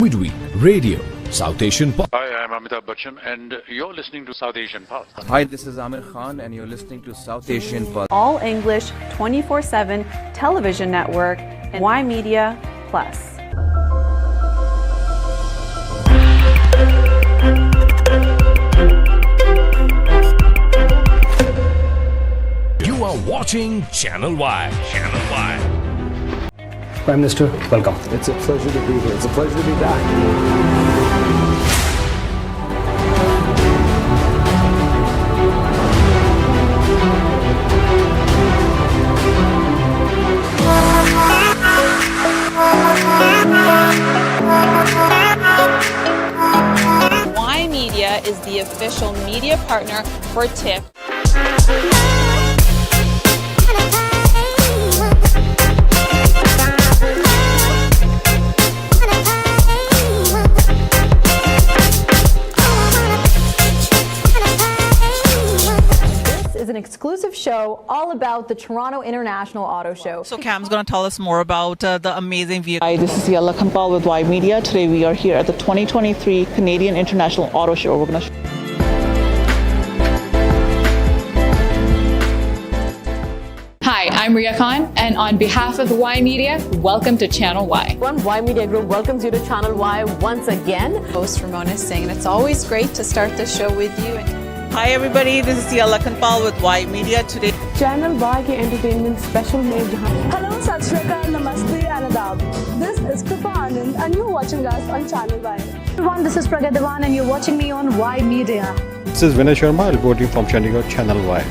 Midweek Radio, South Asian Pulse. Hi, I'm Amitabh Bachchan, and you're listening to South Asian Pulse. Hi, this is Amir Khan, and you're listening to South Asian Pulse. All English 24/7 television network and Ymedia Plus. You are watching Channel Y. Channel Y. Prime Minister, welcome. It's a pleasure to be here. It's a pleasure to be back. Ymedia is the official media partner for TIFF. Is an exclusive show all about the Toronto International Auto Show. So Cam's going to tell us more about the amazing view. Hi, this is Yalla Khanpal with Ymedia. Today we are here at the 2023 Canadian International Auto Show. We're going to Hi, I'm Ria Khan, and on behalf of Ymedia, welcome to Channel Y. Ymedia Group welcomes you to Channel Y once again. Host Ramona Singh, and it's always great to start the show with you. Hi everybody, this is Yalla Khanpal with Ymedia. Today Channel Y के entertainment special में जहाँ Hello, Sat Shri Akal, Namaste, and Adab. This is Kripa Anand, and you're watching us on Channel Y. Everyone, this is Pragya Devan, and you're watching me on Ymedia. This is Vinay Sharma reporting from Chandigarh, Channel Y.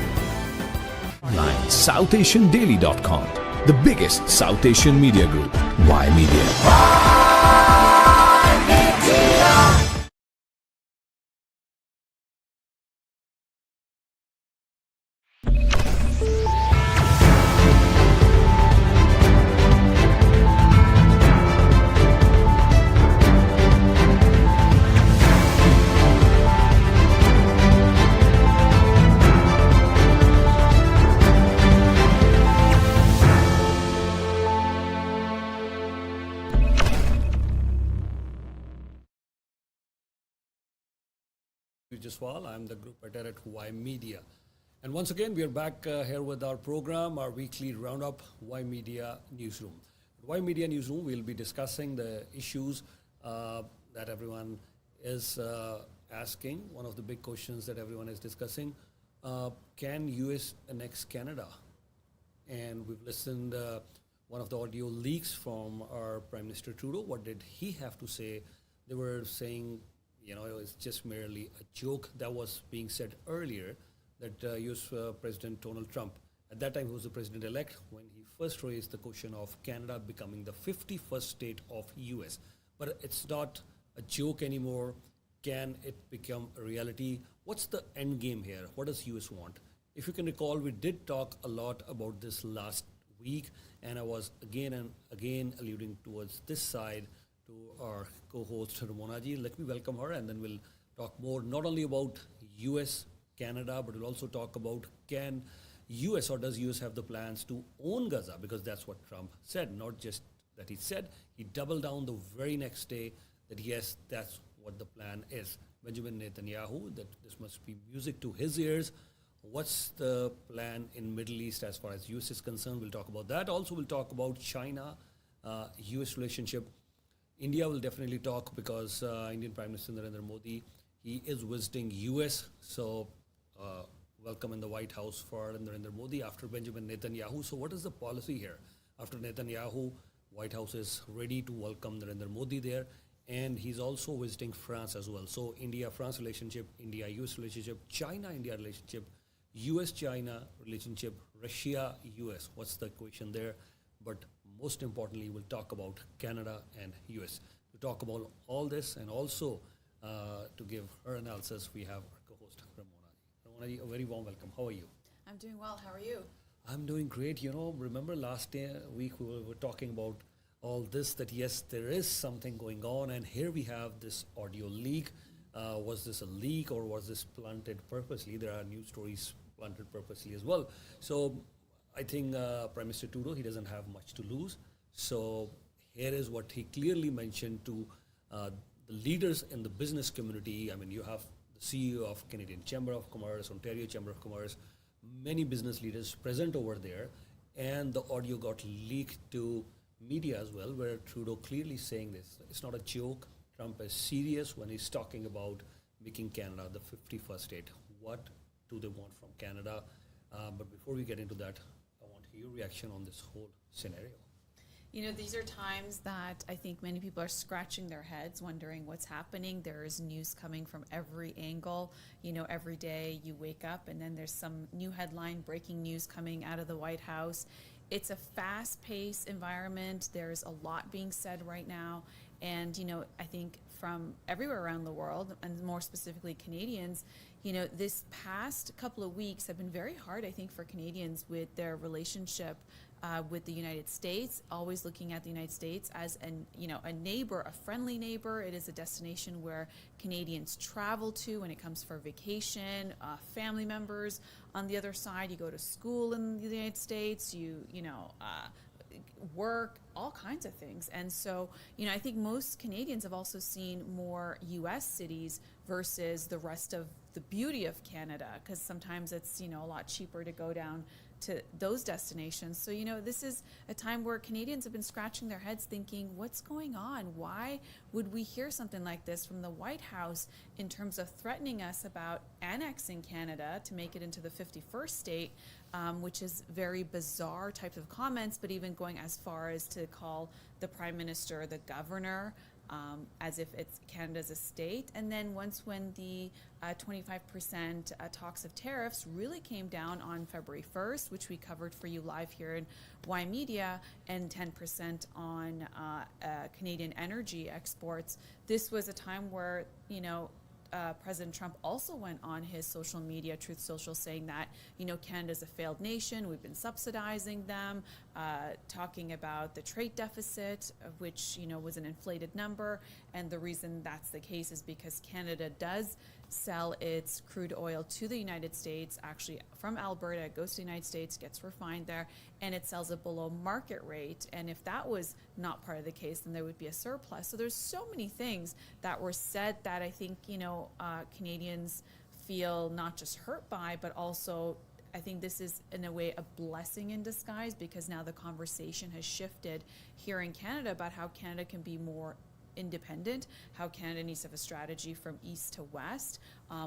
Online, SouthAsianDaily.com, the biggest South Asian media group. Y Media. Jaswal. I'm the group editor at Ymedia. And once again, we are back here with our program, our weekly roundup, Ymedia Newsroom. At Ymedia Newsroom, we'll be discussing the issues that everyone is asking. One of the big questions that everyone is discussing, can US annex Canada? And we've listened one of the audio leaks from our Prime Minister Trudeau. What did he have to say? They were saying, you know, it was just merely a joke that was being said earlier that US President Donald Trump, at that time he was the president-elect, when he first raised the question of Canada becoming the 51st state of US. But it's not a joke anymore. Can it become a reality? What's the end game here? What does US want? If you can recall, we did talk a lot about this last week, and I was again and again alluding towards this side to our co-host Ramona ji. Let me welcome her, and then we'll talk more not only about US, Canada, but we'll also talk about can US or does US have the plans to own Gaza, because that's what Trump said, not just that he said, he doubled down the very next day that yes, that's what the plan is. Benjamin Netanyahu, that this must be music to his ears. What's the plan in Middle East as far as US is concerned? We'll talk about that. Also, we'll talk about China, US relationship. India will definitely talk because Indian Prime Minister Narendra Modi, he is visiting US. So welcome in the White House for Narendra Modi after Benjamin Netanyahu. So what is the policy here? After Netanyahu, White House is ready to welcome Narendra Modi there. And he's also visiting France as well. So India-France relationship, India-US relationship, China-India relationship, US-China relationship, Russia-US. What's the equation there? But most importantly, we'll talk about Canada and US. To talk about all this and also to give her analysis, we have our co-host Ramona. Ramona, a very warm welcome. How are you? I'm doing well. How are you? I'm doing great. You know, remember last week we were talking about all this, that yes, there is something going on, and here we have this audio leak. Was this a leak or was this planted purposely? There are news stories planted purposely as well. So I think Prime Minister Trudeau, he doesn't have much to lose. So here is what he clearly mentioned to the leaders in the business community. I mean, you have the CEO of Canadian Chamber of Commerce, Ontario Chamber of Commerce, many business leaders present over there, and the audio got leaked to media as well, where Trudeau clearly saying this. It's not a joke. Trump is serious when he's talking about making Canada the 51st state. What do they want from Canada? But before we get into that, I want to hear your reaction on this whole scenario. You know, these are times that I think many people are scratching their heads, wondering what's happening. There is news coming from every angle. You know, every day you wake up and then there's some new headline, breaking news coming out of the White House. It's a fast-paced environment. There's a lot being said right now. And, you know, I think from everywhere around the world, and more specifically Canadians, you know, this past couple of weeks have been very hard, I think, for Canadians with their relationship with the United States, always looking at the United States as a neighbor, a friendly neighbor. It is a destination where Canadians travel to when it comes for vacation, family members. On the other side, you go to school in the United States, work, all kinds of things. And so, you know, I think most Canadians have also seen more U.S. cities versus the rest of the beauty of Canada, because sometimes it's, you know, a lot cheaper to go down to those destinations. So, you know, this is a time where Canadians have been scratching their heads thinking, what's going on? Why would we hear something like this from the White House in terms of threatening us about annexing Canada to make it into the 51st state, which is very bizarre types of comments, but even going as far as to call the Prime Minister the governor, as if it's Canada's a state. And then when the 25% talks of tariffs really came down on February 1st, which we covered for you live here in Ymedia, and 10% on Canadian energy exports, this was a time where, you know, President Trump also went on his social media, Truth Social, saying that, you know, Canada's a failed nation, we've been subsidizing them, talking about the trade deficit, which, you know, was an inflated number. And the reason that's the case is because Canada does sell its crude oil to the United States, actually from Alberta. It goes to the United States, gets refined there, and it sells it below market rate. And if that was not part of the case, then there would be a surplus. So there's so many things that were said that I think, you know, Canadians feel not just hurt by, but also I think this is, in a way, a blessing in disguise, because now the conversation has shifted here in Canada about how Canada can be more independent, how Canada needs to have a strategy from east to west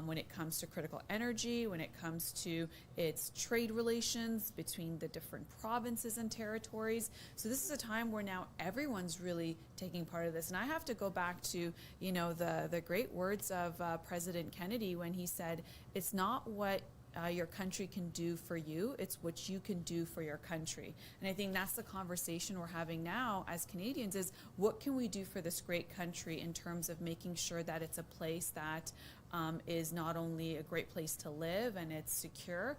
when it comes to critical energy, when it comes to its trade relations between the different provinces and territories. So this is a time where now everyone's really taking part of this. And I have to go back to, you know, the great words of President Kennedy when he said, it's not what your country can do for you, it's what you can do for your country. And I think that's the conversation we're having now as Canadians, is what can we do for this great country in terms of making sure that it's a place that is not only a great place to live and it's secure,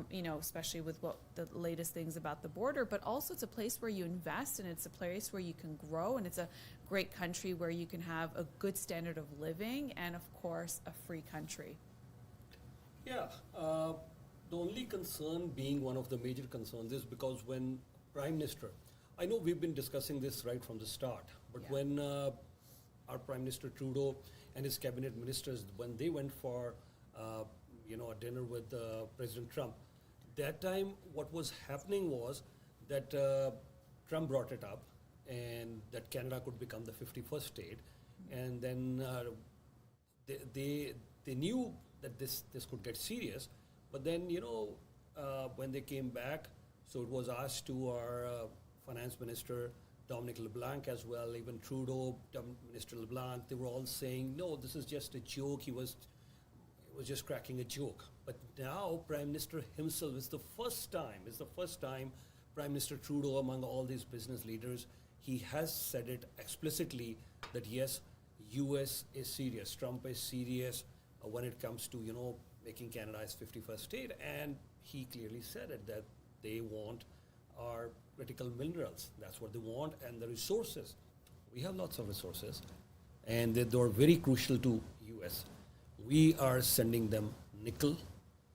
you know, especially with what the latest things about the border, but also it's a place where you invest, and it's a place where you can grow, and it's a great country where you can have a good standard of living and, of course, a free country. Yeah, the only concern being one of the major concerns is because when Prime Minister, I know we've been discussing this right from the start, but when our Prime Minister Trudeau and his cabinet ministers, when they went for, you know, a dinner with President Trump, that time what was happening was that Trump brought it up and that Canada could become the 51st state, and then they knew that this could get serious, but then, you know, when they came back, so it was asked to our finance minister Dominic LeBlanc as well, even Trudeau, Minister LeBlanc, they were all saying, no, this is just a joke. It was just cracking a joke. But now Prime Minister himself, it's the first time Prime Minister Trudeau, among all these business leaders, he has said it explicitly that yes, US is serious, Trump is serious when it comes to, you know, making Canada as 51st state, and he clearly said it, that they want our critical minerals. That's what they want, and the resources. We have lots of resources, and they're very crucial to US. We are sending them nickel,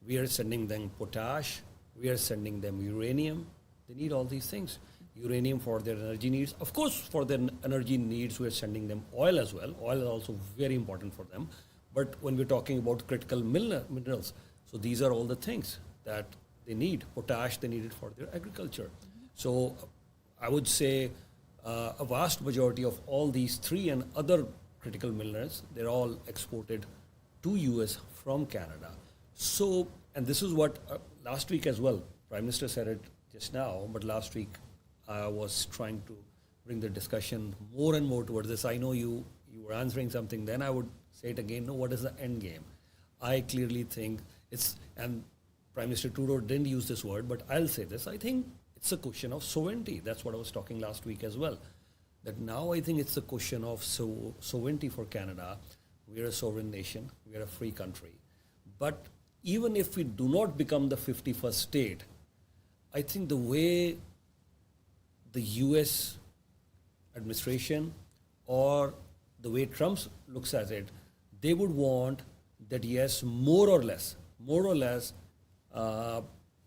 we are sending them potash, we are sending them uranium. They need all these things. uranium for their energy needs. Of course, for their energy needs, we're sending them oil as well. Oil is also very important for them. But when we're talking about critical minerals, so these are all the things that they need. Potash, they need it for their agriculture. So I would say a vast majority of all these three and other critical minerals, they're all exported to US from Canada. So, and this is what last week as well, Prime Minister said it just now, but last week I was trying to bring the discussion more and more towards this. I know you were answering something, then I would say it again, no, what is the end game? I clearly think it's, and Prime Minister Trudeau didn't use this word, but I'll say this, I think it's a question of sovereignty. That's what I was talking last week as well. That now I think it's a question of sovereignty for Canada. We are a sovereign nation, we are a free country. But even if we do not become the 51st state, I think the way the US administration or the way Trump looks at it, they would want that yes, more or less,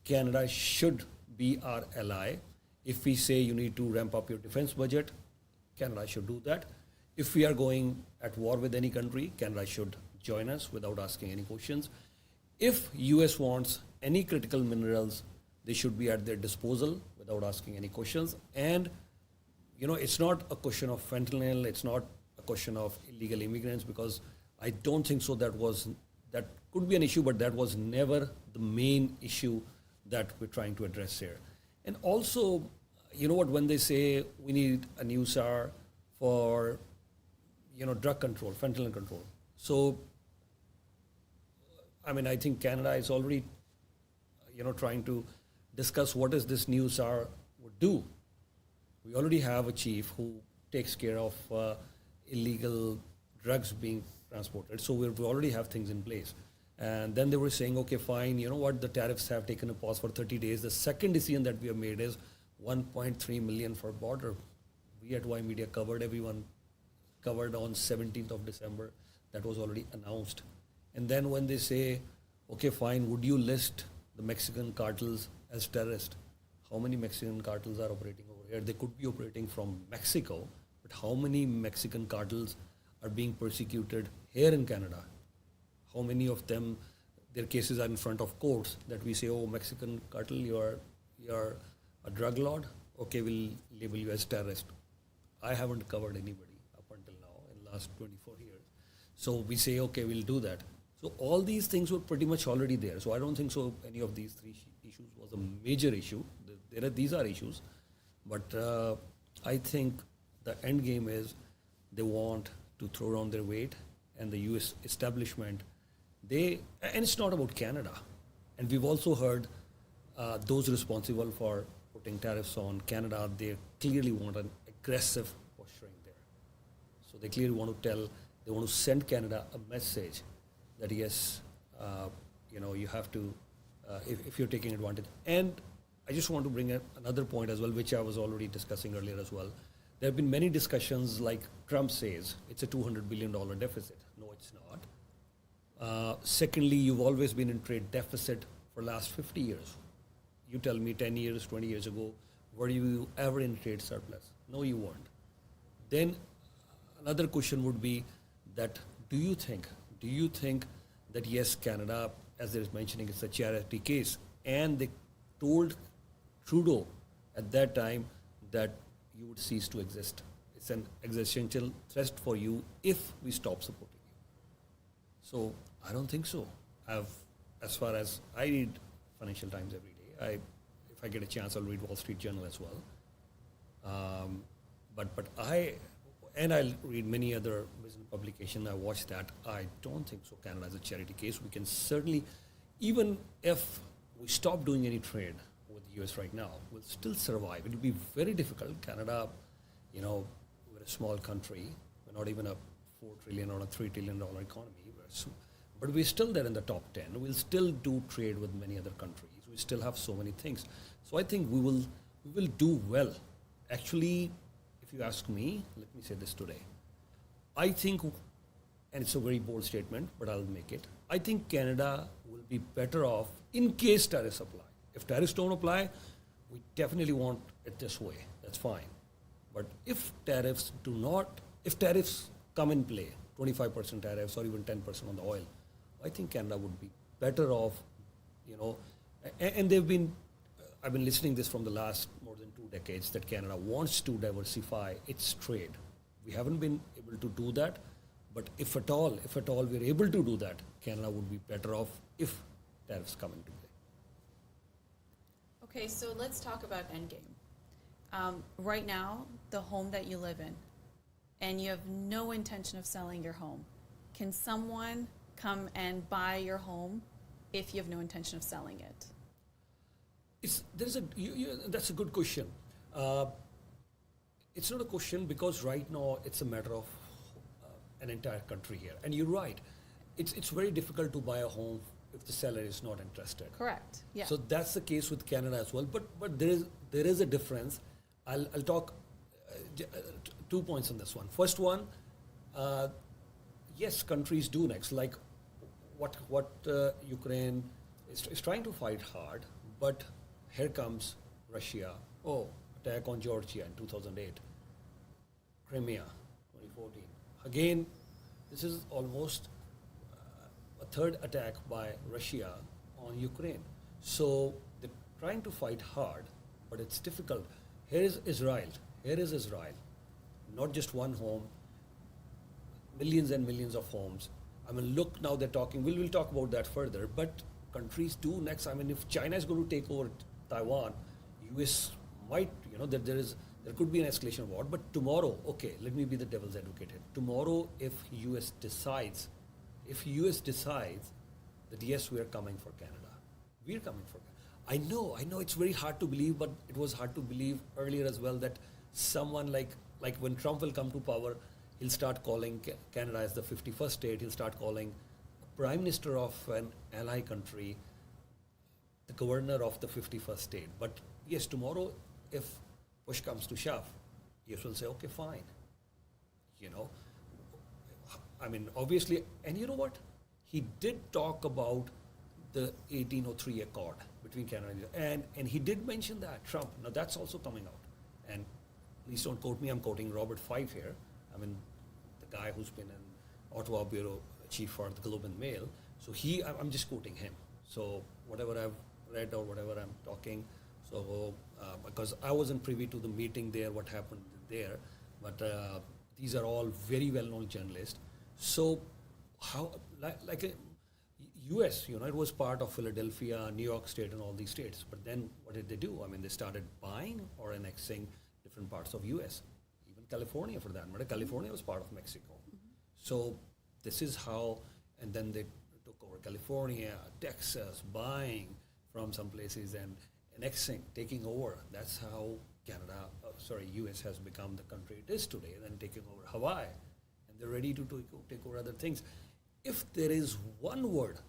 Canada should be our ally. If we say you need to ramp up your defense budget, Canada should do that. If we are going at war with any country, Canada should join us without asking any questions. If US wants any critical minerals, they should be at their disposal without asking any questions. And, you know, it's not a question of fentanyl, it's not a question of illegal immigrants, because I don't think so that could be an issue, but that was never the main issue that we're trying to address here. And also, you know what, when they say we need a new SAR for, you know, drug control, fentanyl control. So, I mean, I think Canada is already, you know, trying to discuss what is this new SAR would do. We already have a chief who takes care of illegal drugs being transported. So we already have things in place. And then they were saying, okay, fine, you know what, the tariffs have taken a pause for 30 days. The second decision that we have made is 1.3 million for border. We at Ymedia covered on 17th of December. That was already announced. And then when they say, okay, fine, would you list the Mexican cartels as terrorists? How many Mexican cartels are operating over here? They could be operating from Mexico, but how many Mexican cartels are being persecuted here in Canada? How many of them, their cases are in front of courts that we say, oh, Mexican cartel, you're a drug lord? Okay, we'll label you as terrorist. I haven't covered anybody up until now in the last 24 years. So we say, okay, we'll do that. So all these things were pretty much already there. So I don't think so any of these three issues was a major issue. These are issues. But I think the end game is they want to throw down their weight, and the US establishment, and it's not about Canada. And we've also heard those responsible for putting tariffs on Canada, they clearly want an aggressive posturing there. So they clearly want to send Canada a message that yes, you know, you have to, if you're taking advantage. And I just want to bring up another point as well, which I was already discussing earlier as well. There have been many discussions, like Trump says, it's a $200 billion deficit. No, it's not. Secondly, you've always been in trade deficit for the last 50 years. You tell me 10 years, 20 years ago, were you ever in trade surplus? No, you weren't. Then another question would be that do you think that yes, Canada, as there is mentioning, it's a charity case, and they told Trudeau at that time that you would cease to exist. It's an existential threat for you if we stop supporting you. So I don't think so. As far as I read Financial Times every day, if I get a chance, I'll read Wall Street Journal as well. But I'll read many other business publications. I watch that. I don't think so. Canada is a charity case. We can certainly, even if we stop doing any trade with the US right now, we'll still survive. It will be very difficult. Canada, you know, we're a small country. We're not even a $4 trillion or a $3 trillion economy. But we're still there in the top 10. We'll still do trade with many other countries. We still have so many things. So I think we will do well. Actually, if you ask me, let me say this today. I think, and it's a very bold statement, but I'll make it. I think Canada will be better off in case tariffs apply. If tariffs don't apply, we definitely want it this way. That's fine. But if tariffs come in play, 25% tariffs or even 10% on the oil, I think Canada would be better off, and I've been listening this from the last more than 2 decades that Canada wants to diversify its trade. We haven't been able to do that, but if at all we're able to do that, Canada would be better off if tariffs come into play. Okay, so let's talk about endgame. Right now, the home that you live in, and you have no intention of selling your home, can someone come and buy your home if you have no intention of selling it? That's a good question. It's not a question because right now it's a matter of an entire country here. And you're right. It's very difficult to buy a home if the seller is not interested. Correct. Yeah. So that's the case with Canada as well. But there is a difference. I'll talk 2 points on this one. First one, yes, countries do next. Like what Ukraine is trying to fight hard, but here comes Russia. Attack on Georgia in 2008. Crimea, 2014. Again, this is almost a third attack by Russia on Ukraine. So they're trying to fight hard, but it's difficult. Here is Israel. Not just one home, millions and millions of homes. I mean, look, now they're talking, we'll talk about that further, but countries do next. I mean, if China is going to take over Taiwan, US might, there could be an escalation of war, but tomorrow, okay, let me be the devil's advocate here. Tomorrow, if US decides that yes, we are coming for Canada, we're coming for Canada. I know it's very hard to believe, but it was hard to believe earlier as well that someone like when Trump will come to power, he'll start calling Canada as the 51st state, he'll start calling the Prime Minister of an ally country the governor of the 51st state. But yes, tomorrow, if push comes to shove, yes, will say, okay, fine. I mean, obviously, and you know what? He did talk about the 1803 Accord between Canada and he did mention that, Trump. Now, that's also coming out. And please don't quote me, I'm quoting Robert Fife here. I mean, the guy who's been an Ottawa bureau chief for the Globe and Mail. So I'm just quoting him. So whatever I've read or whatever I'm talking, so because I wasn't privy to the meeting there, what happened there, but these are all very well-known journalists. So how, like a US, it was part of Philadelphia, New York State, and all these states. But then what did they do? I mean, they started buying or annexing different parts of US, even California for that matter. California was part of Mexico. So this is how, and then they took over California, Texas, buying from some places and annexing, taking over. That's how US has become the country it is today, then taking over Hawaii. And they're ready to take over other things. If there is one word,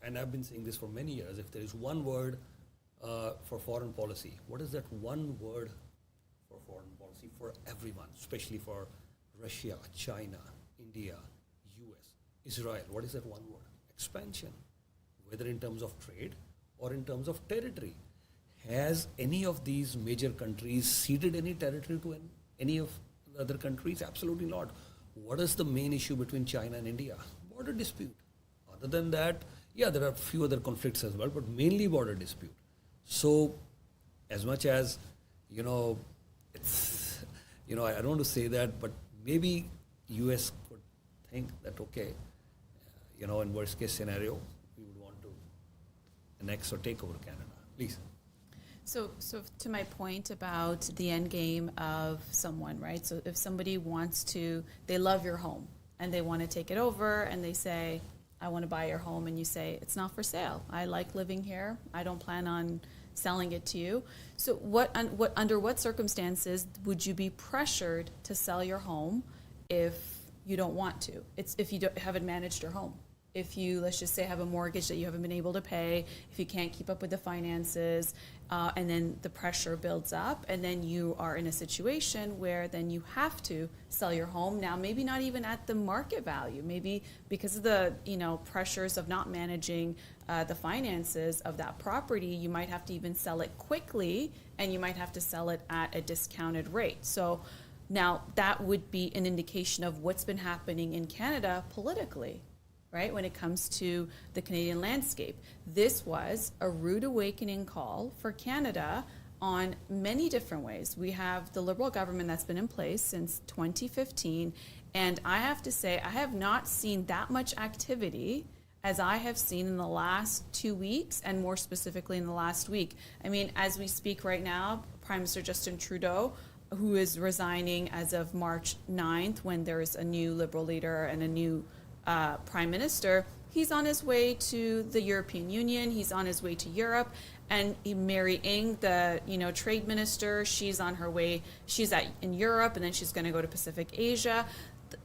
and I've been saying this for many years, if there is one word for foreign policy, what is that one word for foreign policy for everyone, especially for Russia, China, India, US, Israel? What is that one word? Expansion, whether in terms of trade or in terms of territory. Has any of these major countries ceded any territory to any of the other countries? Absolutely not. What is the main issue between China and India? Border dispute. Other than that, yeah, there are a few other conflicts as well, but mainly border dispute. So, as much as, it's, I don't want to say that, but maybe US could think that, okay, in worst case scenario, we would want to annex or take over Canada. Please. So to my point about the end game of someone, right? So if somebody they love your home and they want to take it over and they say, I want to buy your home, and you say, it's not for sale. I like living here. I don't plan on selling it to you. So under what circumstances would you be pressured to sell your home if you don't want to? It's if you haven't managed your home. if you, let's just say, have a mortgage that you haven't been able to pay, if you can't keep up with the finances, and then the pressure builds up, and then you are in a situation where then you have to sell your home. Now, maybe not even at the market value, maybe because of the pressures of not managing the finances of that property, you might have to even sell it quickly, and you might have to sell it at a discounted rate. So now that would be an indication of what's been happening in Canada politically, right, when it comes to the Canadian landscape. This was a rude awakening call for Canada on many different ways. We have the Liberal government that's been in place since 2015, and I have to say, I have not seen that much activity as I have seen in the last 2 weeks, and more specifically in the last week. I mean, as we speak right now, Prime Minister Justin Trudeau, who is resigning as of March 9th, when there's a new Liberal leader and a new Prime Minister, he's on his way to the European Union, he's on his way to Europe, and Mary Ng, the trade minister, she's on her way, she's in Europe, and then she's going to go to Pacific Asia.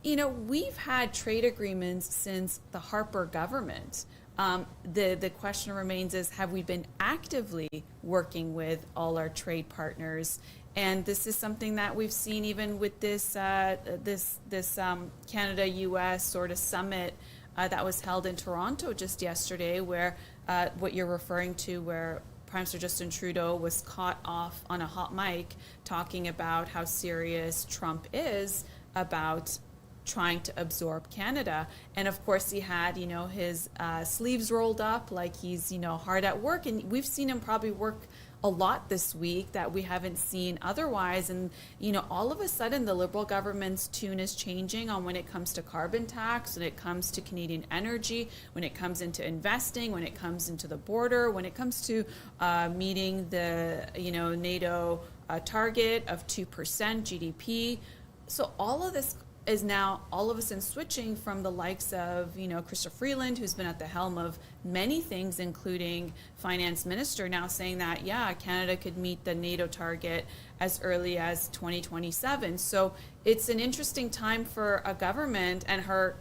We've had trade agreements since the Harper government. The question remains is, have we been actively working with all our trade partners? And this is something that we've seen even with this Canada-U.S. sort of summit that was held in Toronto just yesterday, where what you're referring to, where Prime Minister Justin Trudeau was caught off on a hot mic talking about how serious Trump is about trying to absorb Canada. And of course he had, his sleeves rolled up like he's, hard at work. And we've seen him probably work a lot this week that we haven't seen otherwise. And, all of a sudden the Liberal government's tune is changing on when it comes to carbon tax, when it comes to Canadian energy, when it comes into investing, when it comes into the border, when it comes to meeting the, NATO target of 2% GDP. So all of this is now all of a sudden switching from the likes of, Chrystia Freeland, who's been at the helm of many things, including finance minister, now saying that, Canada could meet the NATO target as early as 2027. So it's an interesting time for a government, and her,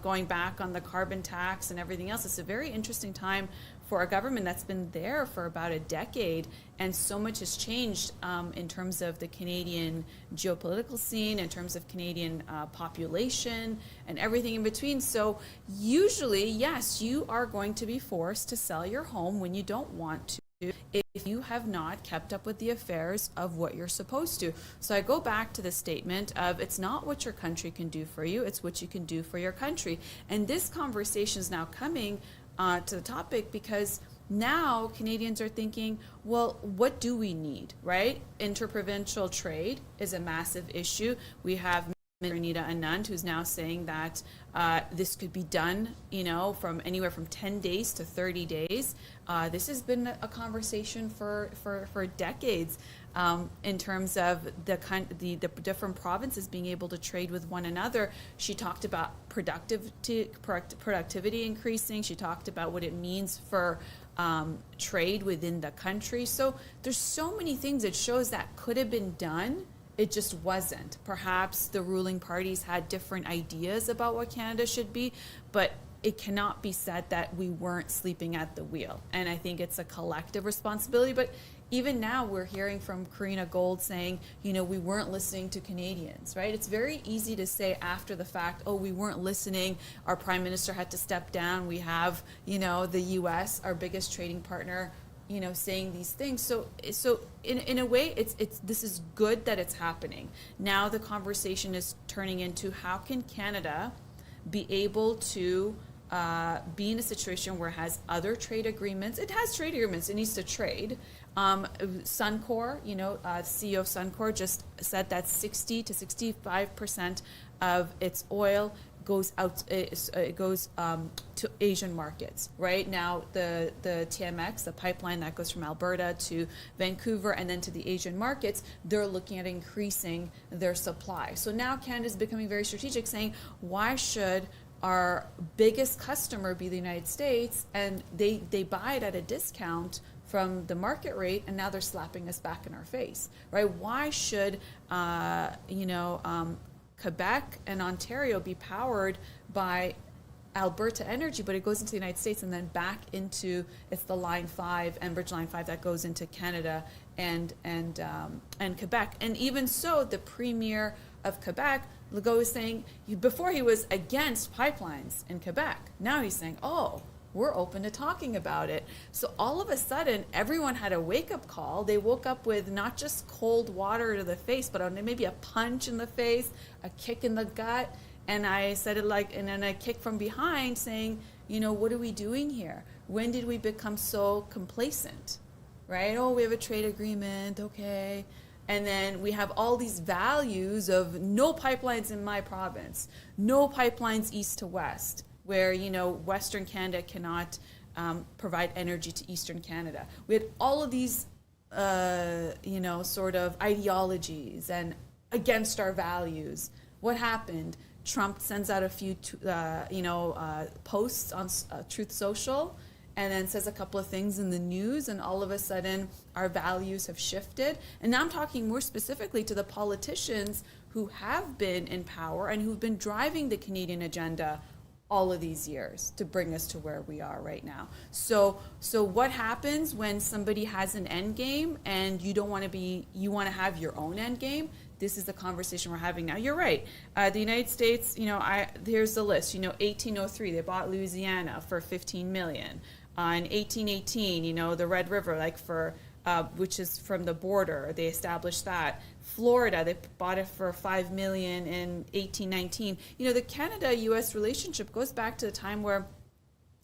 going back on the carbon tax and everything else. It's a very interesting time for a government that's been there for about a decade, and so much has changed in terms of the Canadian geopolitical scene, in terms of Canadian population, and everything in between. So usually, yes, you are going to be forced to sell your home when you don't want to, if you have not kept up with the affairs of what you're supposed to. So I go back to the statement of, it's not what your country can do for you, it's what you can do for your country. And this conversation is now coming to the topic because now Canadians are thinking, well, what do we need, right? Interprovincial trade is a massive issue. We have Ymedia Anand, who's now saying that this could be done, from anywhere from 10 days to 30 days. This has been a conversation for decades in terms of the different provinces being able to trade with one another. She talked about productivity increasing. She talked about what it means for trade within the country. So there's so many things it shows that could have been done. It just wasn't. Perhaps the ruling parties had different ideas about what Canada should be, but it cannot be said that we weren't sleeping at the wheel. And I think it's a collective responsibility. But even now we're hearing from Karina Gold saying, we weren't listening to Canadians, right? It's very easy to say after the fact, oh, we weren't listening. Our Prime Minister had to step down. We have, the U.S., our biggest trading partner, saying these things. So in a way, this is good that it's happening. Now the conversation is turning into, how can Canada be able to be in a situation where it has other trade agreements? It has trade agreements. It needs to trade. Suncor, CEO of Suncor just said that 60 to 65% of its oil goes out. It goes to Asian markets. Right now, the TMX, the pipeline that goes from Alberta to Vancouver and then to the Asian markets, they're looking at increasing their supply. So now Canada is becoming very strategic, saying, why should our biggest customer be the United States, and they buy it at a discount from the market rate, and now they're slapping us back in our face, right? Why should Quebec and Ontario be powered by Alberta energy, but it goes into the United States and then back into, it's the Line 5, Enbridge Line 5 that goes into Canada and Quebec. And even so, the Premier of Quebec, Legault, is saying, before he was against pipelines in Quebec. Now he's saying, oh, we're open to talking about it. So all of a sudden, everyone had a wake-up call. They woke up with not just cold water to the face, but maybe a punch in the face, a kick in the gut. And I said it and then a kick from behind saying, what are we doing here? When did we become so complacent, right? Oh, we have a trade agreement, okay. And then we have all these values of no pipelines in my province, no pipelines east to west, where, Western Canada cannot provide energy to Eastern Canada. We had all of these, sort of ideologies and against our values. What happened? Trump sends out a few, posts on Truth Social, and then says a couple of things in the news, and all of a sudden our values have shifted. And now I'm talking more specifically to the politicians who have been in power and who've been driving the Canadian agenda all of these years to bring us to where we are right now. So what happens when somebody has an end game and you want to have your own end game? This is the conversation we're having now. You're right. The United States, here's the list. 1803, they bought Louisiana for $15 million. In 1818, the Red River, which is from the border, they established that. Florida, they bought it for $5 million in 1819. The Canada-U.S. relationship goes back to the time where,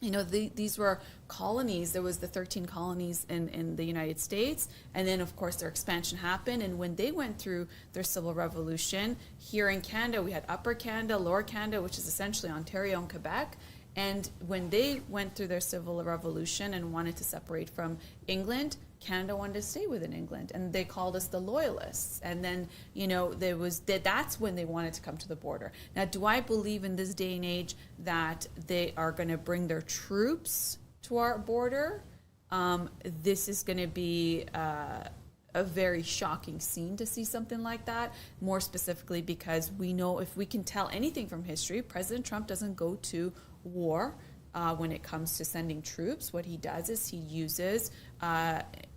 these were colonies. There was the 13 colonies in the United States. And then, of course, their expansion happened. And when they went through their civil revolution, here in Canada, we had Upper Canada, Lower Canada, which is essentially Ontario and Quebec. And when they went through their civil revolution and wanted to separate from England, Canada wanted to stay within England, and they called us the Loyalists. And then, that's when they wanted to come to the border. Now, do I believe in this day and age that they are going to bring their troops to our border? This is going to be a very shocking scene to see something like that, more specifically because we know, if we can tell anything from history, President Trump doesn't go to war. When it comes to sending troops, what he does is he uses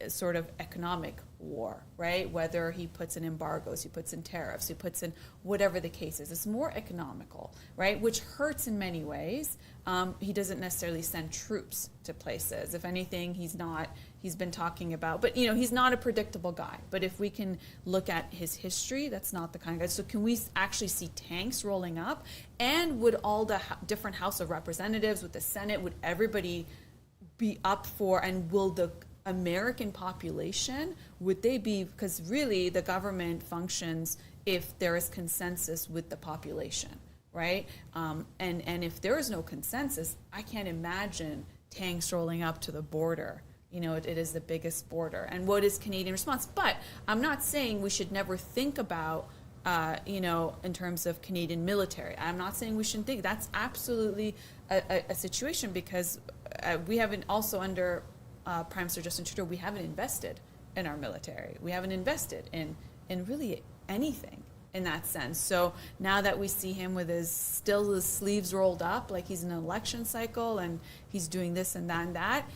sort of economic war, right? Whether he puts in embargoes, he puts in tariffs, he puts in whatever the case is. It's more economical, right? Which hurts in many ways. He doesn't necessarily send troops to places. If anything, he's been talking about, but he's not a predictable guy. But if we can look at his history, that's not the kind of guy. So can we actually see tanks rolling up? And would all the different House of Representatives, with the Senate, would everybody be up for, and will the American population, would they be, because really the government functions if there is consensus with the population, right? And if there is no consensus, I can't imagine tanks rolling up to the border. It is the biggest border. And what is Canadian response? But I'm not saying we should never think about, in terms of Canadian military. I'm not saying we shouldn't think. That's absolutely a situation, because we haven't, also under Prime Minister Justin Trudeau, we haven't invested in our military. We haven't invested in really anything in that sense. So now that we see him with his sleeves rolled up, like he's in an election cycle and he's doing this and that and that,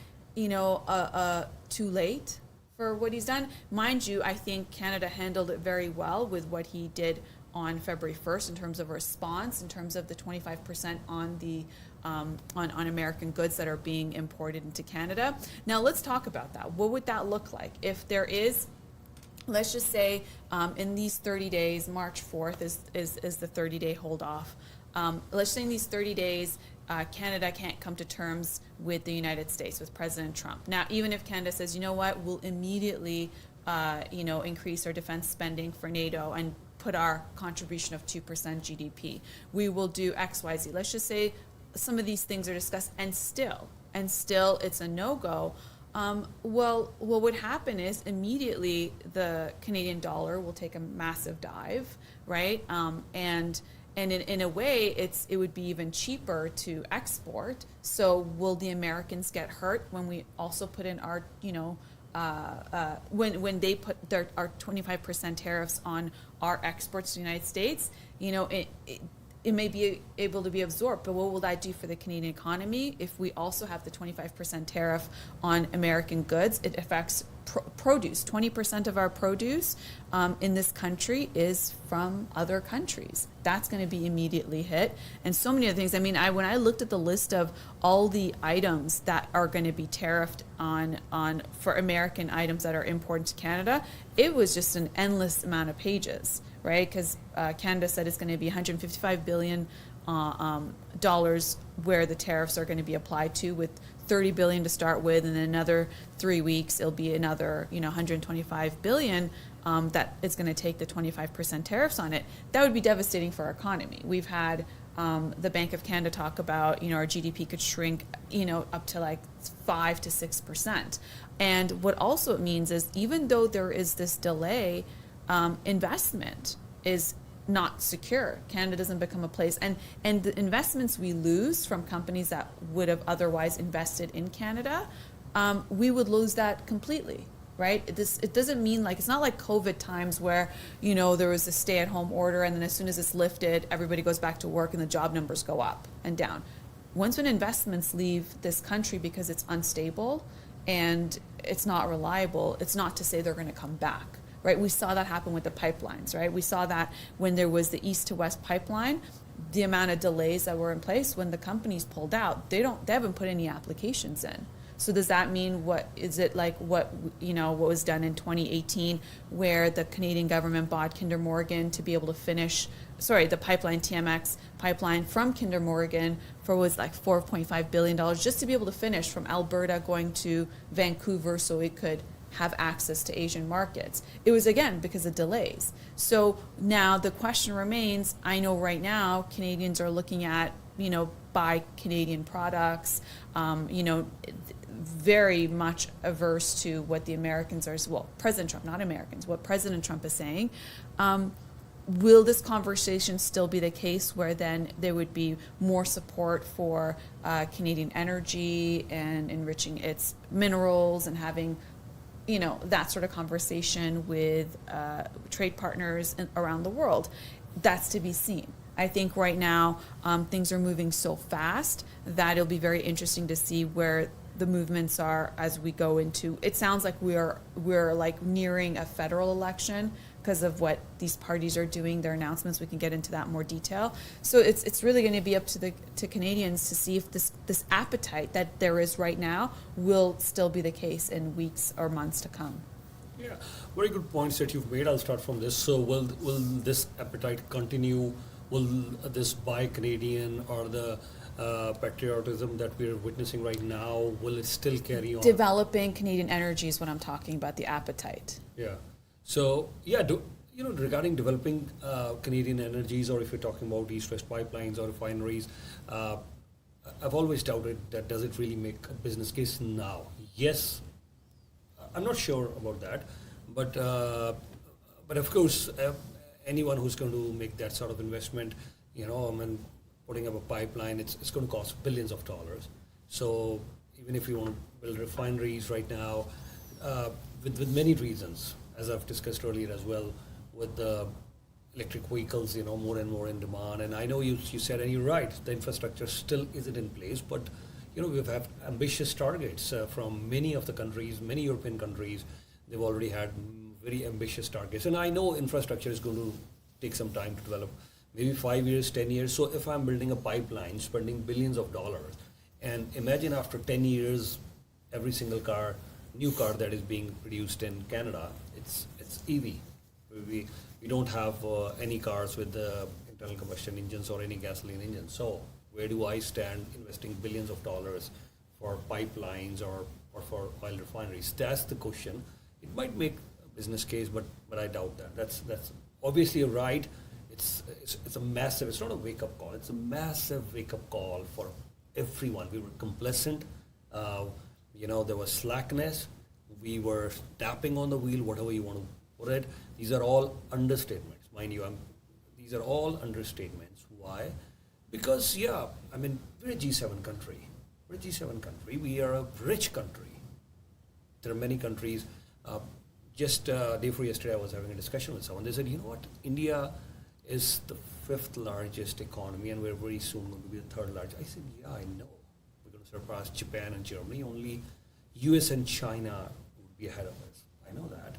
too late for what he's done. Mind you, I think Canada handled it very well with what he did on February 1st in terms of response, in terms of the 25% on the on American goods that are being imported into Canada. Now let's talk about that. What would that look like if there is, let's just say in these 30 days, March 4th is the 30-day hold off. Let's say in these 30 days, Canada can't come to terms with the United States, with President Trump. Now, even if Canada says, you know what, we'll immediately, increase our defense spending for NATO and put our contribution of 2% GDP. We will do X, Y, Z. Let's just say some of these things are discussed, and still it's a no-go. Well, what would happen is immediately the Canadian dollar will take a massive dive, right? And in a way, it would be even cheaper to export. So will the Americans get hurt when we also put in our, when they put our 25% tariffs on our exports to the United States? it may be able to be absorbed, but what will that do for the Canadian economy? If we also have the 25% tariff on American goods, it affects produce. 20% of our produce in this country is from other countries. That's going to be immediately hit. And so many other things. I mean, when I looked at the list of all the items that are going to be tariffed on for American items that are imported to Canada, it was just an endless amount of pages, right? Because Canada said it's going to be $155 billion dollars where the tariffs are going to be applied to, with $30 billion to start with, and then another 3 weeks it'll be another $125 billion that it's going to take the 25% tariffs on it. That would be devastating for our economy. We've had the Bank of Canada talk about our GDP could shrink up to like 5 to 6%. And what also it means is, even though there is this delay, investment is not secure. Canada doesn't become a place, and the investments we lose from companies that would have otherwise invested in Canada, we would lose that completely, right? It doesn't mean, like, it's not like COVID times where there was a stay-at-home order, and then as soon as it's lifted, everybody goes back to work and the job numbers go up and down. Once when investments leave this country because it's unstable and it's not reliable, it's not to say they're going to come back. Right, we saw that happen with the pipelines, right? We saw that when there was the east to west pipeline, the amount of delays that were in place when the companies pulled out, they haven't put any applications in. So does that mean what was done in 2018, where the Canadian government bought Kinder Morgan to be able to finish, the pipeline, TMX pipeline from Kinder Morgan for was like $4.5 billion just to be able to finish from Alberta going to Vancouver so it could have access to Asian markets. It was, again, because of delays. So now the question remains, I know right now Canadians are looking at, buy Canadian products, very much averse to what the Americans are, President Trump, not Americans, what President Trump is saying. Will this conversation still be the case where then there would be more support for Canadian energy and enriching its minerals and having that sort of conversation with trade partners around the world? That's to be seen. I think right now things are moving so fast that it'll be very interesting to see where the movements are as we go into. It sounds like we're like nearing a federal election because of what these parties are doing, their announcements. We can get into that in more detail. So it's really going to be up to Canadians to see if this appetite that there is right now will still be the case in weeks or months to come. Yeah, very good points that you've made. I'll start from this. So will this appetite continue? Will this buy Canadian or the patriotism that we're witnessing right now, will it still carry on? Developing Canadian energy is what I'm talking about, the appetite. Yeah. So, regarding developing Canadian energies, or if you're talking about east-west pipelines or refineries, I've always doubted that does it really make a business case now? Yes, I'm not sure about that, but of course, anyone who's going to make that sort of investment, putting up a pipeline, it's going to cost billions of dollars. So even if you want to build refineries right now, with many reasons, as I've discussed earlier as well, with the electric vehicles, more and more in demand. And I know you said, and you're right, the infrastructure still isn't in place, but we've had ambitious targets from many of the countries, many European countries. They've already had very ambitious targets. And I know infrastructure is going to take some time to develop, maybe 5 years, 10 years. So if I'm building a pipeline, spending billions of dollars, and imagine after 10 years, every single new car that is being produced in Canada, it's EV. We don't have any cars with internal combustion engines or any gasoline engines. So where do I stand investing billions of dollars for pipelines or for oil refineries? That's the question. It might make a business case, but I doubt that. That's obviously you're right. It's a massive. It's not a wake up call. It's a massive wake up call for everyone. We were complacent. There was slackness. We were tapping on the wheel, whatever you want to put it. These are all understatements, mind you. These are all understatements. Why? Because, we're a G7 country. We are a rich country. There are many countries. Just day before yesterday, I was having a discussion with someone. They said, India is the 5th largest economy and we're very soon going to be the 3rd largest. I said, yeah, I know. We're going to surpass Japan and Germany. Only US and China would be ahead of us. I know that.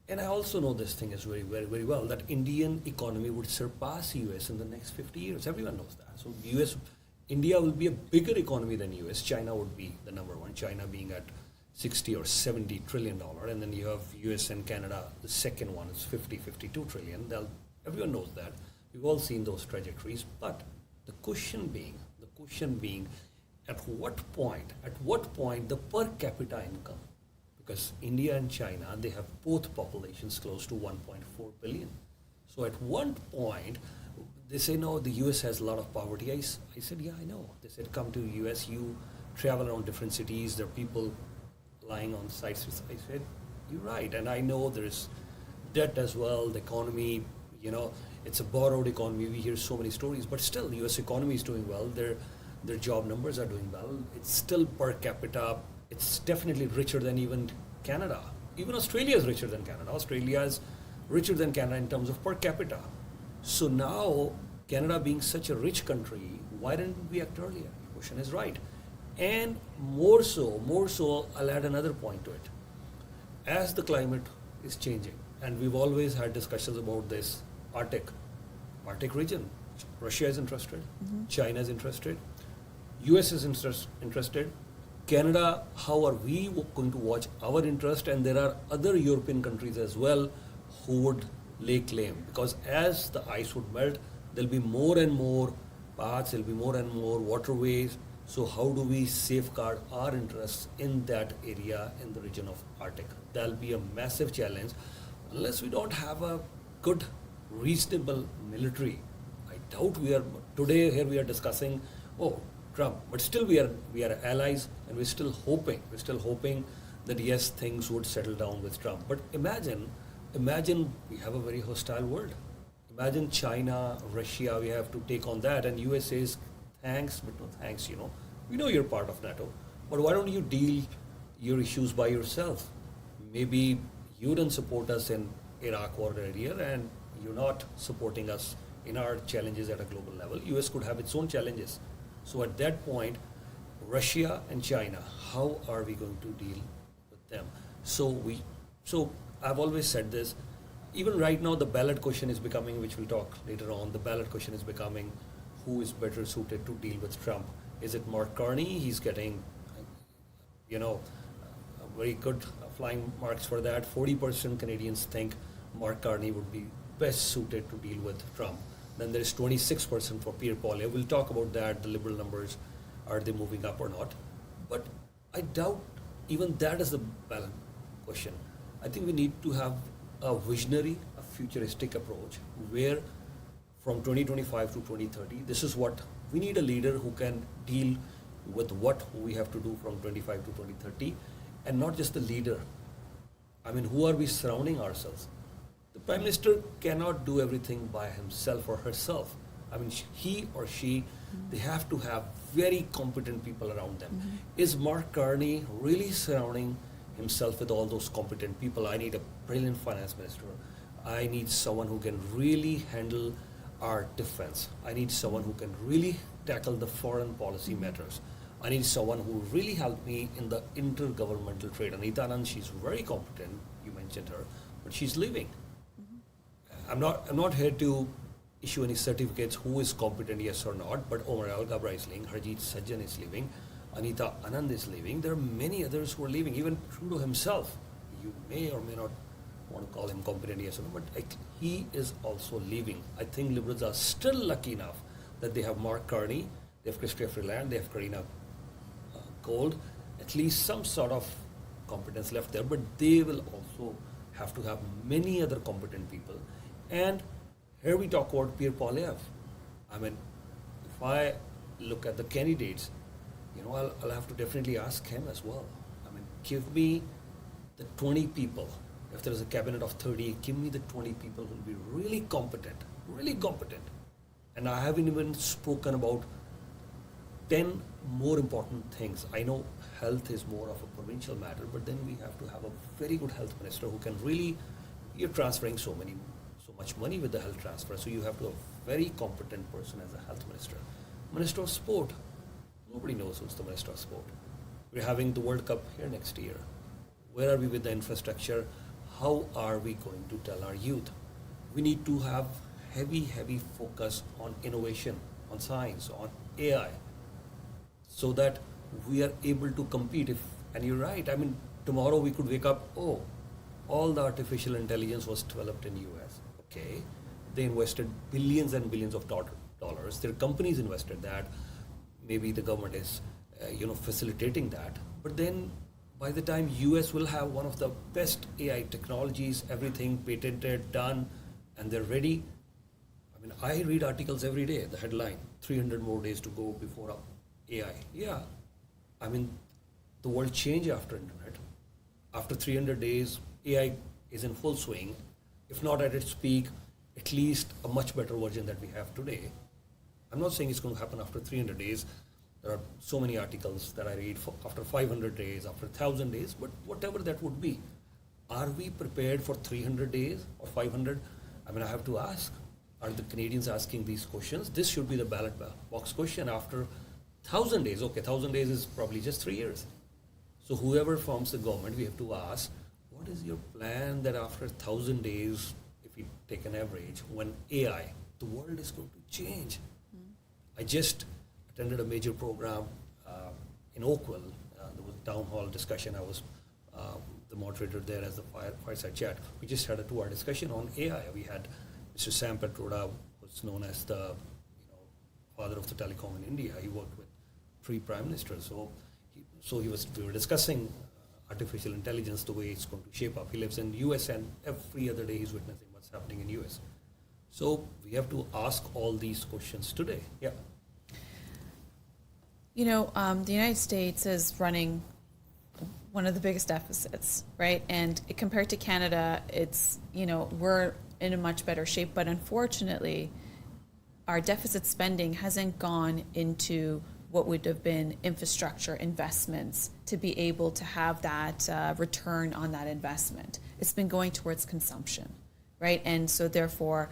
And I also know this thing is very, very, very well, that Indian economy would surpass US in the next 50 years. Everyone knows that. So India will be a bigger economy than US. China would be the number one, China being at 60 or 70 trillion dollar. And then you have US and Canada, the second one is 52 trillion. Everyone knows that. We've all seen those trajectories. But the question being, at what point the per capita income, because India and China, they have both populations close to 1.4 billion. So at one point, they say, no, the US has a lot of poverty. I said, yeah, I know. They said, come to US, you travel around different cities, there are people lying on sites. I said, you're right. And I know there's debt as well, the economy, it's a borrowed economy. We hear so many stories, but still the US economy is doing well. Their job numbers are doing well. It's still per capita. It's definitely richer than even Canada. Even Australia is richer than Canada. Australia is richer than Canada in terms of per capita. So now, Canada being such a rich country, why didn't we act earlier? The question is right. And more so, I'll add another point to it. As the climate is changing, and we've always had discussions about this Arctic region. Russia is interested, China is interested, US is interested, Canada, how are we going to watch our interest? And there are other European countries as well who would lay claim, because as the ice would melt, there'll be more and more paths, there'll be more and more waterways. So how do we safeguard our interests in that area, in the region of Arctic? That'll be a massive challenge. Unless we don't have a good, reasonable military, I doubt today here we are discussing, Trump, but still we are allies, and we're still hoping that yes, things would settle down with Trump. But imagine we have a very hostile world. Imagine China, Russia, we have to take on that, and US says, thanks, but no thanks, We know you're part of NATO, but why don't you deal your issues by yourself? Maybe you don't support us in Iraq war area, and you're not supporting us in our challenges at a global level. US could have its own challenges. So at that point, Russia and China, how are we going to deal with them? So I've always said this, even right now the ballot question is becoming, which we'll talk later on, the ballot question is becoming, who is better suited to deal with Trump? Is it Mark Carney? He's getting, very good flying marks for that. 40% Canadians think Mark Carney would be best suited to deal with Trump. Then there is 26% for Pierre Poilievre. We'll talk about that, the liberal numbers, are they moving up or not? But I doubt even that is the ballot question. I think we need to have a visionary, a futuristic approach where from 2025 to 2030, this is what we need, a leader who can deal with what we have to do from 25 to 2030, and not just the leader. I mean, who are we surrounding ourselves? The Prime Minister cannot do everything by himself or herself. I mean, he or she, they have to have very competent people around them. Is Mark Carney really surrounding himself with all those competent people? I need a brilliant finance minister. I need someone who can really handle our defense. I need someone who can really tackle the foreign policy matters. I need someone who will really help me in the intergovernmental trade. Anita Anand, she's very competent, you mentioned her, but she's leaving. I'm not here to issue any certificates who is competent, yes or not, but Omar Al-Ghabra is leaving, Harjeet Sajjan is leaving, Anita Anand is leaving. There are many others who are leaving, even Trudeau himself. You may or may not want to call him competent, yes or no, but he is also leaving. I think Liberals are still lucky enough that they have Mark Carney, they have Chrystia Freeland, they have Karina Gold, at least some sort of competence left there, but they will also have to have many other competent people. And here we talk about Pierre Poilievre. I mean, if I look at the candidates, I'll have to definitely ask him as well. I mean, give me the 20 people. If there is a cabinet of 30, give me the 20 people who will be really competent. And I haven't even spoken about 10 more important things. I know health is more of a provincial matter, but then we have to have a very good health minister who can really, you're transferring so many much money with the health transfer, so you have to have a very competent person as a health minister. Minister of Sport, nobody knows who's the Minister of Sport. We're having the World Cup here next year. Where are we with the infrastructure? How are we going to tell our youth? We need to have heavy focus on innovation, on science, on AI, so that we are able to compete. And you're right, I mean, tomorrow we could wake up, oh, all the artificial intelligence was developed in US. Okay, they invested billions and billions of dollars. Their companies invested that. Maybe the government is, facilitating that. But then, by the time US will have one of the best AI technologies, everything patented, done, and they're ready. I mean, I read articles every day. The headline: 300 more days to go before AI. Yeah, I mean, the world changed after internet. After 300 days, AI is in full swing. If not at its peak, at least a much better version that we have today. I'm not saying it's going to happen after 300 days. There are so many articles that I read after 500 days, after 1,000 days, but whatever that would be. Are we prepared for 300 days or 500? I mean, I have to ask, are the Canadians asking these questions? This should be the ballot box question after 1,000 days. Okay, 1,000 days is probably just 3 years. So whoever forms the government, we have to ask, what is your plan that after 1,000 days, if we take an average, when AI, the world is going to change? I just attended a major program in Oakville. There was a town hall discussion. I was the moderator there as the fireside chat. We just had a 2-hour discussion on AI. We had Mr. Sam Petroda, who's known as the father of the telecom in India. He worked with 3 prime ministers. We were discussing artificial intelligence, the way it's going to shape up. He lives in US, and every other day he's witnessing what's happening in US. So we have to ask all these questions today. Yeah. The United States is running one of the biggest deficits, right? And compared to Canada, it's, we're in a much better shape. But unfortunately, our deficit spending hasn't gone into what would have been infrastructure investments to be able to have that return on that investment. It's been going towards consumption, right? And so therefore,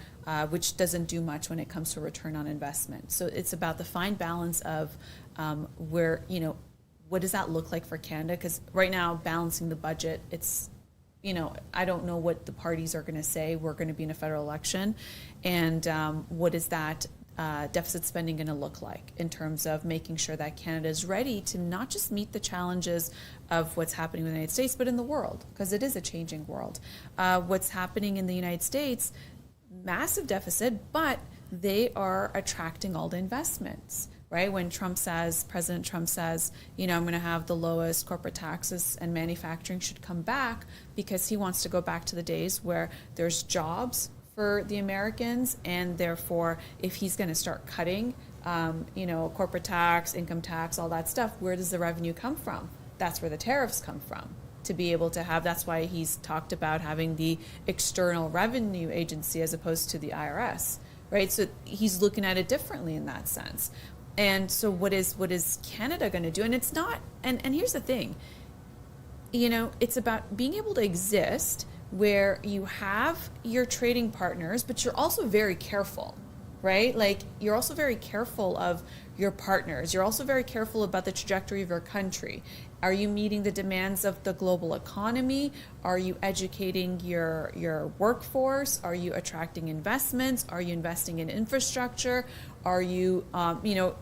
which doesn't do much when it comes to return on investment. So it's about the fine balance of where, what does that look like for Canada? Because right now, balancing the budget, it's, I don't know what the parties are going to say. We're going to be in a federal election. And what is that deficit spending going to look like in terms of making sure that Canada is ready to not just meet the challenges of what's happening in the United States, but in the world, because it is a changing world. What's happening in the United States, massive deficit, but they are attracting all the investments, right? When President Trump says, I'm going to have the lowest corporate taxes and manufacturing should come back, because he wants to go back to the days where there's jobs for the Americans, and therefore, if he's going to start cutting, corporate tax, income tax, all that stuff, where does the revenue come from? That's where the tariffs come from. To be able to have, that's why he's talked about having the External Revenue Agency as opposed to the IRS, right? So he's looking at it differently in that sense. And so what is Canada going to do? And it's not, and here's the thing, it's about being able to exist where you have your trading partners, but you're also very careful, right? Like, you're also very careful of your partners. You're also very careful about the trajectory of your country. Are you meeting the demands of the global economy? Are you educating your workforce? Are you attracting investments? Are you investing in infrastructure? Are you,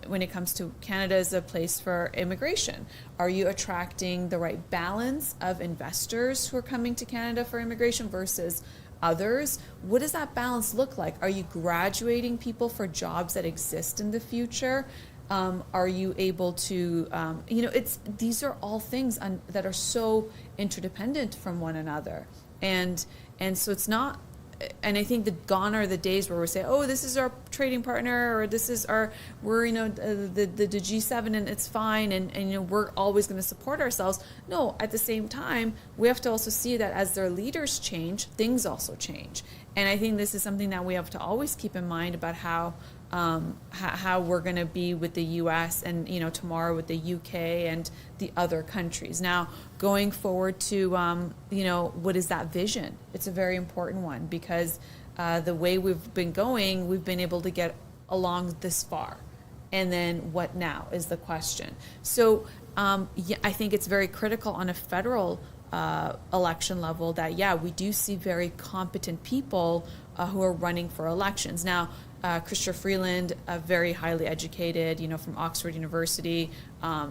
when it comes to Canada as a place for immigration, are you attracting the right balance of investors who are coming to Canada for immigration versus others? What does that balance look like? Are you graduating people for jobs that exist in the future? Are you able to, these are all things that are so interdependent from one another. And so it's not, and I think gone are the days where we say, oh, this is our trading partner, or this is we're, the G7 and it's fine, and we're always going to support ourselves. No, at the same time, we have to also see that as their leaders change, things also change. And I think this is something that we have to always keep in mind about how we're going to be with the U.S. and tomorrow with the U.K. and the other countries. Now, going forward to what is that vision? It's a very important one, because the way we've been going, we've been able to get along this far. And then what now is the question. So I think it's very critical on a federal election level that, we do see very competent people who are running for elections. Now, Chrystia Freeland, very highly educated, from Oxford University, a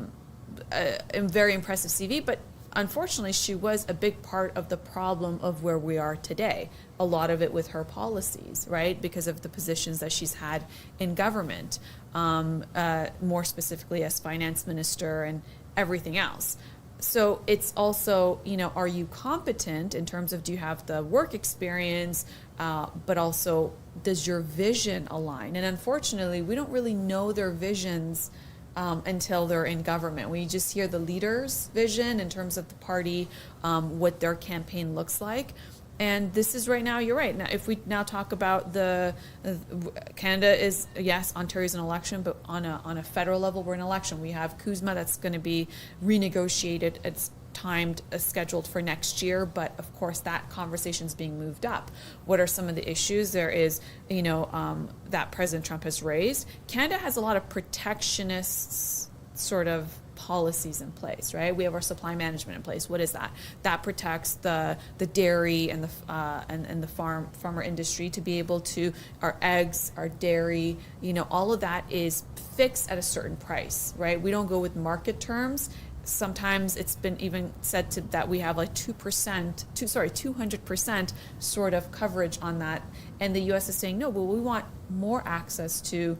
very impressive CV, but unfortunately, she was a big part of the problem of where we are today. A lot of it with her policies, right? Because of the positions that she's had in government, more specifically as finance minister and everything else. So it's also, are you competent in terms of do you have the work experience, but also does your vision align? And unfortunately, we don't really know their visions until they're in government. We just hear the leader's vision in terms of the party, what their campaign looks like. And this is right now, you're right. Now, if we now talk about Canada is, yes, Ontario's an election, but on a federal level, we're in an election. We have CUSMA that's going to be renegotiated. It's scheduled for next year, but of course that conversation is being moved up. What are some of the issues there is, that President Trump has raised? Canada has a lot of protectionist sort of policies in place, right? We have our supply management in place. What is that? That protects the dairy and the farmer industry to be able to, our eggs, our dairy, all of that is fixed at a certain price, right? We don't go with market terms. Sometimes it's been even said that we have like 200% sort of coverage on that, and the U.S. is saying no. But we want more access to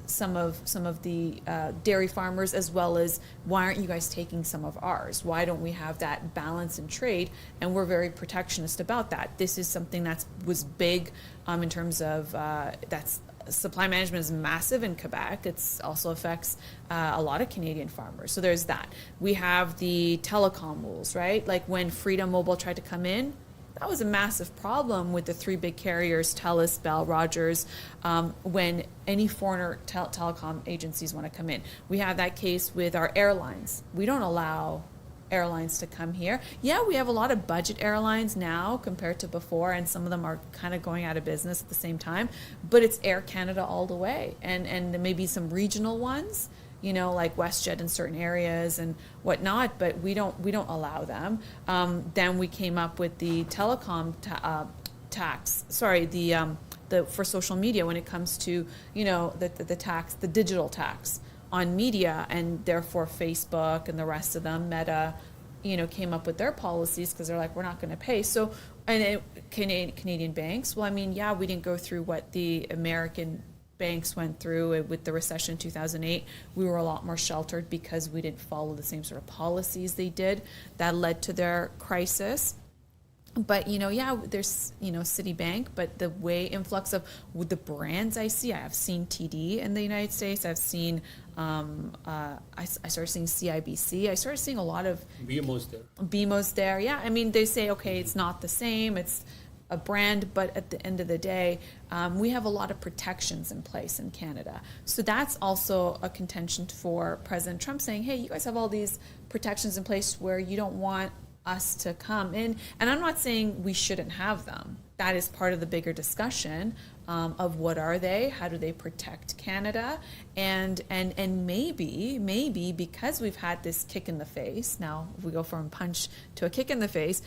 some of the dairy farmers, as well as why aren't you guys taking some of ours? Why don't we have that balance in trade? And we're very protectionist about that. This is something that was big in terms of that's. Supply management is massive in Quebec. It also affects a lot of Canadian farmers. So there's that. We have the telecom rules, right? Like when Freedom Mobile tried to come in, that was a massive problem with the three big carriers, Telus, Bell, Rogers, when any foreigner telecom agencies want to come in. We have that case with our airlines. We don't allow airlines to come here. Yeah, we have a lot of budget airlines now compared to before, and some of them are kind of going out of business at the same time, but it's Air Canada all the way, and there may be some regional ones, like WestJet in certain areas and whatnot, but we don't allow them. Then we came up with the telecom tax, the for social media when it comes to the tax, the digital tax on media, and therefore Facebook and the rest of them, Meta, came up with their policies because they're like, we're not going to pay. So, and Canadian banks, well, we didn't go through what the American banks went through with the recession in 2008. We were a lot more sheltered because we didn't follow the same sort of policies they did that led to their crisis. But, there's, Citibank, but the way influx of with the brands I see, I have seen TD in the United States. I've seen, I started seeing CIBC. I started seeing a lot of BMO's there. Yeah. They say, okay, it's not the same. It's a brand, but at the end of the day, we have a lot of protections in place in Canada. So that's also a contention for President Trump saying, hey, you guys have all these protections in place where you don't want us to come in. And I'm not saying we shouldn't have them. That is part of the bigger discussion of what are they, how do they protect Canada, and maybe because we've had this kick in the face, now if we go from a punch to a kick in the face,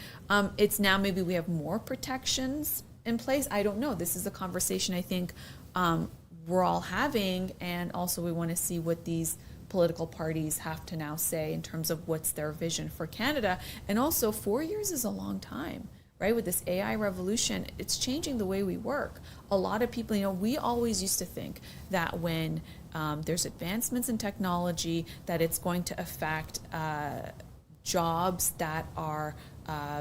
it's now maybe we have more protections in place. I don't know. This is a conversation I think we're all having, and also we want to see what these political parties have to now say in terms of what's their vision for Canada. And also 4 years is a long time, right? With this AI revolution, it's changing the way we work. A lot of people, we always used to think that when there's advancements in technology, that it's going to affect jobs that are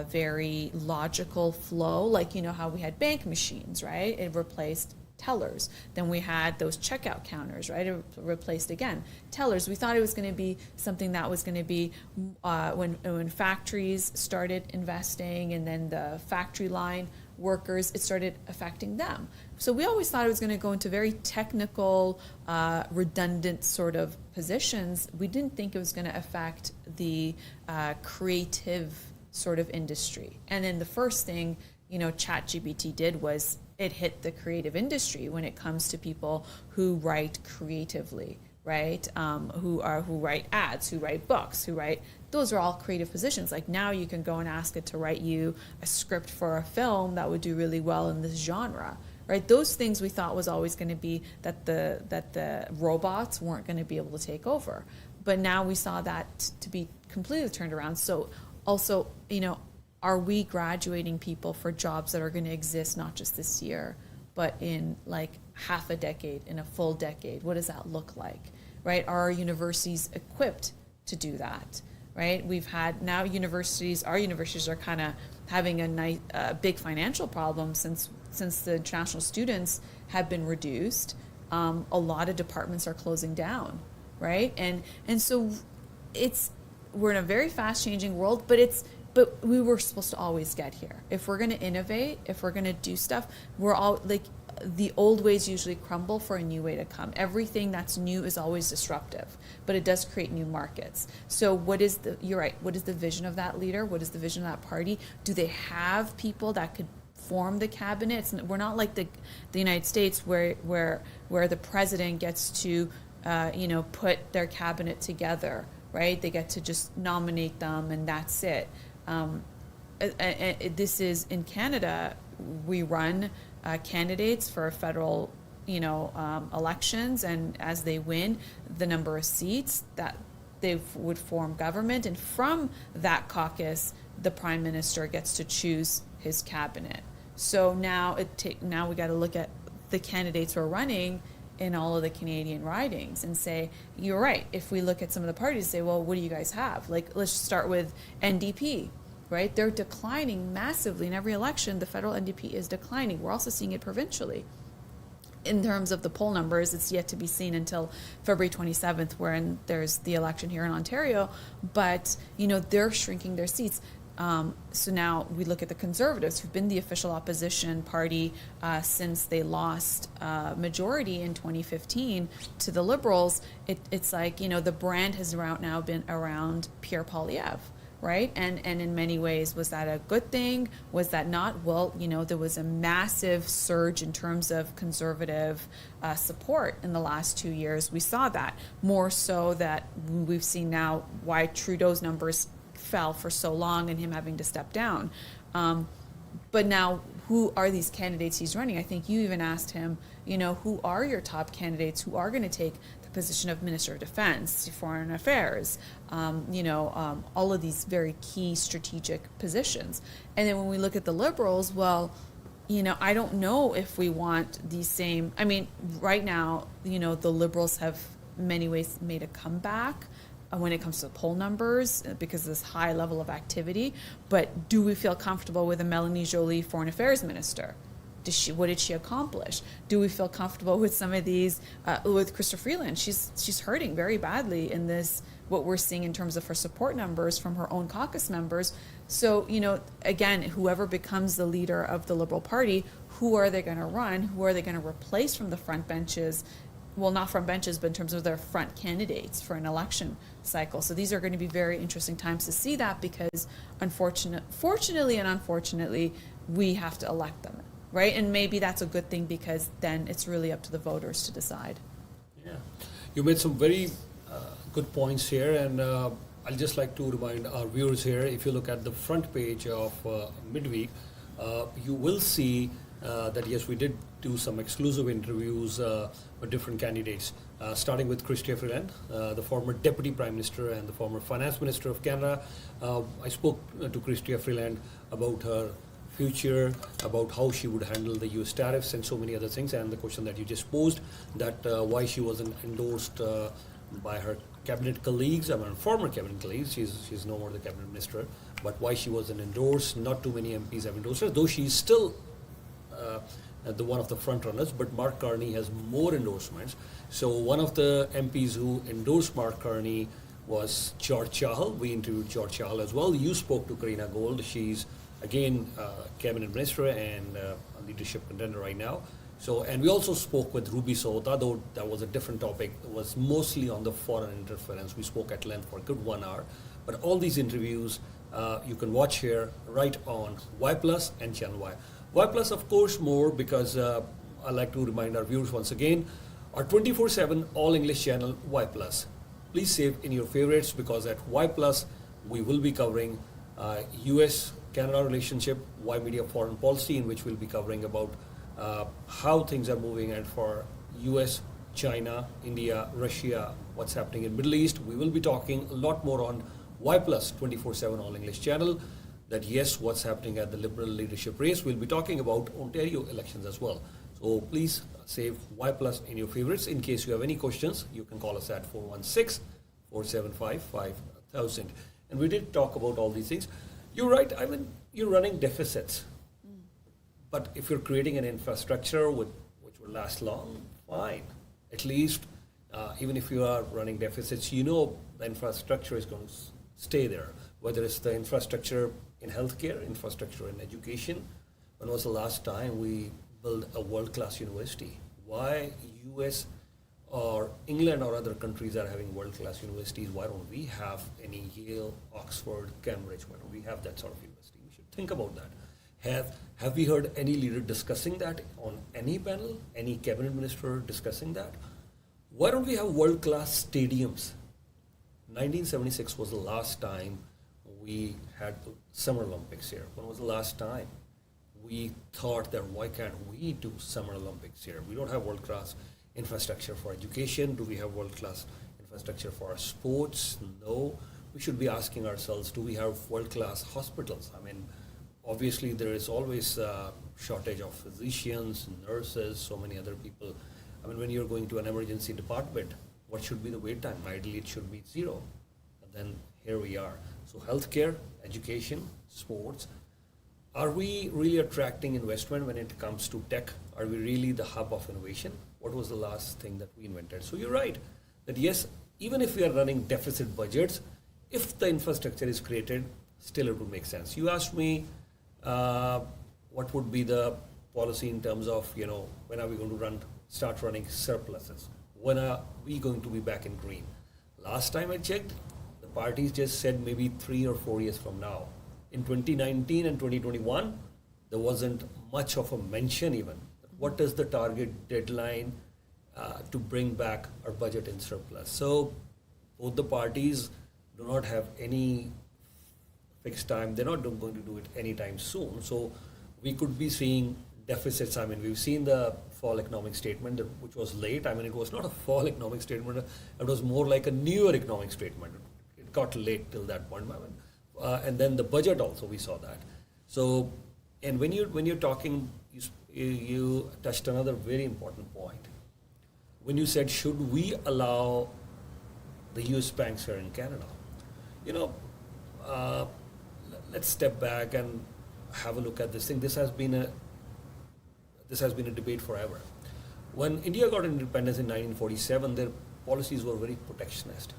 very logical flow, like, how we had bank machines, right? It replaced tellers. Then we had those checkout counters, right? It replaced again tellers. We thought it was going to be something that was going to be when factories started investing, and then the factory line workers, it started affecting them. So we always thought it was going to go into very technical, redundant sort of positions. We didn't think it was going to affect the creative sort of industry. And then the first thing, ChatGPT did was it hit the creative industry when it comes to people who write creatively, right? Who write ads, who write books, those are all creative positions. Like now you can go and ask it to write you a script for a film that would do really well in this genre, right? Those things we thought was always going to be that the robots weren't going to be able to take over. But now we saw that to be completely turned around. So also, are we graduating people for jobs that are going to exist not just this year, but in like half a decade, in a full decade? What does that look like, right? Are our universities equipped to do that, right? We've had now our universities are kind of having a big financial problem since the international students have been reduced. A lot of departments are closing down, right? And so we're in a very fast changing world, but we were supposed to always get here. If we're going to innovate, if we're going to do stuff, we're all like, the old ways usually crumble for a new way to come. Everything that's new is always disruptive, but it does create new markets. So you're right, what is the vision of that leader? What is the vision of that party? Do they have people that could form the cabinet? We're not like the United States where the president gets to put their cabinet together, right? They get to just nominate them and that's it. This is in Canada, we run candidates for federal, elections, and as they win the number of seats, that they would form government, and from that caucus, the prime minister gets to choose his cabinet. So now we got to look at the candidates who are running in all of the Canadian ridings and say, you're right. If we look at some of the parties, say, well, what do you guys have? Like, let's start with NDP. Right? They're declining massively in every election. The federal NDP is declining. We're also seeing it provincially. In terms of the poll numbers, it's yet to be seen until February 27th, when there's the election here in Ontario. But, they're shrinking their seats. So now we look at the Conservatives, who've been the official opposition party since they lost majority in 2015 to the Liberals. It's like, the brand has now been around Pierre Poilievre. Right? And in many ways, was that a good thing? Was that not? Well, there was a massive surge in terms of conservative support in the last 2 years. We saw that more so that we've seen now why Trudeau's numbers fell for so long and him having to step down. But now, who are these candidates he's running? I think you even asked him, who are your top candidates who are going to take position of Minister of Defense, Foreign Affairs, all of these very key strategic positions. And then when we look at the Liberals, well, I don't know if we want these same, right now, the Liberals have in many ways made a comeback when it comes to poll numbers because of this high level of activity. But do we feel comfortable with a Melanie Joly Foreign Affairs Minister? What did she accomplish? Do we feel comfortable with some of these, with Chrystia Freeland? She's hurting very badly in this, what we're seeing in terms of her support numbers from her own caucus members. So, again, whoever becomes the leader of the Liberal Party, who are they going to run? Who are they going to replace from the front benches? Well, not front benches, but in terms of their front candidates for an election cycle. So these are going to be very interesting times to see that because, fortunately and unfortunately, we have to elect them. Right, and maybe that's a good thing because then it's really up to the voters to decide. Yeah, you made some very good points here, and I'd just like to remind our viewers here, if you look at the front page of Midweek, you will see that yes, we did do some exclusive interviews with different candidates, starting with Chrystia Freeland, the former Deputy Prime Minister and the former Finance Minister of Canada. I spoke to Chrystia Freeland about her future, about how she would handle the US tariffs and so many other things, and the question that you just posed, that why she wasn't endorsed by her cabinet colleagues, former cabinet colleagues, she's no more the cabinet minister, but why she wasn't endorsed. Not too many MPs have endorsed her, though she's still the one of the front runners, but Mark Carney has more endorsements. So one of the MPs who endorsed Mark Carney was George Chahal. We interviewed George Chahal as well. You spoke to Karina Gold. She's again, cabinet minister and leadership contender right now. So, and we also spoke with Ruby Sota, though that was a different topic. It was mostly on the foreign interference. We spoke at length for a good 1 hour. But all these interviews you can watch here right on Y Plus and Channel Y. Y Plus, of course, more because I like to remind our viewers once again, our 24/7 all English channel Y Plus. Please save in your favorites because at Y Plus we will be covering US-Canada relationship, Y Media foreign policy, in which we'll be covering about how things are moving, and for US, China, India, Russia, what's happening in Middle East. We will be talking a lot more on Y Plus 24/7 all English channel. That yes, what's happening at the Liberal leadership race. We'll be talking about Ontario elections as well. So please save Y Plus in your favorites. In case you have any questions, you can call us at 416-475-5000. And we did talk about all these things. You're right. I mean, you're running deficits. But if you're creating an infrastructure which will last long, fine. At least, even if you are running deficits, you know the infrastructure is going to stay there. Whether it's the infrastructure in healthcare, infrastructure in education. When was the last time we built a world-class university? Why US or England or other countries are having world-class universities? Why don't we have any Yale, Oxford, Cambridge? Why don't we have that sort of university? We should think about that. Have we heard any leader discussing that on any panel, any cabinet minister discussing that? Why don't we have world-class stadiums? 1976 was the last time we had the Summer Olympics here. When was the last time we thought that why can't we do Summer Olympics here? We don't have world-class infrastructure for education. Do we have world-class infrastructure for our sports? No. We should be asking ourselves, do we have world-class hospitals? I mean, obviously there is always a shortage of physicians, nurses, so many other people. I mean, when you're going to an emergency department, what should be the wait time? Ideally, it should be 0. And then here we are. So healthcare, education, sports. Are we really attracting investment when it comes to tech? Are we really the hub of innovation? What was the last thing that we invented? So you're right, that yes, even if we are running deficit budgets, if the infrastructure is created, still it would make sense. You asked me what would be the policy in terms of, when are we going to start running surpluses? When are we going to be back in green? Last time I checked, the parties just said maybe 3 or 4 years from now. In 2019 and 2021, there wasn't much of a mention even. What is the target deadline to bring back our budget in surplus? So both the parties do not have any fixed time. They're not going to do it anytime soon. So we could be seeing deficits. I mean, we've seen the fall economic statement, which was late. I mean, it was not a fall economic statement. It was more like a newer economic statement. It got late till that point. And then the budget also, we saw that. So, and when you're talking, you touched another very important point. When you said, should we allow the US banks here in Canada? Let's step back and have a look at this thing. This has been a debate forever. When India got independence in 1947, their policies were very protectionist,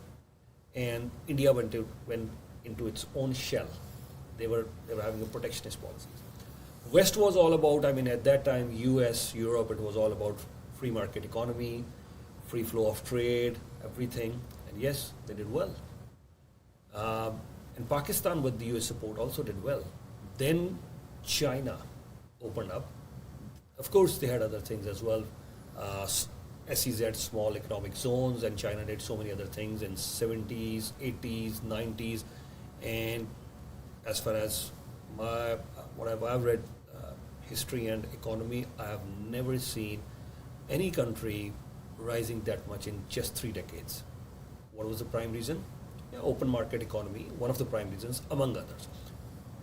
and India went into its own shell. They were having a protectionist policy. West was all about, at that time, US, Europe, it was all about free market economy, free flow of trade, everything. And yes, they did well. And Pakistan, with the US support, also did well. Then China opened up. Of course, they had other things as well. SEZ, small economic zones, and China did so many other things in 70s, 80s, 90s. And as far as what I've read, history and economy, I have never seen any country rising that much in just 3 decades. What was the prime reason? Open market economy, one of the prime reasons, among others.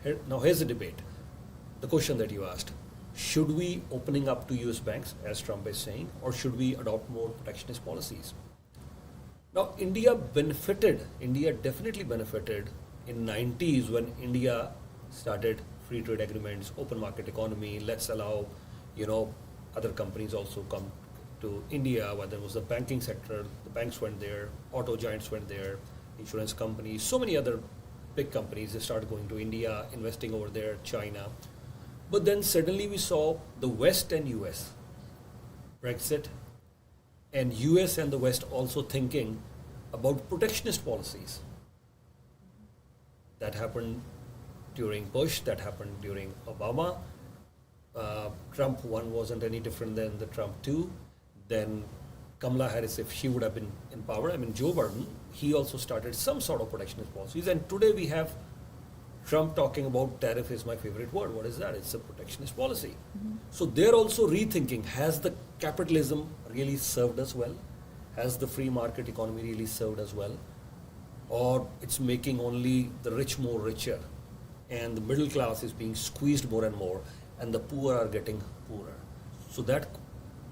Here's the debate. The question that you asked. Should we opening up to US banks, as Trump is saying, or should we adopt more protectionist policies? Now, India definitely benefited in 90s when India started free trade agreements, open market economy. Let's allow, other companies also come to India, whether it was the banking sector, the banks went there, auto giants went there, insurance companies, so many other big companies, they started going to India, investing over there, China. But then suddenly we saw the West and US, Brexit, and US and the West also thinking about protectionist policies. That happened during Bush, that happened during Obama. Trump 1 wasn't any different than the Trump 2. Then Kamala Harris, if she would have been in power, I mean, Joe Biden, he also started some sort of protectionist policies. And today we have Trump talking about tariff is my favorite word. What is that? It's a protectionist policy. Mm-hmm. So they're also rethinking, has the capitalism really served us well? Has the free market economy really served us well? Or it's making only the rich more richer, and the middle class is being squeezed more and more, and the poor are getting poorer. So that,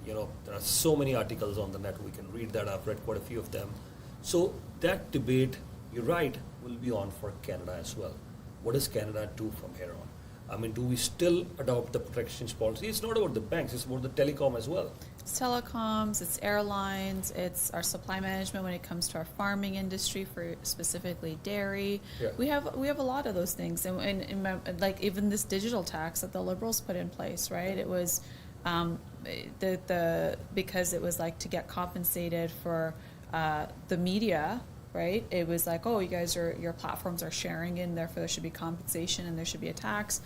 there are so many articles on the net, we can read that. I've read quite a few of them. So that debate, you're right, will be on for Canada as well. What does Canada do from here on? I mean, do we still adopt the protectionist policy? It's not about the banks, it's about the telecom as well. It's telecoms, it's airlines, it's our supply management when it comes to our farming industry, for specifically dairy. Yeah. We have a lot of those things, and like even this digital tax that the Liberals put in place, right? It was because it was like to get compensated for the media. Right? It was like, oh, your platforms are sharing, and therefore there should be compensation and there should be a tax.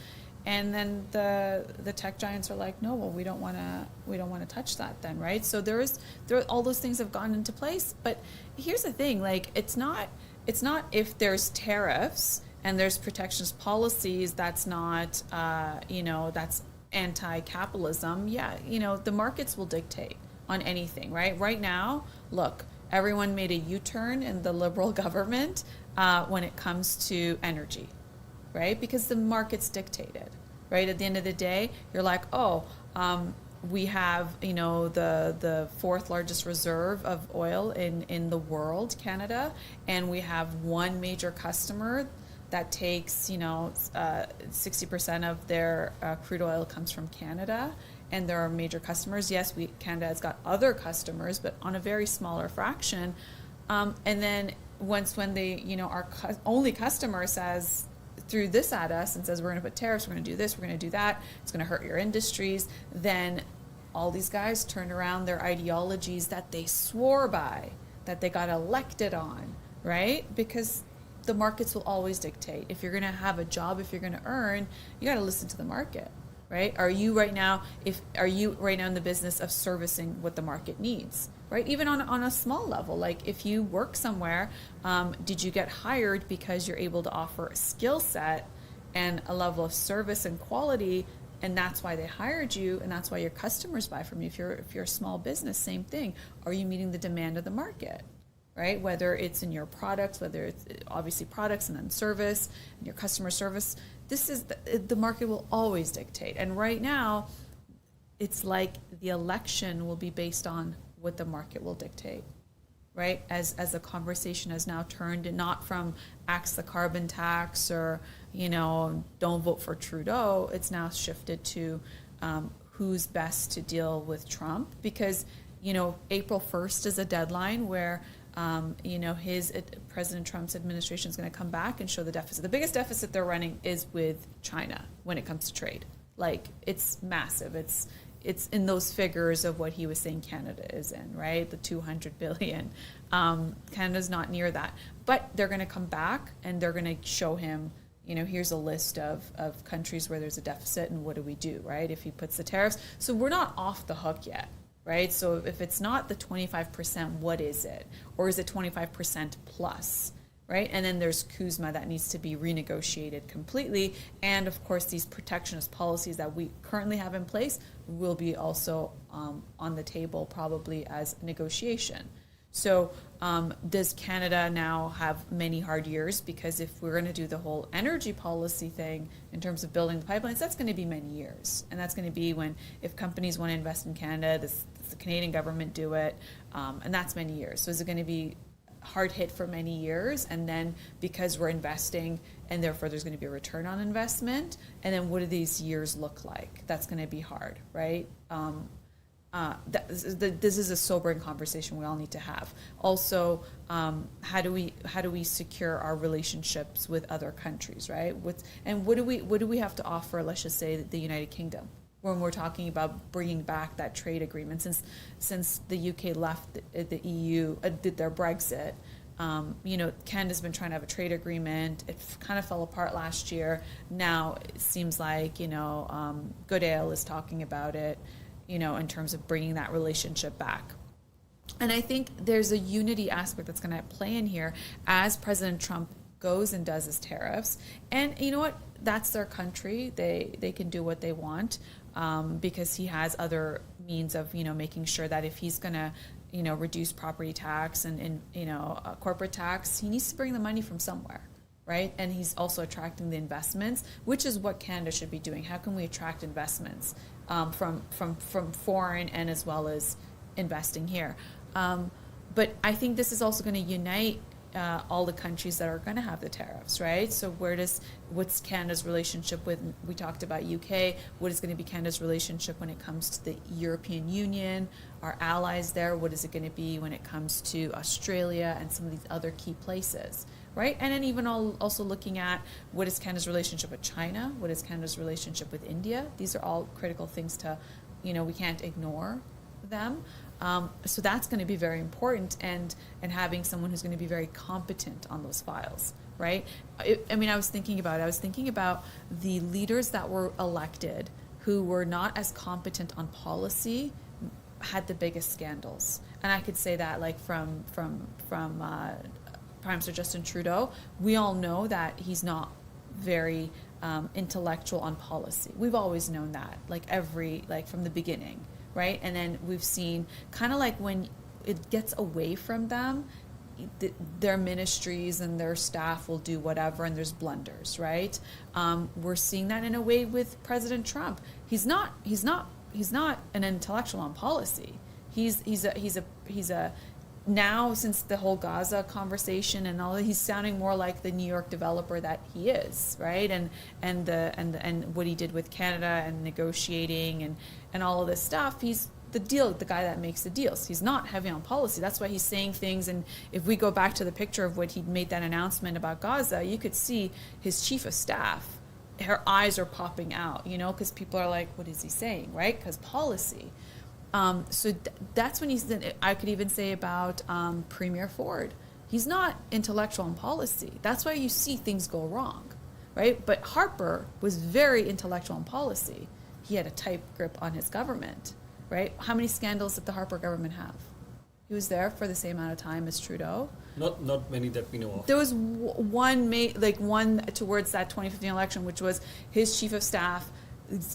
And then the tech giants are like, no, well, we don't want to touch that then, right? So there all those things have gone into place. But here's the thing, like it's not if there's tariffs and there's protectionist policies, that's not that's anti-capitalism. Yeah, the markets will dictate on anything, right? Right now, look. Everyone made a U-turn in the Liberal government when it comes to energy, right? Because the markets dictated, right? At the end of the day, you're like, we have, the fourth largest reserve of oil in the world, Canada, and we have one major customer that takes, 60% of their crude oil comes from Canada. And there are major customers. Yes, Canada has got other customers, but on a very smaller fraction. And then when they, our only customer says, threw this at us and says, we're going to put tariffs, we're going to do this, we're going to do that, it's going to hurt your industries, then all these guys turn around their ideologies that they swore by, that they got elected on, right? Because the markets will always dictate. If you're going to have a job, if you're going to earn, you got to listen to the market. Right? Are you right now in the business of servicing what the market needs? Right? Even on a small level, like if you work somewhere, did you get hired because you're able to offer a skill set and a level of service and quality, and that's why they hired you, and that's why your customers buy from you? If you're a small business, same thing. Are you meeting the demand of the market? Right? Whether it's in your products, whether it's obviously products and then service and your customer service. This is the market will always dictate. And right now, it's like the election will be based on what the market will dictate, right? As the conversation has now turned, and not from axe the carbon tax or, don't vote for Trudeau. It's now shifted to who's best to deal with Trump, because, April 1st is a deadline where President Trump's administration is going to come back and show the deficit. The biggest deficit they're running is with China when it comes to trade. Like, it's massive. It's in those figures of what he was saying Canada is in, right? The $200 billion. Canada's not near that. But they're going to come back and they're going to show him, here's a list of countries where there's a deficit and what do we do, right? If he puts the tariffs. So we're not off the hook yet. Right? So if it's not the 25%, what is it? Or is it 25% plus? Right? And then there's CUSMA that needs to be renegotiated completely. And of course, these protectionist policies that we currently have in place will be also on the table probably as negotiation. So does Canada now have many hard years? Because if we're going to do the whole energy policy thing in terms of building the pipelines, that's going to be many years. And that's going to be if companies want to invest in Canada, the Canadian government do it, and that's many years. So is it going to be hard hit for many years? And then because we're investing and therefore there's going to be a return on investment, and then what do these years look like? That's going to be hard, right? This is a sobering conversation we all need to have. Also, how do we secure our relationships with other countries, right? And what do we have to offer? Let's just say the United Kingdom, when we're talking about bringing back that trade agreement, since the UK left the EU, did their Brexit, Canada's been trying to have a trade agreement. It kind of fell apart last year. Now it seems like, Goodale is talking about it, in terms of bringing that relationship back. And I think there's a unity aspect that's going to play in here as President Trump goes and does his tariffs. And you know what? That's their country. They can do what they want because he has other means of, making sure that if he's going to, reduce property tax and corporate tax, he needs to bring the money from somewhere, right? And he's also attracting the investments, which is what Canada should be doing. How can we attract investments from foreign and as well as investing here? But I think this is also going to unite all the countries that are going to have the tariffs, right? So what's Canada's relationship with, we talked about UK, what is going to be Canada's relationship when it comes to the European Union, our allies there, what is it going to be when it comes to Australia and some of these other key places, right? And then even also looking at what is Canada's relationship with China, what is Canada's relationship with India. These are all critical things to, we can't ignore them. So that's going to be very important, and having someone who's going to be very competent on those files, right? I was thinking about the leaders that were elected who were not as competent on policy had the biggest scandals. And I could say that like from Prime Minister Justin Trudeau, we all know that he's not very intellectual on policy. We've always known that, from the beginning. Right? And then we've seen kind of like when it gets away from them, their ministries and their staff will do whatever, and there's blunders, right? We're seeing that in a way with President Trump. He's not an intellectual on policy. He's a now, since the whole Gaza conversation and all, he's sounding more like the New York developer that he is, right? And what he did with Canada and negotiating and all of this stuff. He's the guy that makes the deals. He's not heavy on policy. That's why he's saying things. And if we go back to the picture of what he made that announcement about Gaza, you could see his chief of staff, her eyes are popping out, because people are like, what is he saying, right? Because policy. So that's when I could even say about Premier Ford. He's not intellectual in policy. That's why you see things go wrong, right? But Harper was very intellectual in policy. He had a tight grip on his government, right? How many scandals did the Harper government have? He was there for the same amount of time as Trudeau. Not many that we know of. There was one towards that 2015 election, which was his chief of staff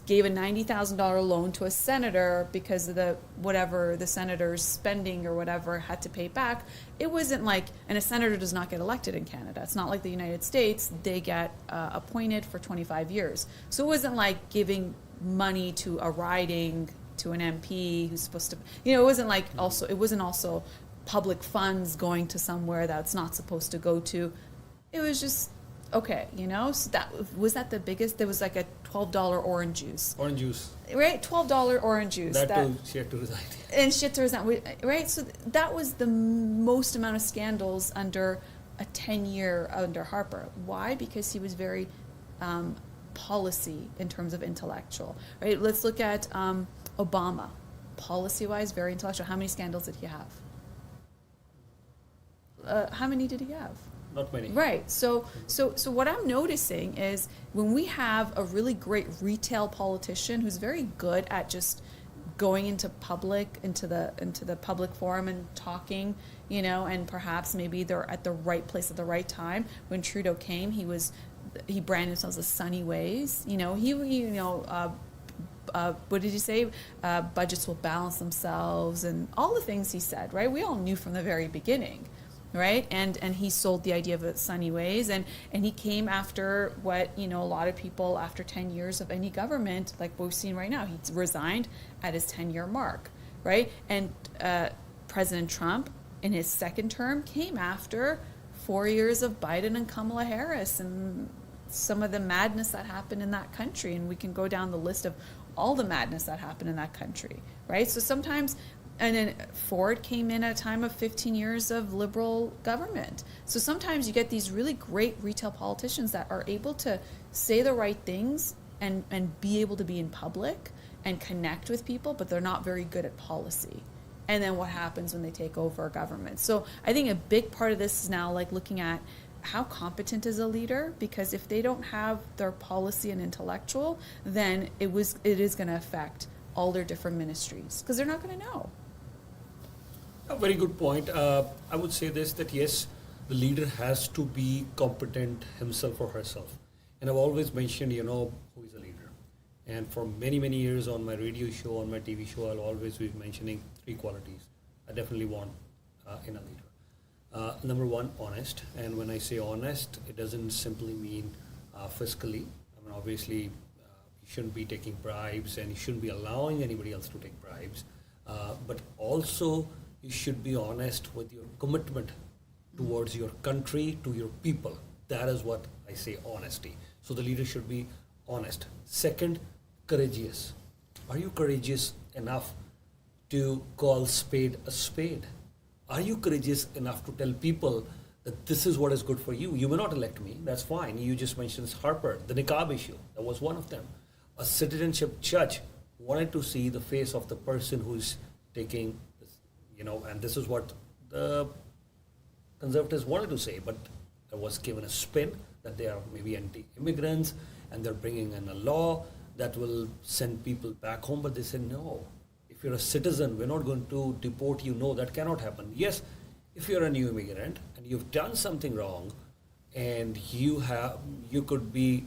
gave a $90,000 loan to a senator because of the senator's spending or whatever had to pay back. It wasn't like, and a senator does not get elected in Canada. It's not like the United States. They get appointed for 25 years. So it wasn't like giving money to a riding to an MP who's supposed to, it wasn't like it wasn't also public funds going to somewhere that's not supposed to go to. It was just, okay, so that the biggest. There was like a $12 orange juice. Orange juice. Right, $12 orange juice. That too, she had to resign. And she had to resign, right? So that was the most amount of scandals under a 10-year under Harper. Why? Because he was very policy in terms of intellectual, right? Let's look at Obama. Policy-wise, very intellectual. How many scandals did he have? How many did he have? Not many. Right. So what I'm noticing is when we have a really great retail politician who's very good at just going into the public forum and talking, and perhaps maybe they're at the right place at the right time. When Trudeau came, he branded himself as sunny ways. What did you say? Budgets will balance themselves, and all the things he said. Right. We all knew from the very beginning. Right, and he sold the idea of sunny ways, and he came after what a lot of people after 10 years of any government, like what we've seen right now, he resigned at his 10-year mark, right? And President Trump in his second term came after 4 years of Biden and Kamala Harris and some of the madness that happened in that country, and we can go down the list of all the madness that happened in that country, right? So sometimes. And then Ford came in at a time of 15 years of liberal government. So sometimes you get these really great retail politicians that are able to say the right things and be able to be in public and connect with people, but they're not very good at policy. and then what happens when they take over government. So I think a big part of this is now like looking at how competent is a leader, because if they don't have their policy and intellectual, then it is going to affect all their different ministries, because they're not going to know. A very good point. I would say this, that yes, the leader has to be competent himself or herself. And I've always mentioned, who is a leader. And for many, many years on my radio show, on my TV show, I'll always be mentioning 3 qualities I definitely want in a leader. Number 1, honest. And when I say honest, it doesn't simply mean fiscally. I mean, obviously, you shouldn't be taking bribes and you shouldn't be allowing anybody else to take bribes. But also, you should be honest with your commitment towards your country, to your people. That is what I say, honesty. So the leader should be honest. Second, courageous. Are you courageous enough to call spade a spade? Are you courageous enough to tell people that this is what is good for you? You may not elect me, that's fine. You just mentioned Harper, the niqab issue, that was one of them. A citizenship judge wanted to see the face of the person who's taking, and this is what the conservatives wanted to say, but it was given a spin that they are maybe anti-immigrants and they're bringing in a law that will send people back home. But they said, no, if you're a citizen, we're not going to deport you. No, that cannot happen. Yes, if you're a new immigrant and you've done something wrong and you could be,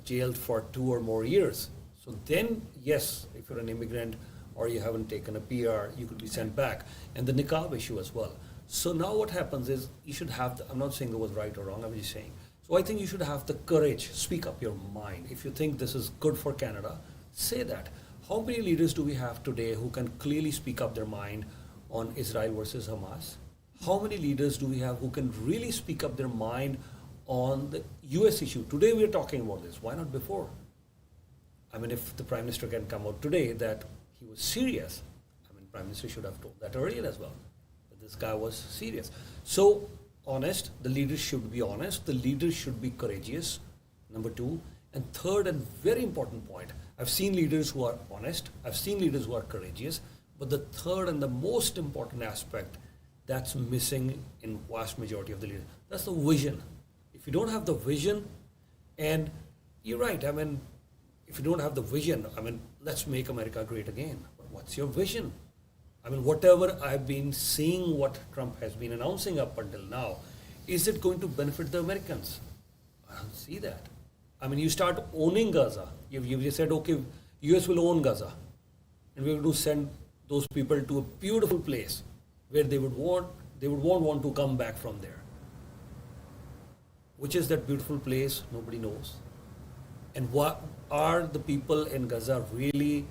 jailed for 2 or more years. So then, yes, if you're an immigrant or you haven't taken a PR, you could be sent back. And the niqab issue as well. So now what happens is you should have, I'm not saying it was right or wrong, I'm just saying. So I think you should have the courage, speak up your mind. If you think this is good for Canada, say that. How many leaders do we have today who can clearly speak up their mind on Israel versus Hamas? How many leaders do we have who can really speak up their mind on the US issue? Today we are talking about this. Why not before? I mean, if the Prime Minister can come out today that he was serious, I mean, Prime Minister should have told that earlier as well. This guy was serious. So, honest, the leaders should be honest, the leaders should be courageous, number 2. And third and very important point, I've seen leaders who are honest, I've seen leaders who are courageous, but the third and the most important aspect that's missing in vast majority of the leaders, that's the vision. If you don't have the vision, and you're right, I mean, if you don't have the vision, I mean, let's make America great again. But what's your vision? I mean, whatever I've been seeing, what Trump has been announcing up until now, is it going to benefit the Americans? I don't see that. I mean, you start owning Gaza. You've just said, okay, US will own Gaza. And we're going to send those people to a beautiful place where they won't want to come back from there. Which is that beautiful place? Nobody knows. And what are the people in Gaza really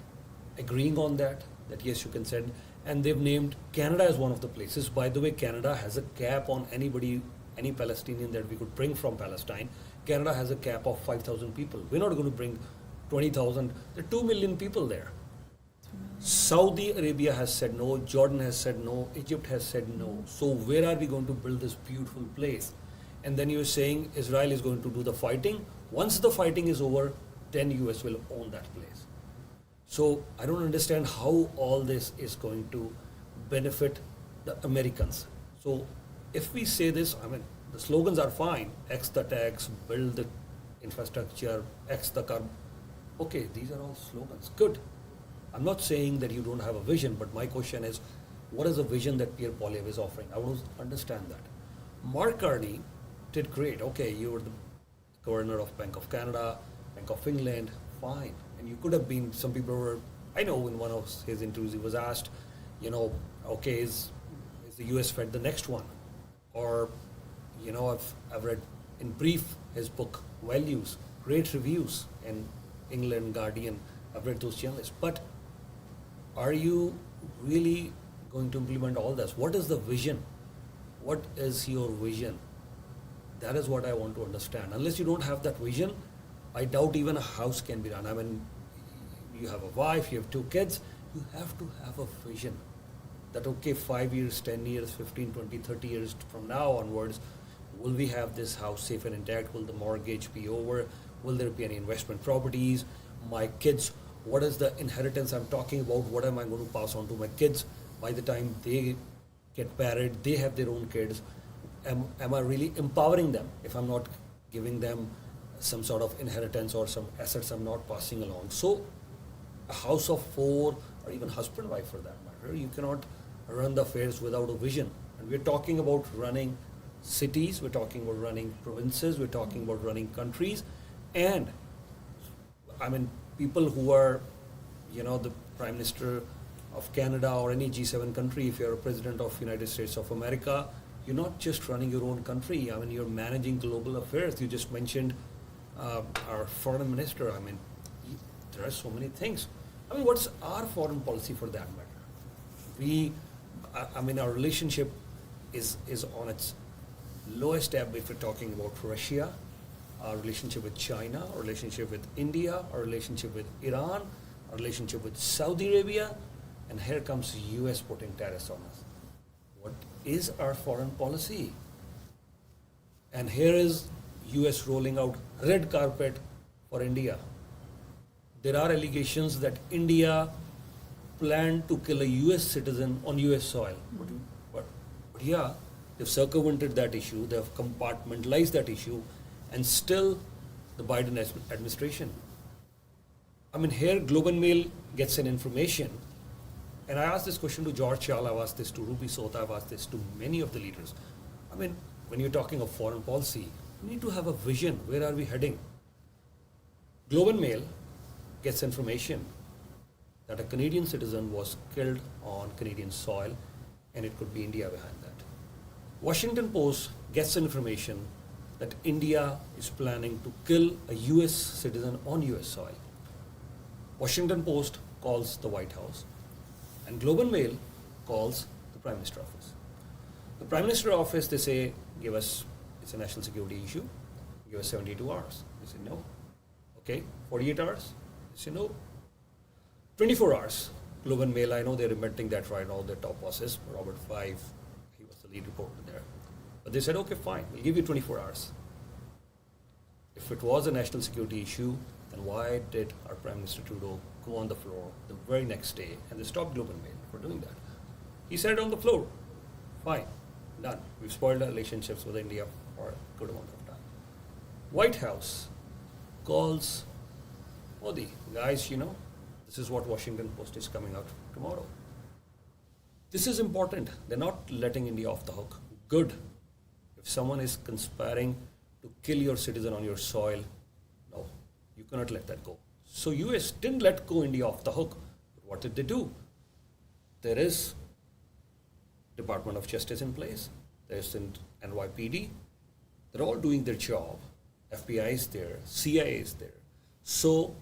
agreeing on that? That yes, you can send. And they've named Canada as one of the places. By the way, Canada has a cap on any Palestinian that we could bring from Palestine. Canada has a cap of 5,000 people. We're not going to bring 20,000. There are 2 million people there. Saudi Arabia has said no. Jordan has said no. Egypt has said no. So where are we going to build this beautiful place? And then you're saying Israel is going to do the fighting. Once the fighting is over, then US will own that place. So I don't understand how all this is going to benefit the Americans. So if we say this, I mean, the slogans are fine. X the tax, build the infrastructure, X the carbon. Okay, these are all slogans. Good. I'm not saying that you don't have a vision, but my question is, what is the vision that Pierre Poilievre is offering? I want to understand that. Mark Carney did great. Okay, you were the governor of Bank of Canada, Bank of England, fine. And you could have been, some people were, I know in one of his interviews he was asked, okay, is the US Fed the next one? Or, I've read in brief his book, Values, great reviews in England, Guardian. I've read those journalists. But are you really going to implement all this? What is the vision? What is your vision? That is what I want to understand. Unless you don't have that vision, I doubt even a house can be run. I mean, you have a wife, you have 2 kids, you have to have a vision. That, okay, 5 years, 10 years, 15, 20, 30 years from now onwards, will we have this house safe and intact? Will the mortgage be over? Will there be any investment properties? My kids what is the inheritance I'm talking about, what am I going to pass on to my kids by the time they get married, they have their own kids. Am I really empowering them if I'm not giving them some sort of inheritance or some assets I'm not passing along? So a house of four, or even husband wife for that matter, you cannot run the affairs without a vision. And we're talking about running cities, we're talking about running provinces, we're talking about running countries, and I mean people who are, you know, the Prime Minister of Canada or any G7 country, if you're a President of United States of America, you're not just running your own country. I mean, you're managing global affairs. You just mentioned our foreign minister. I mean, there are so many things. I mean, what's our foreign policy for that matter? I mean, our relationship is on its lowest ebb if we're talking about Russia, our relationship with China, our relationship with India, our relationship with Iran, our relationship with Saudi Arabia, and here comes US putting tariffs on us. What is our foreign policy? And here is US rolling out red carpet for India. There are allegations that India planned to kill a US citizen on US soil. But yeah, they've circumvented that issue, they've compartmentalized that issue, and still the Biden administration. I mean, here Globe and Mail gets an information, and I asked this question to George Shah, I've asked this to Ruby Sota, I've asked this to many of the leaders. I mean, when you're talking of foreign policy, you need to have a vision. Where are we heading? Globe and Mail gets information that a Canadian citizen was killed on Canadian soil, and it could be India behind that. Washington Post gets information that India is planning to kill a US citizen on US soil. Washington Post calls the White House, and Globe and Mail calls the Prime Minister office. The Prime Minister office, they say, give us, it's a national security issue, give us 72 hours. They say no. Okay, 48 hours? They say no. 24 hours. Globe and Mail, I know they're inventing that right now, their top bosses, Robert Five, he was the lead reporter there. But they said, okay, fine, we'll give you 24 hours. If it was a national security issue, then why did our Prime Minister Trudeau go on the floor the very next day and they stopped Globe and Mail for doing that? He said on the floor, fine, done. We've spoiled our relationships with India for a good amount of time. White House calls Modi, guys, you know, this is what Washington Post is coming out tomorrow. This is important. They're not letting India off the hook. Good. If someone is conspiring to kill your citizen on your soil, no, you cannot let that go. So US didn't let go India off the hook. But what did they do? There is Department of Justice in place. There's an NYPD. They're all doing their job. FBI is there. CIA is there. So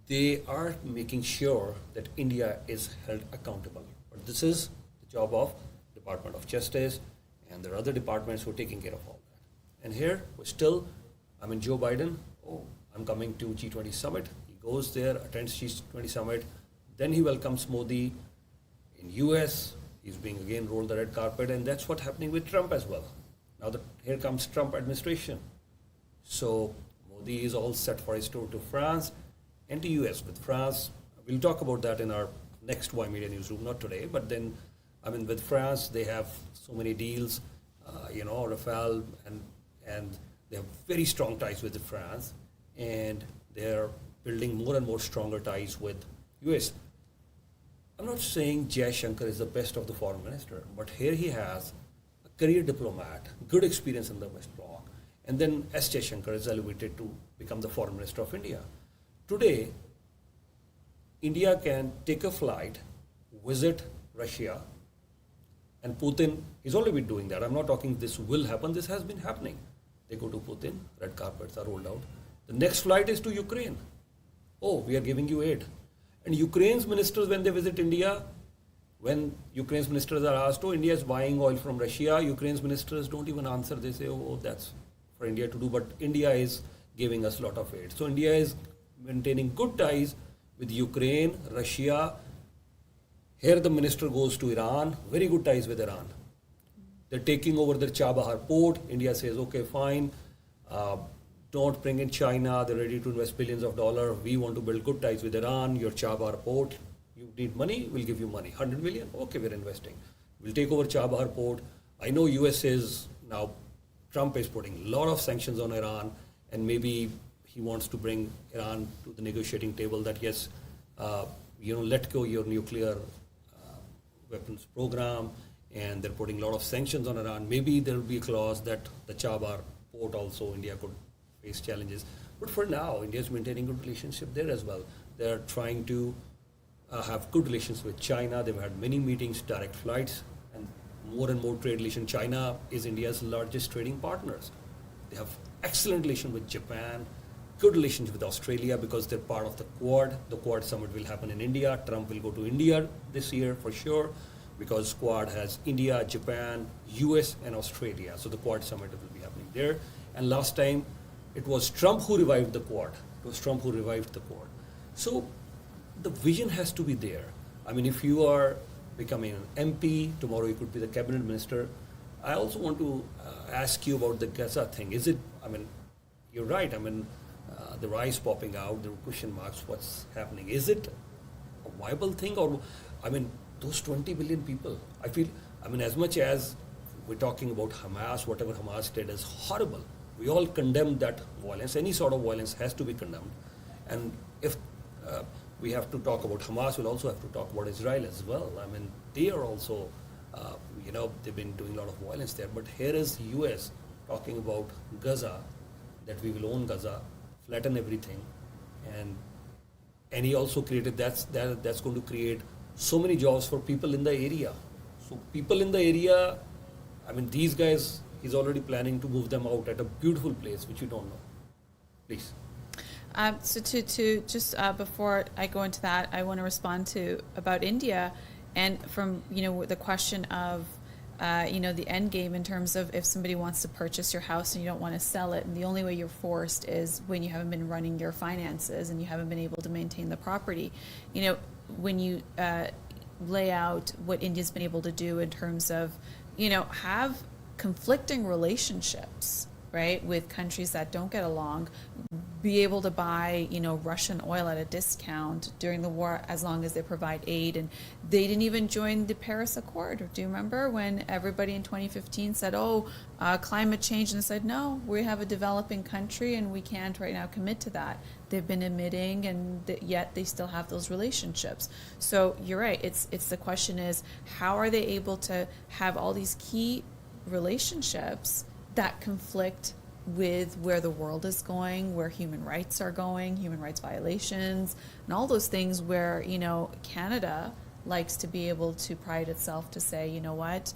they are making sure that India is held accountable. But this is the job of Department of Justice, and there are other departments who are taking care of all that. And here, we're still, I mean, Joe Biden, I'm coming to G20 summit. He goes there, attends G20 summit. Then he welcomes Modi in US. He's being again rolled the red carpet, and that's what's happening with Trump as well. Now here comes Trump administration. So Modi is all set for his tour to France and to US. With France, we'll talk about that in our next Ymedia Newsroom, not today, but then, I mean, with France, they have so many deals, you know, Rafale, and they have very strong ties with France, and they're building more and more stronger ties with US. I'm not saying Jai Shankar is the best of the foreign minister, but here he has a career diplomat, good experience in the West Bloc, and then S. Jai Shankar is elevated to become the foreign minister of India. Today, India can take a flight, visit Russia, and Putin, he's already been doing that. I'm not talking this will happen, this has been happening. They go to Putin, red carpets are rolled out. The next flight is to Ukraine. Oh, we are giving you aid. And Ukraine's ministers, when they visit India, when Ukraine's ministers are asked, oh, India is buying oil from Russia, Ukraine's ministers don't even answer. They say, oh, that's for India to do, but India is giving us a lot of aid. So India is maintaining good ties with Ukraine, Russia. Here the minister goes to Iran, very good ties with Iran. They're taking over their Chabahar port. India says, okay, fine. don't bring in China, they're ready to invest billions of dollars. We want to build good ties with Iran, your Chabahar port. You need money, we'll give you money. 100 million, okay, we're investing. We'll take over Chabahar port. I know US is now, Trump is putting a lot of sanctions on Iran, and maybe he wants to bring Iran to the negotiating table that yes, let go your nuclear weapons program, and they're putting a lot of sanctions on Iran. Maybe there will be a clause that the Chabahar port also, India could face challenges. But for now, India is maintaining good relationship there as well. They're trying to have good relations with China. They've had many meetings, direct flights, and more trade relations. China is India's largest trading partners. They have excellent relations with Japan, good relations with Australia because they're part of the Quad. The Quad summit will happen in India. Trump will go to India this year for sure because Quad has India, Japan, US, and Australia. So the Quad summit will be happening there. And last time, it was Trump who revived the Quad. It was Trump who revived the Quad. So the vision has to be there. I mean, if you are becoming an MP, tomorrow you could be the cabinet minister. I also want to ask you about the Gaza thing. Is it, I mean, you're right, I mean, the rise popping out, there are question marks, what's happening. Is it a viable thing or, I mean, those 20 billion people, I feel, I mean, as much as we're talking about Hamas, whatever Hamas did is horrible. We all condemn that violence. Any sort of violence has to be condemned. And if we have to talk about Hamas, we'll also have to talk about Israel as well. I mean, they are also, they've been doing a lot of violence there. But here is the US talking about Gaza, that we will own Gaza, flatten everything. And he also created, that's going to create so many jobs for people in the area. So people in the area, I mean, these guys, he's already planning to move them out at a beautiful place, which you don't know. Please. So to just before I go into that, I want to respond to about India and from, the question of, the end game in terms of if somebody wants to purchase your house and you don't want to sell it, and the only way you're forced is when you haven't been running your finances and you haven't been able to maintain the property. When you lay out what India's been able to do in terms of, have conflicting relationships, right, with countries that don't get along, be able to buy, Russian oil at a discount during the war as long as they provide aid. And they didn't even join the Paris Accord. Do you remember when everybody in 2015 said, climate change? And they said, no, we have a developing country and we can't right now commit to that. They've been emitting and yet they still have those relationships. So you're right. It's the question is, how are they able to have all these key relationships that conflict with where the world is going, where human rights are going, human rights violations, and all those things where, Canada likes to be able to pride itself to say, you know what,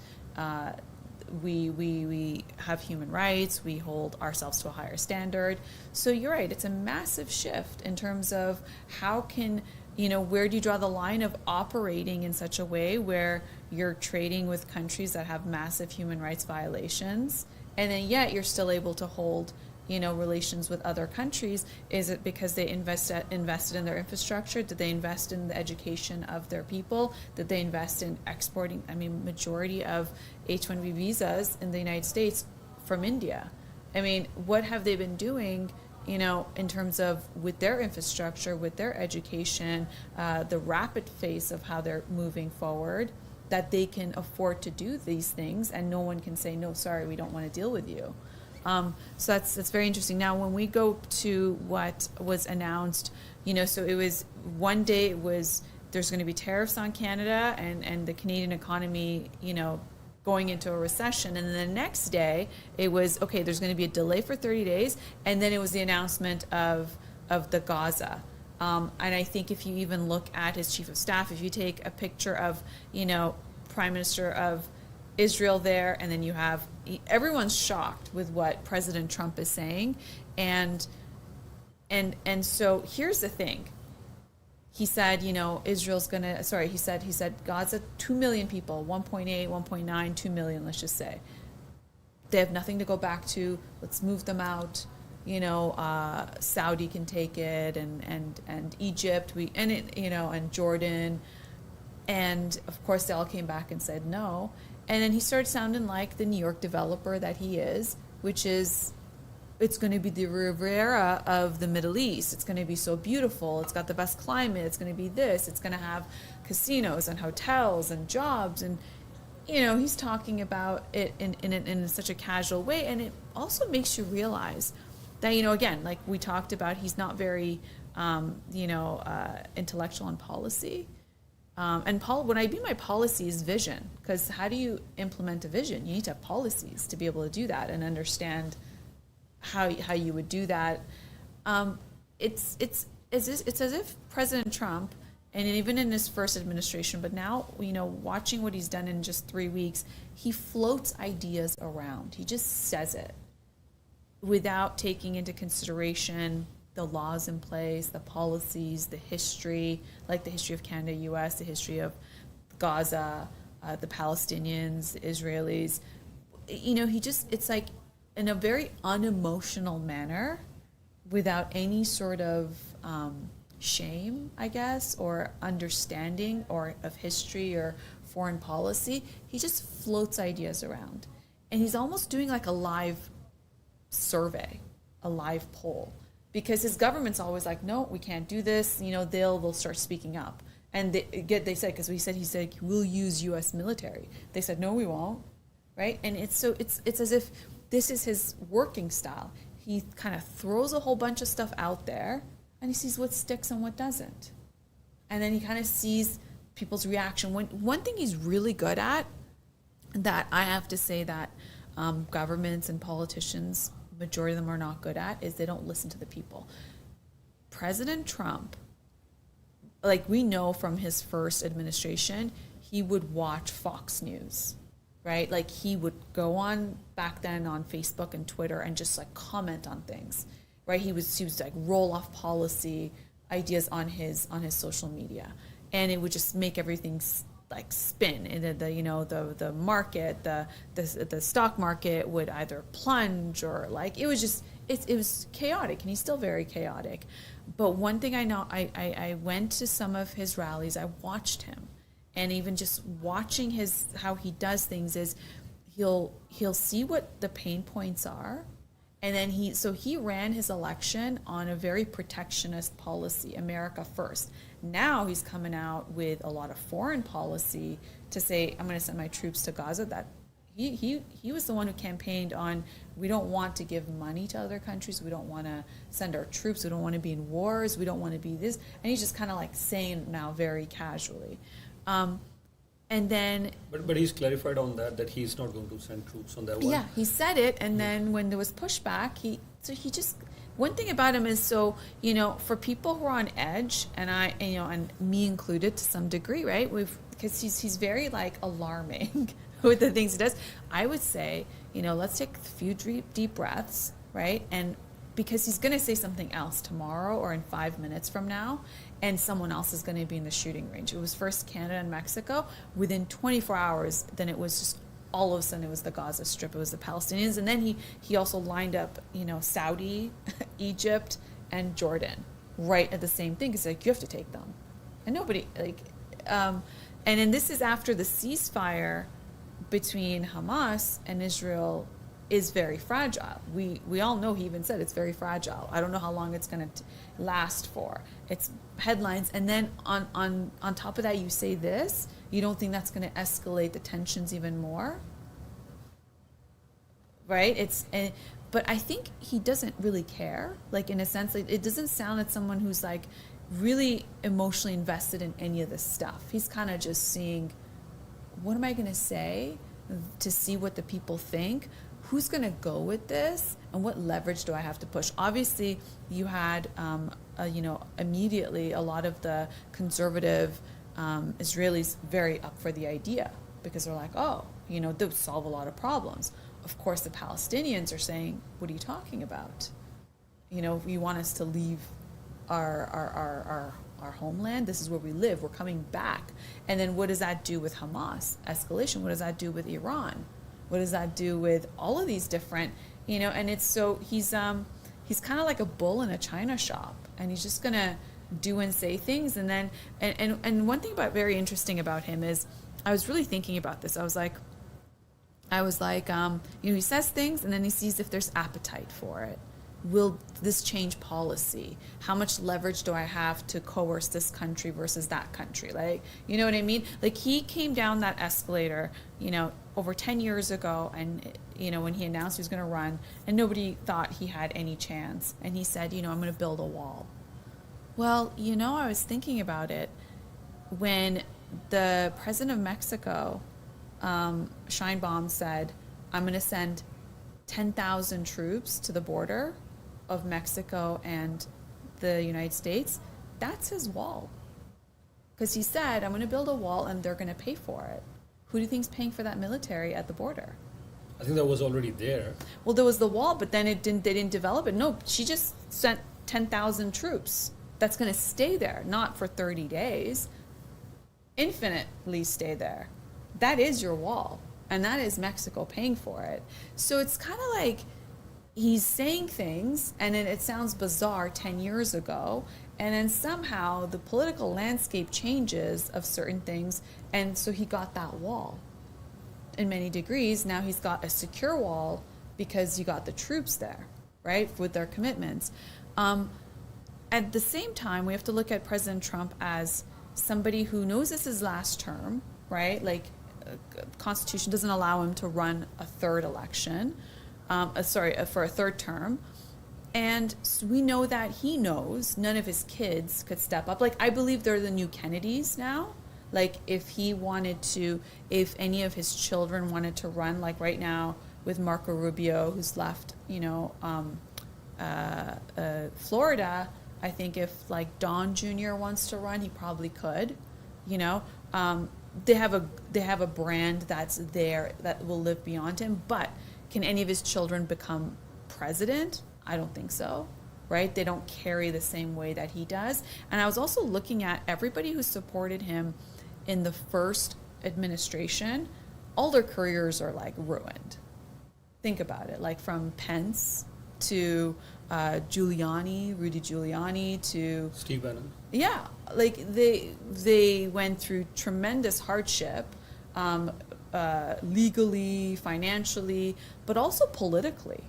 we have human rights, we hold ourselves to a higher standard. So you're right, it's a massive shift in terms of how can, where do you draw the line of operating in such a way where you're trading with countries that have massive human rights violations, and then yet you're still able to hold, relations with other countries? Is it because they invested in their infrastructure? Did they invest in the education of their people? Did they invest in exporting? I mean, majority of H-1B visas in the United States from India. I mean, what have they been doing, in terms of with their infrastructure, with their education, the rapid pace of how they're moving forward, that they can afford to do these things and no one can say, no, sorry, we don't want to deal with you. So that's very interesting. Now, when we go to what was announced, so it was one day it was there's going to be tariffs on Canada and the Canadian economy, going into a recession. And then the next day it was, okay, there's going to be a delay for 30 days. And then it was the announcement of the Gaza. And I think if you even look at his chief of staff, if you take a picture of, Prime Minister of Israel there, and then you have, everyone's shocked with what President Trump is saying. And so here's the thing. He said, Israel's going to, he said Gaza, 2 million people, 1.8, 1.9, 2 million, let's just say. They have nothing to go back to. Let's move them out. Saudi can take it, and Egypt, and Jordan, and of course they all came back and said no. And then he started sounding like the New York developer that he is, which is it's going to be the Riviera of the Middle East. It's going to be so beautiful. It's got the best climate. It's going to be this. It's going to have casinos and hotels and jobs. And, he's talking about it in such a casual way. And it also makes you realize that, again, like we talked about, he's not very, intellectual on policy. And what I mean by policy is vision, because how do you implement a vision? You need to have policies to be able to do that and understand how you would do that. It's as if President Trump, and even in his first administration, but now, watching what he's done in just 3 weeks, he floats ideas around. He just says it without taking into consideration the laws in place, the policies, the history, like the history of Canada, U.S., the history of Gaza, the Palestinians, the Israelis. It's like in a very unemotional manner, without any sort of shame, I guess, or understanding or of history or foreign policy. He just floats ideas around. And he's almost doing like a live survey, a live poll. Because his government's always like, no, we can't do this. They'll start speaking up, and they said, because he said we'll use U.S. military. They said no, we won't, right? And it's as if this is his working style. He kind of throws a whole bunch of stuff out there, and he sees what sticks and what doesn't, and then he kind of sees people's reaction. One thing he's really good at, that I have to say that governments and politicians, majority of them are not good at, is they don't listen to the people. President Trump, like we know from his first administration, he would watch Fox News, right? Like he would go on back then on Facebook and Twitter and just like comment on things, right? He was like roll off policy ideas on his social media, and it would just make everything like spin, and the market, the stock market would either plunge, or like it was chaotic, and he's still very chaotic. But one thing I know, I went to some of his rallies, I watched him, and even just watching how he does things is he'll see what the pain points are, and then he ran his election on a very protectionist policy, America first. Now he's coming out with a lot of foreign policy to say, I'm going to send my troops to Gaza. That he was the one who campaigned on, we don't want to give money to other countries. We don't want to send our troops. We don't want to be in wars. We don't want to be this. And he's just kind of like saying now very casually. And then... But he's clarified on that he's not going to send troops on that one. Yeah, he said it. And then when there was pushback, he just... One thing about him is, for people who are on edge, and and me included to some degree, right? Because he's very like alarming with the things he does. I would say, let's take a few deep breaths, right? And because he's going to say something else tomorrow or in 5 minutes from now, and someone else is going to be in the shooting range. It was first Canada and Mexico. Within 24 hours, then it was just all of a sudden it was the Gaza Strip, it was the Palestinians, and then he also lined up, Saudi, Egypt, and Jordan right at the same thing, because like you have to take them, and nobody and then this is after the ceasefire between Hamas and Israel is very fragile. We all know, he even said it's very fragile. I don't know how long it's going to last for. It's headlines, and then on top of that, you say this. You don't think that's going to escalate the tensions even more, right? But I think he doesn't really care. Like in a sense, like, it doesn't sound like someone who's like really emotionally invested in any of this stuff. He's kind of just seeing, what am I going to say to see what the people think? Who's going to go with this, and what leverage do I have to push? Obviously, you had, immediately a lot of the conservative Israelis very up for the idea, because they're like, oh, they'll solve a lot of problems. Of course, the Palestinians are saying, what are you talking about? You want us to leave our homeland? This is where we live. We're coming back. And then what does that do with Hamas? Escalation. What does that do with Iran? What does that do with all of these different, and it's so he's kind of like a bull in a china shop, and he's just going to do and say things. And then, and one thing very interesting about him is, I was really thinking about this. I was like, he says things, and then he sees if there's appetite for it. will this change policy? How much leverage do I have to coerce this country versus that country? Like, you know what I mean? Like, he came down that escalator, you know, over 10 years ago, and, you know, when he announced he was going to run, and nobody thought he had any chance. And he said, you know, I'm going to build a wall. Well, you know, I was thinking about it when the president of Mexico, Sheinbaum, said, I'm going to send 10,000 troops to the border of Mexico and the United States. That's his wall. Because he said, I'm going to build a wall and they're going to pay for it. Who do you think's paying for that military at the border? I think that was already there. Well, there was the wall, but then they didn't develop it. No, she just sent 10,000 troops. That's going to stay there, not for 30 days. Infinitely stay there. That is your wall. And that is Mexico paying for it. So it's kind of like he's saying things, and then it sounds bizarre 10 years ago, and then somehow the political landscape changes of certain things, and so he got that wall. In many degrees, now he's got a secure wall because you got the troops there, right, with their commitments. At the same time, we have to look at President Trump as somebody who knows this is last term, right? Like, Constitution doesn't allow him to run a third election, for a third term. And so we know that he knows none of his kids could step up. Like, I believe they're the new Kennedys now. Like, if any of his children wanted to run, like right now with Marco Rubio, who's left, you know, Florida, I think if like Don Jr. wants to run, he probably could, you know. They have a brand that's there that will live beyond him. But can any of his children become president? I don't think so, right? They don't carry the same way that he does. And I was also looking at everybody who supported him in the first administration. All their careers are like ruined. Think about it, like from Pence to Rudy Giuliani to Steve Bannon. Yeah, like they went through tremendous hardship, legally, financially, but also politically,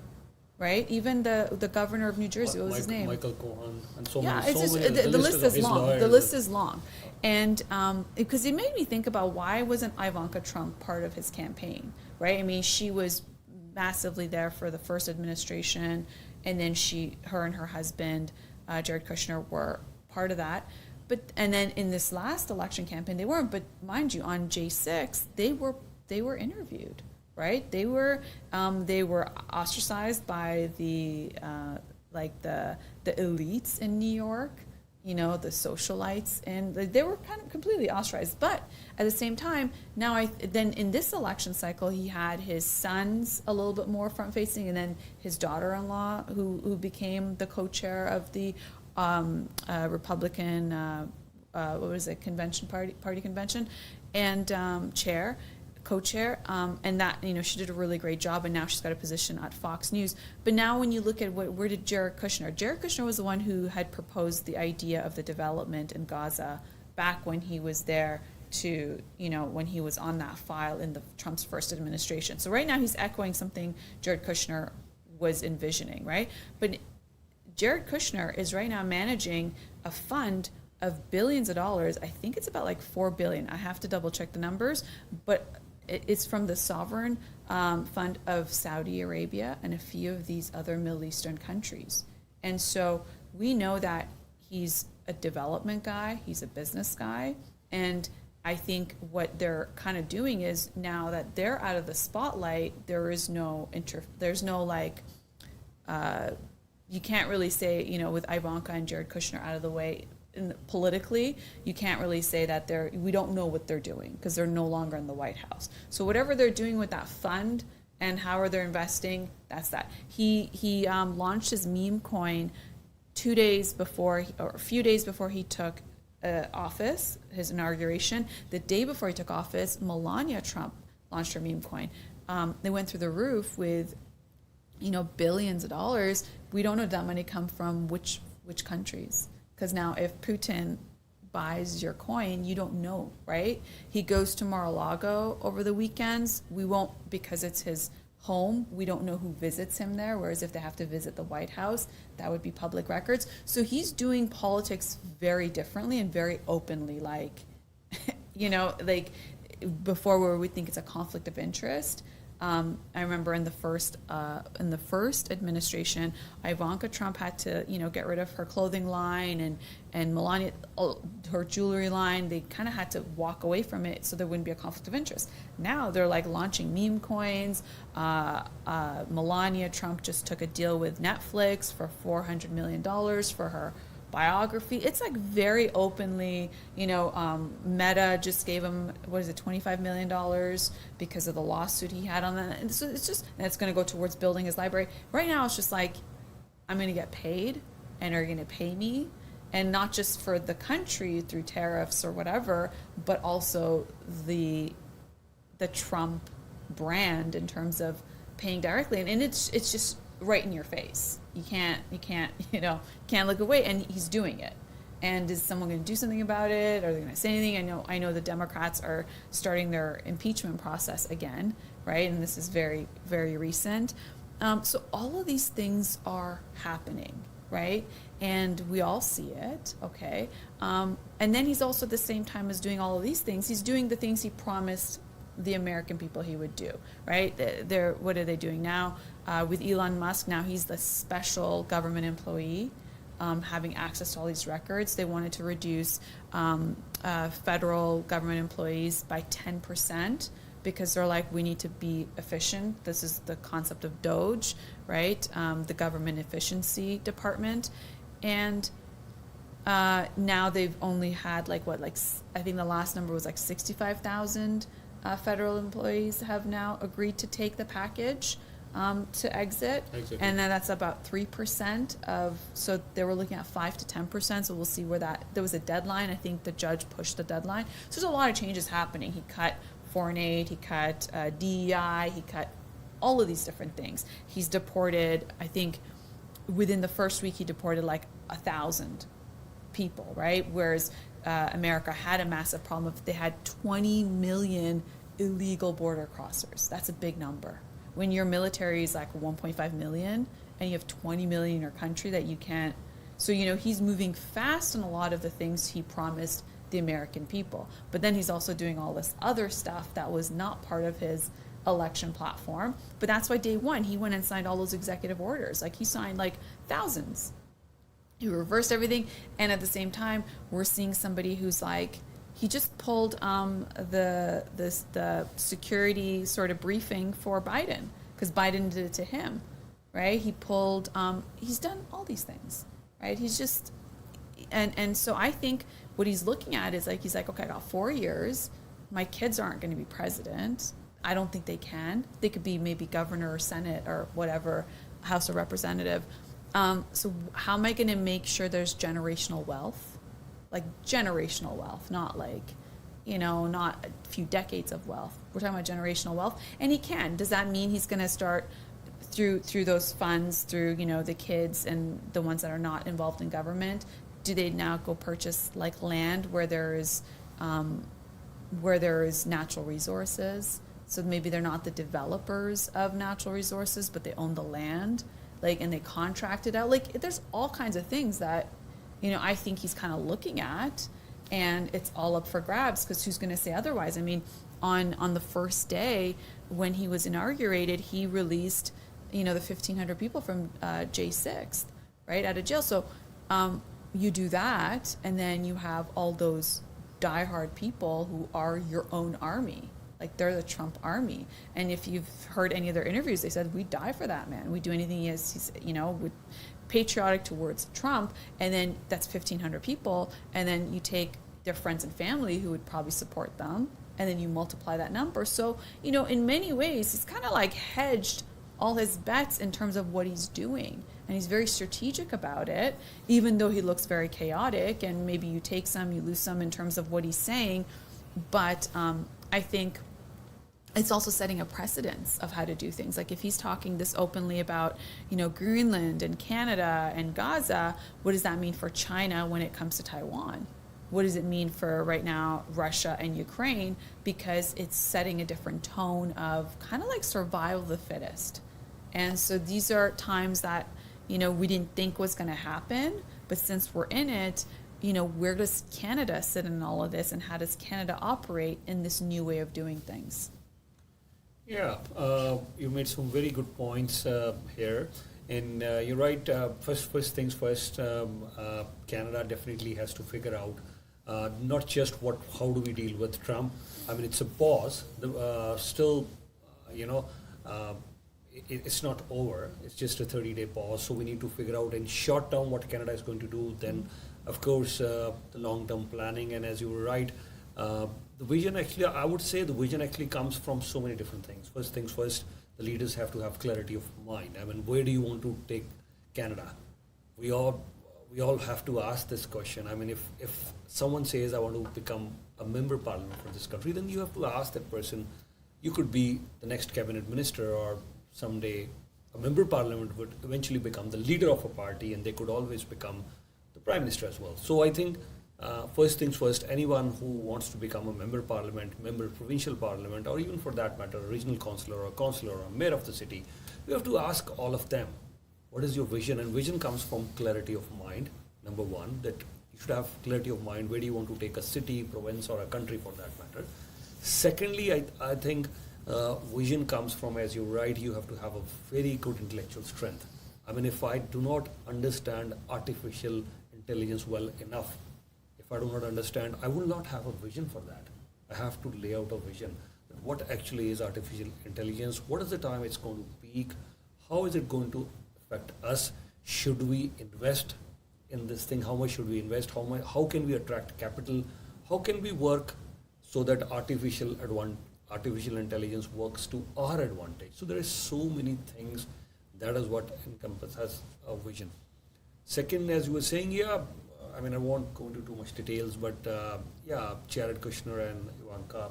right? Even the governor of New Jersey, what was his name? Michael Cohen, and so yeah, many. The list is long. The list is long, and because it made me think about why wasn't Ivanka Trump part of his campaign, right? I mean, she was massively there for the first administration, and then her and her husband, Jared Kushner, were part of that. And then in this last election campaign, they weren't. But mind you, on J6, they were interviewed, right? They were ostracized by the elites in New York, you know, the socialites, and they were kind of completely ostracized. But at the same time, then in this election cycle, he had his sons a little bit more front facing, and then his daughter-in-law, who became the co-chair of the Republican party convention, and co-chair, and that, you know, she did a really great job, and now she's got a position at Fox News. But now when you look at where did Jared Kushner was the one who had proposed the idea of the development in Gaza back when he was there to, you know, when he was on that file in the Trump's first administration. So right now he's echoing something Jared Kushner was envisioning, right? But Jared Kushner is right now managing a fund of billions of dollars. I think it's about like $4 billion. I have to double check the numbers, but it's from the sovereign fund of Saudi Arabia and a few of these other Middle Eastern countries. And so we know that he's a development guy, he's a business guy, and I think what they're kind of doing is, now that they're out of the spotlight, there's no you can't really say, you know, with Ivanka and Jared Kushner out of the way, politically, you can't really say that we don't know what they're doing because they're no longer in the White House. So whatever they're doing with that fund and how are they investing, that's that. He launched his meme coin a few days before he took office, his inauguration. The day before he took office, Melania Trump launched her meme coin. They went through the roof with, you know, billions of dollars. We don't know if that money come from which countries. Because now if Putin buys your coin, you don't know, right? He goes to Mar-a-Lago over the weekends. We won't, because it's his home. We don't know who visits him there, whereas if they have to visit the White House, that would be public records. So he's doing politics very differently and very openly, like, like before where we think it's a conflict of interest. I remember in the first administration, Ivanka Trump had to, get rid of her clothing line and Melania, her jewelry line. They kind of had to walk away from it so there wouldn't be a conflict of interest. Now they're like launching meme coins. Melania Trump just took a deal with Netflix for $400 million for her biography. It's like very openly, Meta just gave him, $25 million because of the lawsuit he had on that. And so it's going to go towards building his library. Right now it's just like, I'm going to get paid and are going to pay me, and not just for the country through tariffs or whatever, but also the Trump brand in terms of paying directly. And it's just right in your face. You can't look away, and he's doing it. And is someone going to do something about it? Are they going to say anything? I know the Democrats are starting their impeachment process again, right? And this is very, very recent. So all of these things are happening, right? And we all see it, okay? And then he's also at the same time as doing all of these things, he's doing the things he promised the American people he would do, right? What are they doing now? With Elon Musk, now he's the special government employee, having access to all these records. They wanted to reduce federal government employees by 10% because they're like, we need to be efficient. This is the concept of DOGE, right? The government efficiency department. And now they've only had I think the last number was 65,000 federal employees have now agreed to take the package to exit. And then that's about 3% of, so they were looking at 5 to 10%, so we'll see where there was a deadline. I think the judge pushed the deadline. So there's a lot of changes happening. He cut foreign aid, he cut DEI, he cut all of these different things. He's deported, I think within the first week he deported 1,000 people, right? Whereas America had a massive problem if they had 20 million illegal border crossers. That's a big number. When your military is 1.5 million and you have 20 million in your country that you can't. So, he's moving fast on a lot of the things he promised the American people. But then he's also doing all this other stuff that was not part of his election platform. But that's why day one, he went and signed all those executive orders. He signed thousands. He reversed everything. And at the same time, we're seeing somebody who's he just pulled the security sort of briefing for Biden because Biden did it to him, right? He pulled, he's done all these things, right? He's just, and so I think what he's looking at is he's okay, I got 4 years. My kids aren't going to be president. I don't think they can. They could be maybe governor or Senate or whatever, House of Representative. So how am I going to make sure there's generational wealth? Generational wealth, not not a few decades of wealth. We're talking about generational wealth, and he can. Does that mean he's going to start through those funds, through the kids and the ones that are not involved in government? Do they now go purchase land where there is natural resources? So maybe they're not the developers of natural resources, but they own the land, and they contract it out. There's all kinds of things that I think he's kind of looking at, and it's all up for grabs because who's going to say otherwise? I mean, on the first day when he was inaugurated, he released, the 1,500 people from J6, right, out of jail. So you do that, and then you have all those diehard people who are your own army. They're the Trump army. And if you've heard any of their interviews, they said, we die for that man. We do anything he's patriotic towards Trump. And then that's 1,500 people. And then you take their friends and family who would probably support them. And then you multiply that number. So, in many ways, he's kind of hedged all his bets in terms of what he's doing. And he's very strategic about it, even though he looks very chaotic. And maybe you take some, you lose some in terms of what he's saying. But I think it's also setting a precedence of how to do things. If he's talking this openly about, Greenland and Canada and Gaza, what does that mean for China when it comes to Taiwan? what does it mean for right now Russia and Ukraine, because it's setting a different tone of kind of like survival of the fittest. And so these are times that, you know, we didn't think was going to happen, but since we're in it, you know, where does Canada sit in all of this, and how does Canada operate in this new way of doing things? Yeah, you made some very good points here. And you're right, first things first, Canada definitely has to figure out not just how do we deal with Trump. I mean, it's a pause. Still, you know, it's not over. It's just a 30-day pause. So we need to figure out in short term what Canada is going to do. Then, of course, the long-term planning. And as you were right, the vision actually, I would say the vision actually comes from so many different things. First things first, the leaders have to have clarity of mind. I mean, where do you want to take Canada? We all have to ask this question. I mean, if someone says, I want to become a member parliament for this country, then you have to ask that person. You could be the next cabinet minister, or someday a member parliament would eventually become the leader of a party, and they could always become the prime minister as well. So I think first things first, anyone who wants to become a member parliament, member provincial parliament, or even for that matter, a regional councillor or a councillor or a mayor of the city, you have to ask all of them, what is your vision? And vision comes from clarity of mind, number one, that you should have clarity of mind. Where do you want to take a city, province, or a country for that matter? Secondly, I think vision comes from, as you're right, you have to have a very good intellectual strength. I mean, if I do not understand artificial intelligence well enough, if I do not understand, I will not have a vision for that. I have to lay out a vision. What actually is artificial intelligence? What is the time it's going to peak? How is it going to affect us? Should we invest in this thing? How much should we invest? How can we attract capital? How can we work so that artificial intelligence works to our advantage? So there is so many things. That is what encompasses a vision. Second, as you were saying, I mean, I won't go into too much details, but Jared Kushner and Ivanka,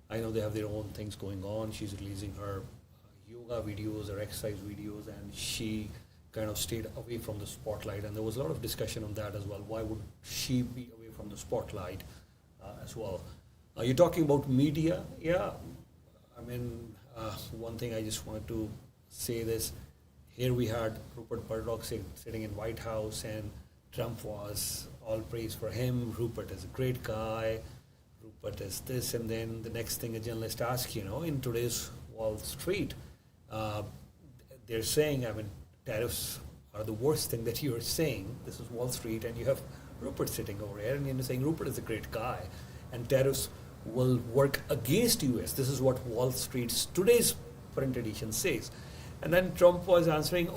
I know they have their own things going on. She's releasing her yoga videos or exercise videos, and she kind of stayed away from the spotlight. And there was a lot of discussion on that as well. Why would she be away from the spotlight as well? You're talking about media. Yeah, I mean, one thing I just wanted to say this. Here we had Rupert Murdoch sitting in White House, and Trump was all praise for him. Rupert is a great guy. Rupert is this, and then the next thing a journalist asks, you know, in today's Wall Street, they're saying, I mean, tariffs are the worst thing that you're saying. This is Wall Street, and you have Rupert sitting over here, and you're saying Rupert is a great guy, and tariffs will work against U.S. This is what Wall Street's today's print edition says. And then Trump was answering,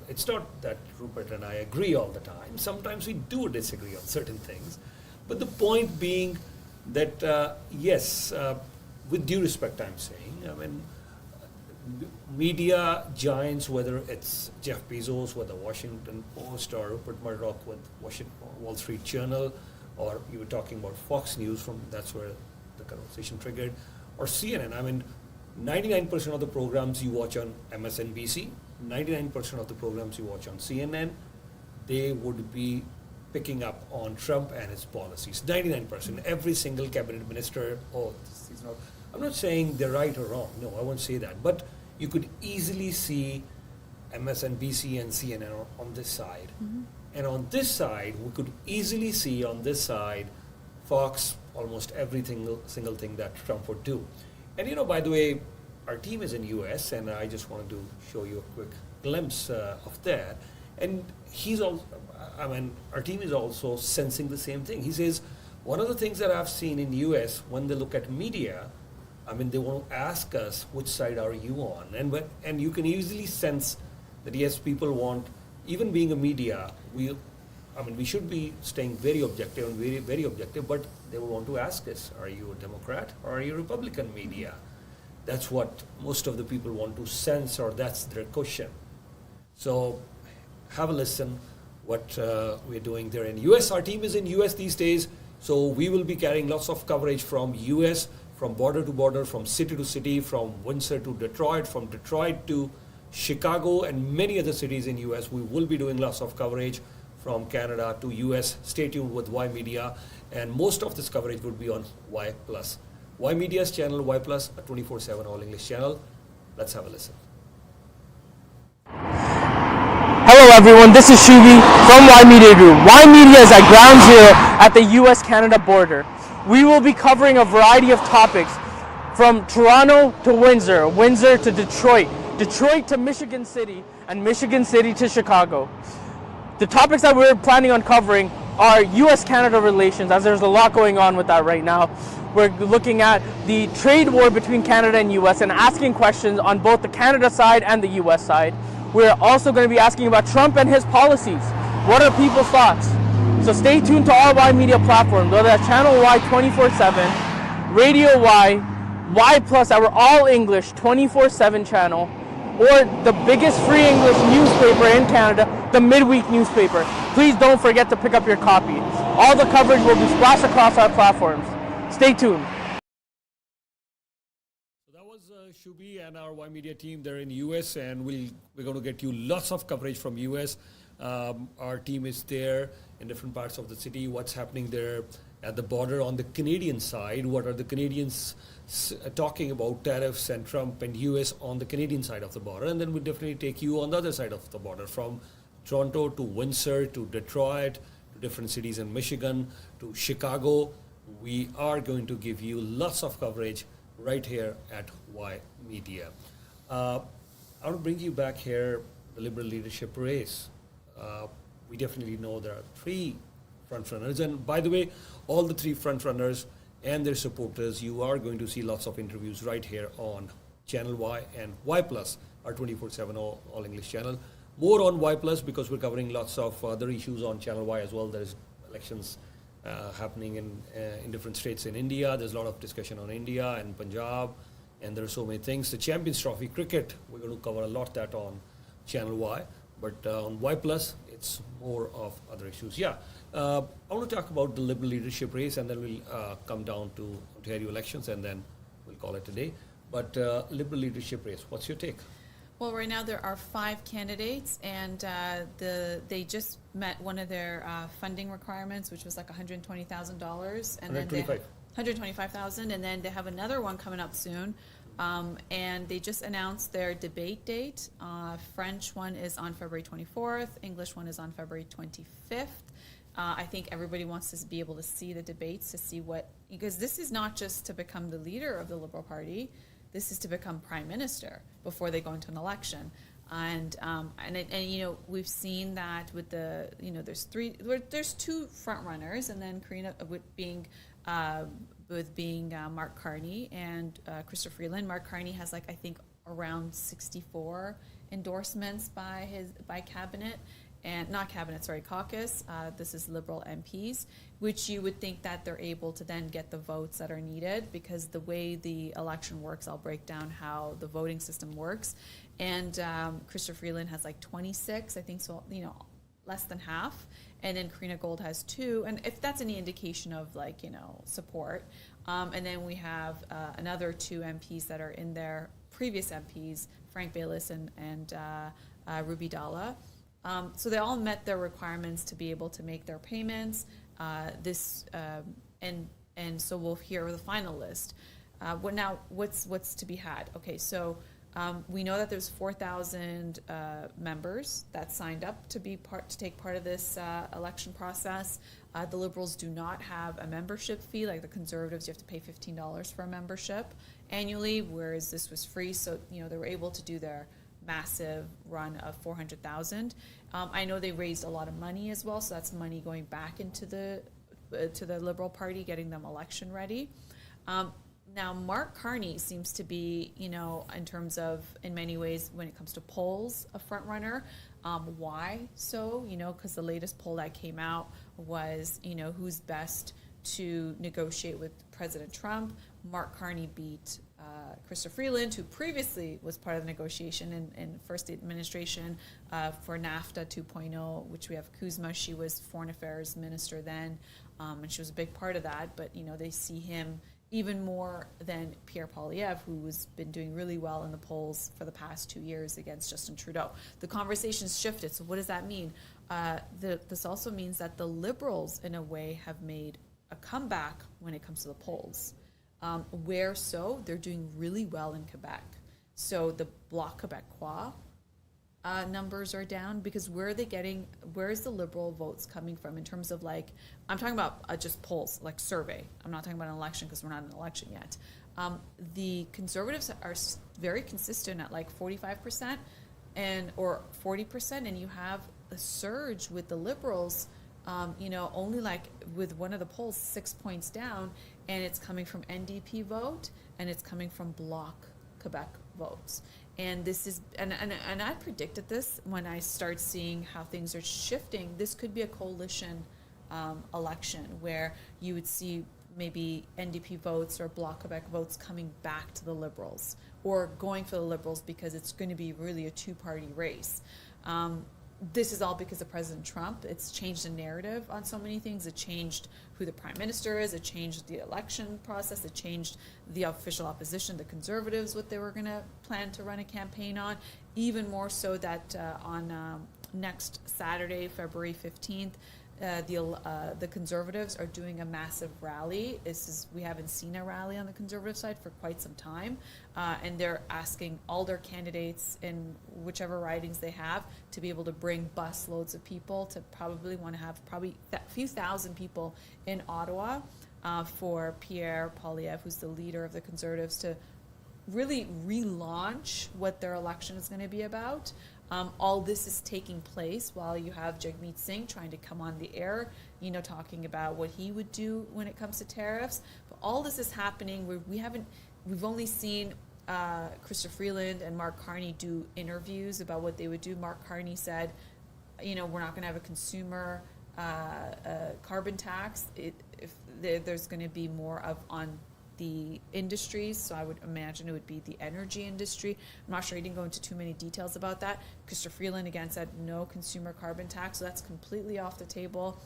it's not that Rupert and I agree all the time. Sometimes we do disagree on certain things. But the point being that, yes, with due respect, I'm saying, I mean, media giants, whether it's Jeff Bezos with the Washington Post or Rupert Murdoch with Wall Street Journal, or you were talking about Fox News, that's where the conversation triggered, or CNN. I mean, 99% of the programs you watch on MSNBC, 99% of the programs you watch on CNN, they would be picking up on Trump and his policies. 99%. Every single cabinet minister, I'm not saying they're right or wrong. No, I won't say that. But you could easily see MSNBC and CNN on this side. Mm-hmm. And on this side, we could easily see on this side Fox, almost every single thing that Trump would do. And, you know, by the way, our team is in U.S., and I just wanted to show you a quick glimpse of that. And our team is also sensing the same thing. He says, one of the things that I've seen in U.S., when they look at media, I mean, they want to ask us, which side are you on? And you can easily sense that, yes, people want, even being a media, we should be staying very objective and very, very objective, but they will want to ask us, are you a Democrat or are you a Republican media? That's what most of the people want to sense, or that's their question. So have a listen what we're doing there in U.S. Our team is in U.S. these days, so we will be carrying lots of coverage from U.S., from border to border, from city to city, from Windsor to Detroit, from Detroit to Chicago, and many other cities in U.S. We will be doing lots of coverage from Canada to US. Stay tuned with Y Media, and most of this coverage would be on Y+. Y Media's channel, Y+, a 24/7 all English channel. Let's have a listen. Hello everyone, this is Shubi from Y Media Group. Y Media is at ground zero at the US-Canada border. We will be covering a variety of topics from Toronto to Windsor, Windsor to Detroit, Detroit to Michigan City, and Michigan City to Chicago. The topics that we're planning on covering are US-Canada relations, as there's a lot going on with that right now. We're looking at the trade war between Canada and US and asking questions on both the Canada side and the US side. We're also going to be asking about Trump and his policies. What are people's thoughts? So stay tuned to all Y Media platforms, whether that's Channel Y 24/7, Radio Y, Y Plus, our all English 24/7 channel, or the biggest free English newspaper in Canada, the midweek newspaper. Please don't forget to pick up your copy. All the coverage will be splashed across our platforms. Stay tuned. So that was Shubi and our Y Media team. They're in US, and we're going to get you lots of coverage from US. Our team is there in different parts of the city. What's happening there at the border on the Canadian side? What are the Canadians talking about tariffs and Trump and US on the Canadian side of the border? And then we'll definitely take you on the other side of the border, from Toronto to Windsor to Detroit to different cities in Michigan to Chicago. We are going to give you lots of coverage right here at Y Media. I want to bring you back here, the Liberal leadership race. We definitely know there are three frontrunners, and by the way, all the three frontrunners and their supporters, you are going to see lots of interviews right here on Channel Y and Y+, our 24/7 all English channel. More on Y+, because we're covering lots of other issues on Channel Y as well. There's elections happening in different states in India. There's a lot of discussion on India and Punjab, and there are so many things. The Champions Trophy cricket, we're going to cover a lot that on Channel Y, but on Y+, it's more of other issues. I want to talk about the Liberal leadership race, and then we'll come down to Ontario elections, and then we'll call it a day. But Liberal leadership race, what's your take? Well, right now there are 5 candidates, and they just met one of their funding requirements, which was like $120,000, and then $125,000, and then they have another one coming up soon. And they just announced their debate date. French one is on February 24th. English one is on February 25th. I think everybody wants to be able to see the debates to see because this is not just to become the leader of the Liberal Party. This is to become prime minister before they go into an election. And we've seen that with there's 2 front runners, and then Karina being Mark Carney and Chrystia Freeland. Mark Carney has I think around 64 endorsements by cabinet, and not cabinet, sorry, caucus. This is Liberal MPs, which you would think that they're able to then get the votes that are needed, because the way the election works, I'll break down how the voting system works. And Chrystia Freeland has 26, I think, so less than half. And then Karina Gold has 2, and if that's any indication of support. And then we have another 2 MPs that are in there, previous MPs, Frank Baylis and Ruby Dalla. So they all met their requirements to be able to make their payments. And so we'll hear the final list. What's to be had? Okay, so we know that there's 4,000 members that signed up to take part of this election process. The Liberals do not have a membership fee like the Conservatives. You have to pay $15 for a membership annually, whereas this was free. So they were able to do their massive run of 400,000. I know they raised a lot of money as well, so that's money going back into the Liberal Party, getting them election ready. Now, Mark Carney seems to be, in terms of, in many ways, when it comes to polls, a front runner. Why so? Because the latest poll that came out was, who's best to negotiate with President Trump. Mark Carney beat Chrystia Freeland, who previously was part of the negotiation in first administration for NAFTA 2.0, which we have Kuzma. She was Foreign Affairs Minister then, and she was a big part of that. But, they see him even more than Pierre Poilievre, who's been doing really well in the polls for the past 2 years against Justin Trudeau. The conversation's shifted. So what does that mean? this also means that the Liberals, in a way, have made a comeback when it comes to the polls. Where so? They're doing really well in Quebec. So the Bloc Québécois numbers are down because where is the Liberal votes coming from in terms of like, I'm talking about just polls, like survey. I'm not talking about an election because we're not in an election yet. The Conservatives are very consistent at like 45% or 40%, and you have a surge with the Liberals, only like with one of the polls 6 points down, and it's coming from NDP vote and it's coming from Bloc Quebec votes. And this is, and I predicted this when I start seeing how things are shifting. This could be a coalition election where you would see maybe NDP votes or Bloc Quebec votes coming back to the Liberals or going for the Liberals because it's going to be really a two-party race. This is all because of President Trump. It's changed the narrative on so many things. It changed who the prime minister is. It changed the election process. It changed the official opposition, the Conservatives, what they were going to plan to run a campaign on. Even more so that on next Saturday, February 15th, the Conservatives are doing a massive rally. We haven't seen a rally on the Conservative side for quite some time, and they're asking all their candidates in whichever ridings they have to be able to bring bus loads of people, to probably want to have a few thousand people in Ottawa for Pierre Poilievre, who's the leader of the Conservatives, to really relaunch what their election is going to be about. All this is taking place while you have Jagmeet Singh trying to come on the air, talking about what he would do when it comes to tariffs. But all this is happening where we've only seen Chrystia Freeland and Mark Carney do interviews about what they would do. Mark Carney said, we're not going to have a consumer carbon tax. There's going to be more on the industries, so I would imagine it would be the energy industry. I'm not sure, he didn't go into too many details about that. Chrystia Freeland again said no consumer carbon tax, so that's completely off the table.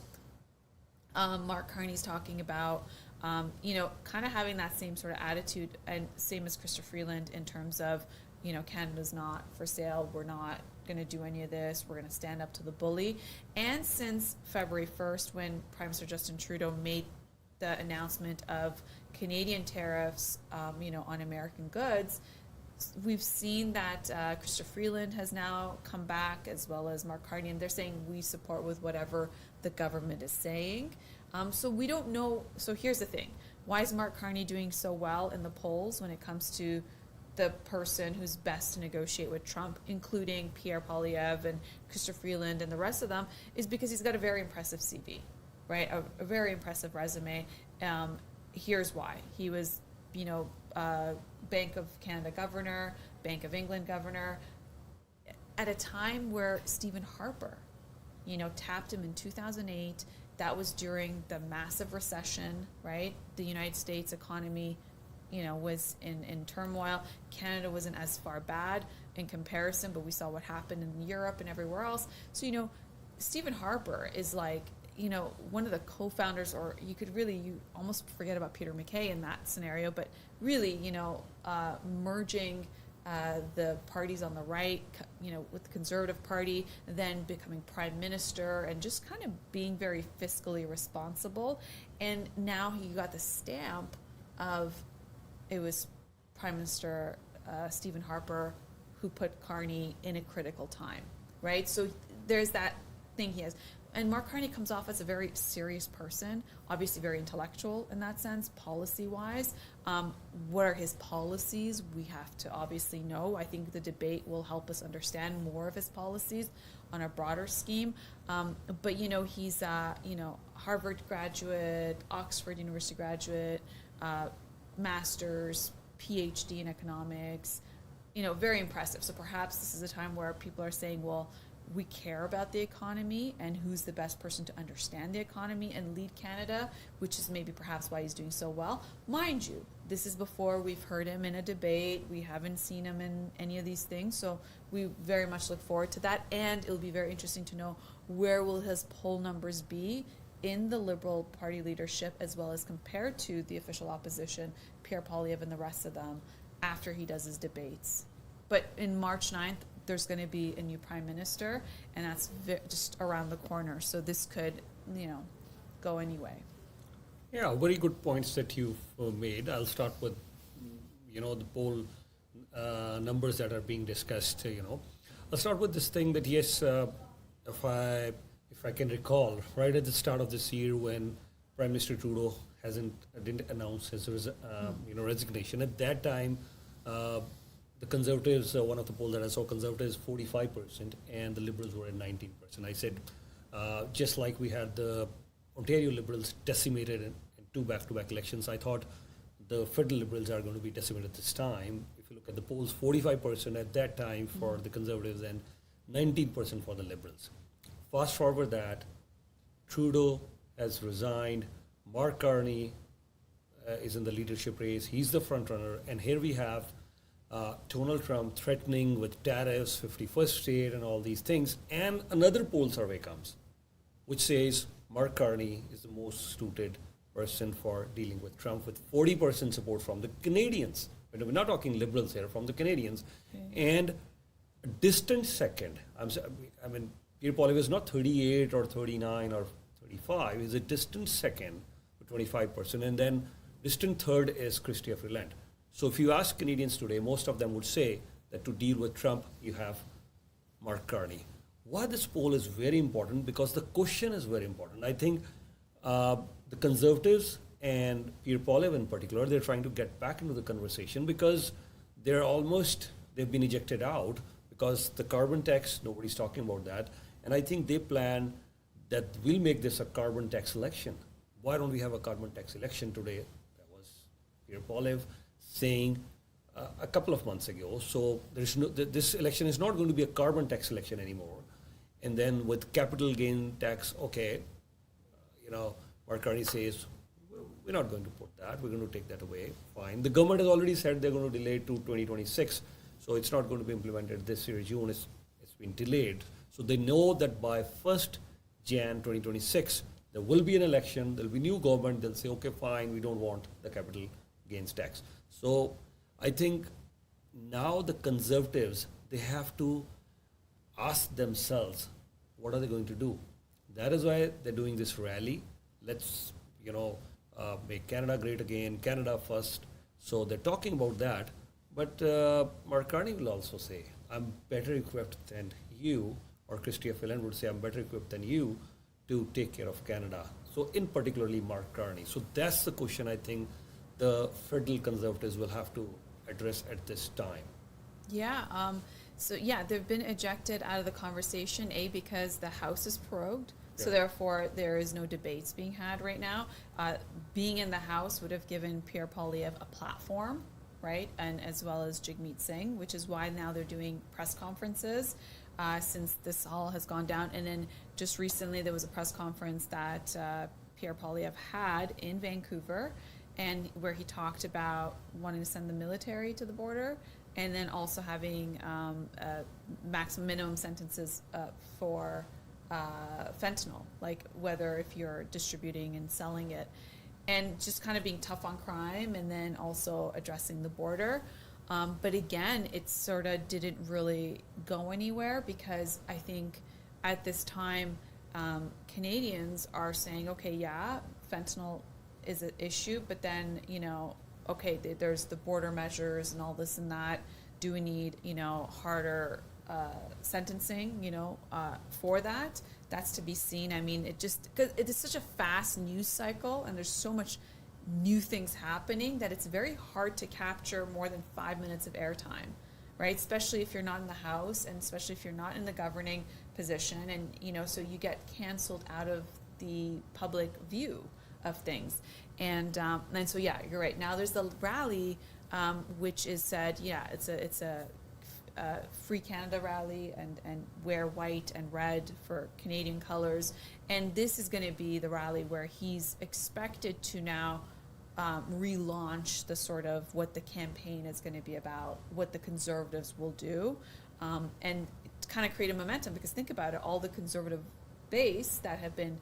Mark Carney's talking about kind of having that same sort of attitude, and same as Chrystia Freeland in terms of Canada's not for sale, we're not going to do any of this, we're going to stand up to the bully. And since February 1st, when Prime Minister Justin Trudeau made the announcement of Canadian tariffs, on American goods, we've seen that Chrystia Freeland has now come back, as well as Mark Carney, and they're saying we support with whatever the government is saying. So we don't know. So here's the thing: why is Mark Carney doing so well in the polls when it comes to the person who's best to negotiate with Trump, including Pierre Poilievre and Chrystia Freeland and the rest of them? Is because he's got a very impressive CV. Right, a very impressive resume. Here's why. He was, Bank of Canada governor, Bank of England governor, at a time where Stephen Harper, tapped him in 2008. That was during the massive recession, right? The United States economy, was in turmoil. Canada wasn't as far bad in comparison, but we saw what happened in Europe and everywhere else. So, Stephen Harper is like, one of the co-founders, or you almost forget about Peter MacKay in that scenario, but really, merging the parties on the right, with the Conservative Party, then becoming Prime Minister and just kind of being very fiscally responsible. And now he got the stamp of, it was Prime Minister Stephen Harper who put Carney in a critical time, right? So there's that thing he has. And Mark Carney comes off as a very serious person, obviously very intellectual in that sense, policy-wise. What are his policies? We have to obviously know. I think the debate will help us understand more of his policies on a broader scheme. But, he's Harvard graduate, Oxford University graduate, master's, PhD in economics, very impressive. So perhaps this is a time where people are saying, well, we care about the economy and who's the best person to understand the economy and lead Canada, which is maybe perhaps why he's doing so well. Mind you, this is before we've heard him in a debate. We haven't seen him in any of these things. So we very much look forward to that. And it'll be very interesting to know where will his poll numbers be in the Liberal Party leadership, as well as compared to the official opposition, Pierre Poilievre and the rest of them, after he does his debates. But in March 9th, there's going to be a new prime minister, and that's just around the corner. So this could, go anyway. Yeah, very good points that you've made. I'll start with, the poll numbers that are being discussed. I'll start with this thing that yes, if I can recall, right at the start of this year when Prime Minister Trudeau didn't announce his resignation. At that time, the Conservatives, one of the polls that I saw, Conservatives 45%, and the Liberals were at 19%. I said, just like we had the Ontario Liberals decimated in two back-to-back elections, I thought the federal Liberals are going to be decimated this time. If you look at the polls, 45% at that time for the Conservatives and 19% for the Liberals. Fast forward that, Trudeau has resigned, Mark Carney is in the leadership race, he's the front runner, and here we have Donald Trump threatening with tariffs, 51st state and all these things, and another poll survey comes, which says Mark Carney is the most suited person for dealing with Trump, with 40% support from the Canadians. We're not talking Liberals here, from the Canadians. Okay. And a distant second, Pierre Poilievre is not 38 or 39 or 35, he's a distant second with 25%, and then distant third is Chrystia Freeland. So if you ask Canadians today, most of them would say that to deal with Trump, you have Mark Carney. Why this poll is very important? Because the question is very important. I think the Conservatives and Pierre Poilievre in particular, they're trying to get back into the conversation because they've been ejected out because the carbon tax, nobody's talking about that. And I think they plan that we'll make this a carbon tax election. Why don't we have a carbon tax election today? That was Pierre Poilievre saying a couple of months ago. So this election is not going to be a carbon tax election anymore. And then with capital gain tax, Mark Carney says, we're not going to put that. We're going to take that away. Fine. The government has already said they're going to delay to 2026. So it's not going to be implemented this year, June. It's been delayed. So they know that by 1st Jan 2026, there will be an election, there will be new government, they'll say, okay, fine, we don't want the capital gains tax. So I think now the Conservatives, they have to ask themselves, what are they going to do? That is why they're doing this rally. Let's, make Canada great again, Canada first. So they're talking about that. But Mark Carney will also say, I'm better equipped than you, or Chrystia Freeland would say, I'm better equipped than you to take care of Canada. So in particularly Mark Carney. So that's the question I think the federal Conservatives will have to address at this time. Yeah. They've been ejected out of the conversation, because the House is prorogued. So therefore, there is no debates being had right now. Being in the House would have given Pierre Poilievre a platform, right? And as well as Jagmeet Singh, which is why now they're doing press conferences since this all has gone down. And then just recently, there was a press conference that Pierre Poilievre had in Vancouver, and where he talked about wanting to send the military to the border, and then also having maximum minimum sentences for fentanyl, like whether if you're distributing and selling it, and just kind of being tough on crime, and then also addressing the border. But again, it sort of didn't really go anywhere because I think at this time, Canadians are saying, okay, yeah, fentanyl is an issue, but then, there's the border measures and all this and that. Do we need, harder sentencing, for that? That's to be seen. I mean, because it is such a fast news cycle and there's so much new things happening that it's very hard to capture more than 5 minutes of airtime, right? Especially if you're not in the House and especially if you're not in the governing position, and, so you get canceled out of the public view of things. And so, you're right. Now there's the rally, which is said, it's a Free Canada rally and wear white and red for Canadian colors. And this is going to be the rally where he's expected to now relaunch the sort of what the campaign is going to be about, what the Conservatives will do, and kind of create a momentum. Because think about it, all the Conservative base that have been,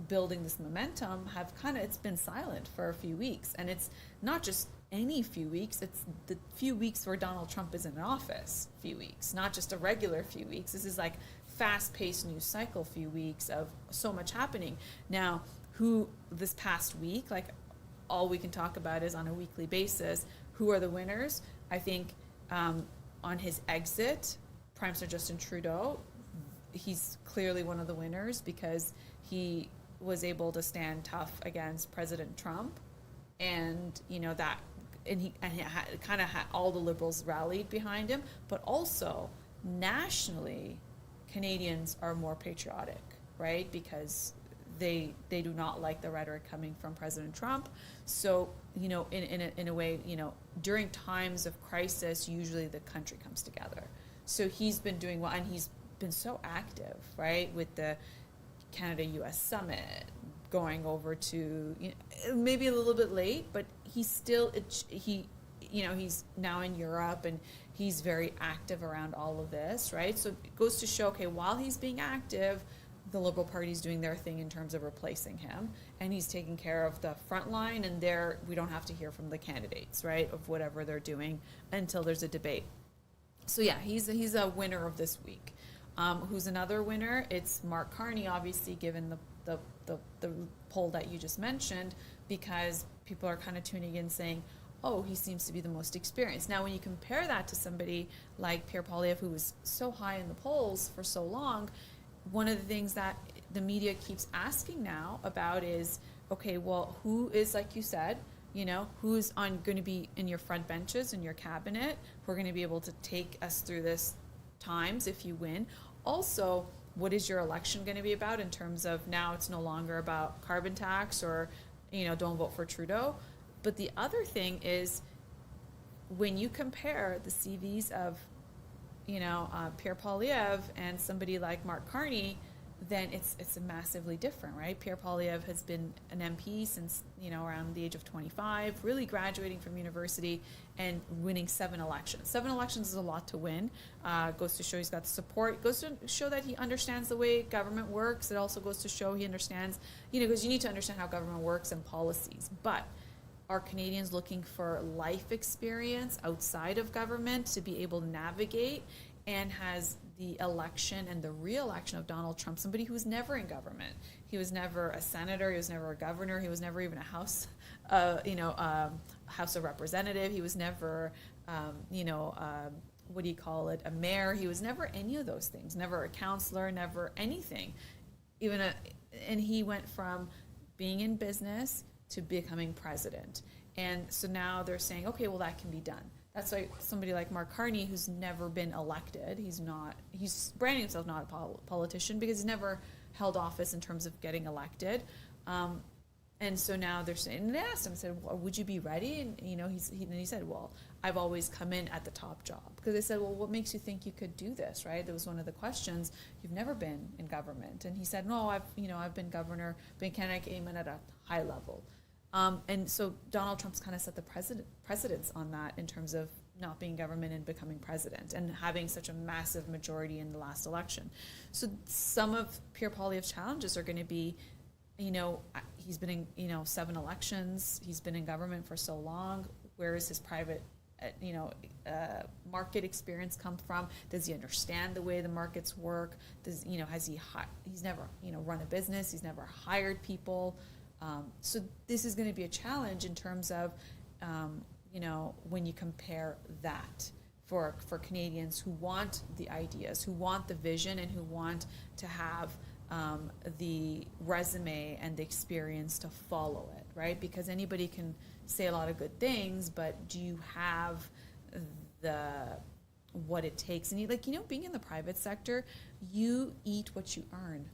building this momentum it's been silent for a few weeks. And it's not just any few weeks. It's the few weeks where Donald Trump is in office, few weeks, not just a regular few weeks. This is like fast-paced news cycle few weeks of so much happening. Now, who this past week, like all we can talk about is on a weekly basis, who are the winners? I think on his exit, Prime Minister Justin Trudeau, he's clearly one of the winners because he was able to stand tough against President Trump, and he kind of had all the Liberals rallied behind him, but also nationally, Canadians are more patriotic, right? Because they do not like the rhetoric coming from President Trump. So, in a way, during times of crisis, usually the country comes together. So he's been doing well, and he's been so active, right, with the Canada-U.S. summit, going over to maybe a little bit late, but he's still he's now in Europe, and he's very active around all of this, right? So it goes to show, okay, while he's being active, the Liberal Party's doing their thing in terms of replacing him, and he's taking care of the front line, and we don't have to hear from the candidates, right, of whatever they're doing until there's a debate. So yeah, he's a winner of this week. Who's another winner? It's Mark Carney, obviously, given the poll that you just mentioned, because people are kind of tuning in saying, oh, he seems to be the most experienced. Now, when you compare that to somebody like Pierre Poilievre, who was so high in the polls for so long, one of the things that the media keeps asking now about is, okay, well, who is, like you said, who's going to be in your front benches, in your cabinet, who are going to be able to take us through this times if you win. Also, what is your election going to be about in terms of now it's no longer about carbon tax or, don't vote for Trudeau. But the other thing is when you compare the CVs of, Pierre Poilievre and somebody like Mark Carney, then it's massively different, right? Pierre Poilievre has been an MP since, around the age of 25, really graduating from university and winning 7 elections. 7 elections is a lot to win. Goes to show he's got the support. It goes to show that he understands the way government works. It also goes to show he understands, because you need to understand how government works and policies. But are Canadians looking for life experience outside of government to be able to navigate? And has the election and the re-election of Donald Trump, somebody who was never in government, he was never a senator, he was never a governor, he was never even a House of Representative, he was never, a mayor, he was never any of those things, never a counselor, never anything, and he went from being in business to becoming president. And so now they're saying, okay, well, that can be done. That's why somebody like Mark Carney, who's never been elected, he's branding himself not a politician because he's never held office in terms of getting elected. And so now they're saying, and they asked him, said, well, would you be ready? And he said, well, I've always come in at the top job. Because they said, well, what makes you think you could do this, right? That was one of the questions. You've never been in government. And he said, no, I've been governor, but Canada came in at a high level. And so Donald Trump's kind of set the precedence on that in terms of not being government and becoming president and having such a massive majority in the last election. So some of Pierre Poilievre's challenges are going to be, he's been in, 7 elections. He's been in government for so long. Where is his private, market experience come from? Does he understand the way the markets work? He's never, run a business. He's never hired people. So this is going to be a challenge in terms of, when you compare that for Canadians who want the ideas, who want the vision, and who want to have the resume and the experience to follow it, right? Because anybody can say a lot of good things, but do you have what it takes? And being in the private sector, you eat what you earn,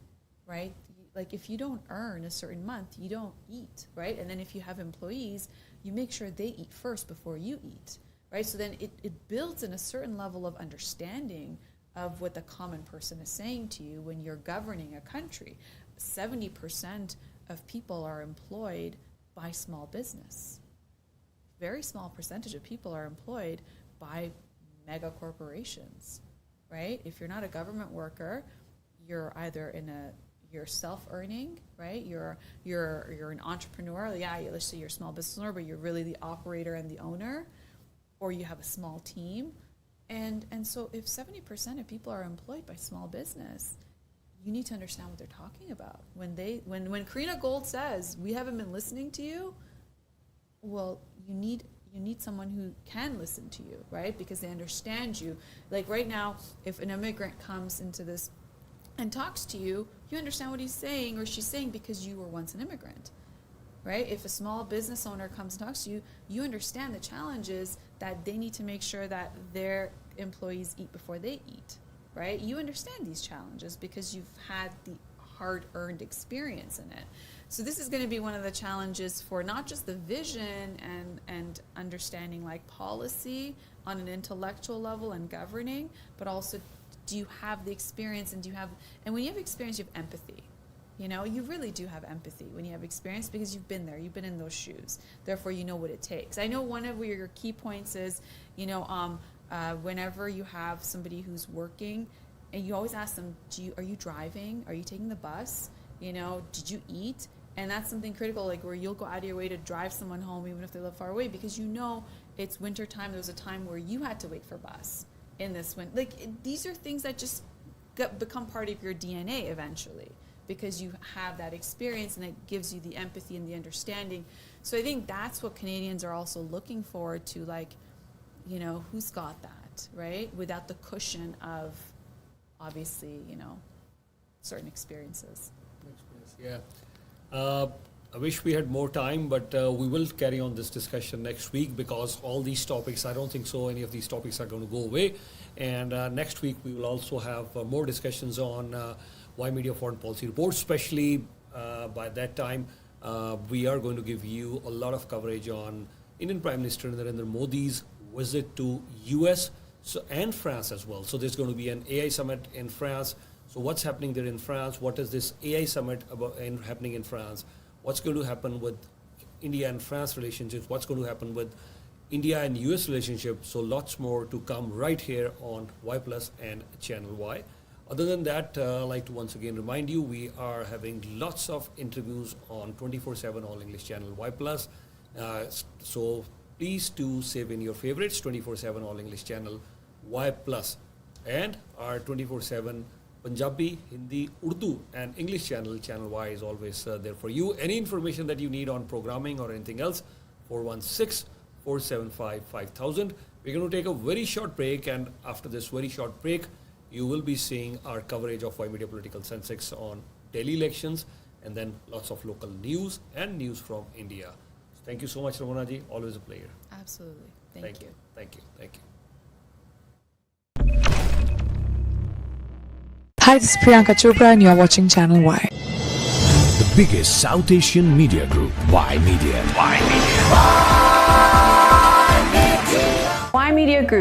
right? Like if you don't earn a certain month, you don't eat, right? And then if you have employees, you make sure they eat first before you eat, right? So then it builds in a certain level of understanding of what the common person is saying to you when you're governing a country. 70% of people are employed by small business. Very small percentage of people are employed by mega corporations, right? If you're not a government worker, you're either in a you're self-earning, right? You're an entrepreneur. Yeah, let's say you're a small business owner, but you're really the operator and the owner, or you have a small team. And so if 70% of people are employed by small business, you need to understand what they're talking about. When Karina Gold says, we haven't been listening to you, well, you need someone who can listen to you, right? Because they understand you. Like right now, if an immigrant comes into this and talks to you, you understand what he's saying or she's saying because you were once an immigrant, right? If a small business owner comes and talks to you, you understand the challenges that they need to make sure that their employees eat before they eat, right? You understand these challenges because you've had the hard-earned experience in it. So this is going to be one of the challenges for not just the vision and understanding like policy on an intellectual level and governing, but also do you have the experience and when you have experience, you have empathy. You know, you really do have empathy when you have experience because you've been there, you've been in those shoes. Therefore, you know what it takes. I know one of your key points is, whenever you have somebody who's working, and you always ask them, are you driving? Are you taking the bus? Did you eat? And that's something critical, like where you'll go out of your way to drive someone home even if they live far away because it's winter time. There was a time where you had to wait for bus in this winter. Like these are things that just become part of your DNA eventually because you have that experience and it gives you the empathy and the understanding. So I think that's what Canadians are also looking forward to, who's got that, right? Without the cushion of obviously, certain experiences. Yeah. I wish we had more time, but we will carry on this discussion next week because all these topics, I don't think so any of these topics are going to go away. And next week we will also have more discussions on Ymedia Foreign Policy Report, especially by that time we are going to give you a lot of coverage on Indian Prime Minister Narendra Modi's visit to US and France as well. So there's going to be an AI summit in France. So what's happening there in France? What is this AI summit happening in France? What's going to happen with India and France relationships? What's going to happen with India and US relationship? So lots more to come right here on Y Plus and Channel Y. Other than that, I'd like to once again remind you, we are having lots of interviews on 24/7 All English Channel Y Plus. So please do save in your favorites, 24/7 All English Channel Y Plus, and our 24/7 Punjabi, Hindi, Urdu and English channel, Channel Y is always there for you. Any information that you need on programming or anything else, 416-475-5000. We're going to take a very short break, and after this very short break, you will be seeing our coverage of Ymedia Political Sensex on daily elections and then lots of local news and news from India. So thank you so much, Ramona ji. Always a pleasure. Absolutely. Thank you. Thank you. Thank you. Hi, this is Priyanka Chopra and you're watching Channel Y. The biggest South Asian media group, Ymedia. Ymedia Group.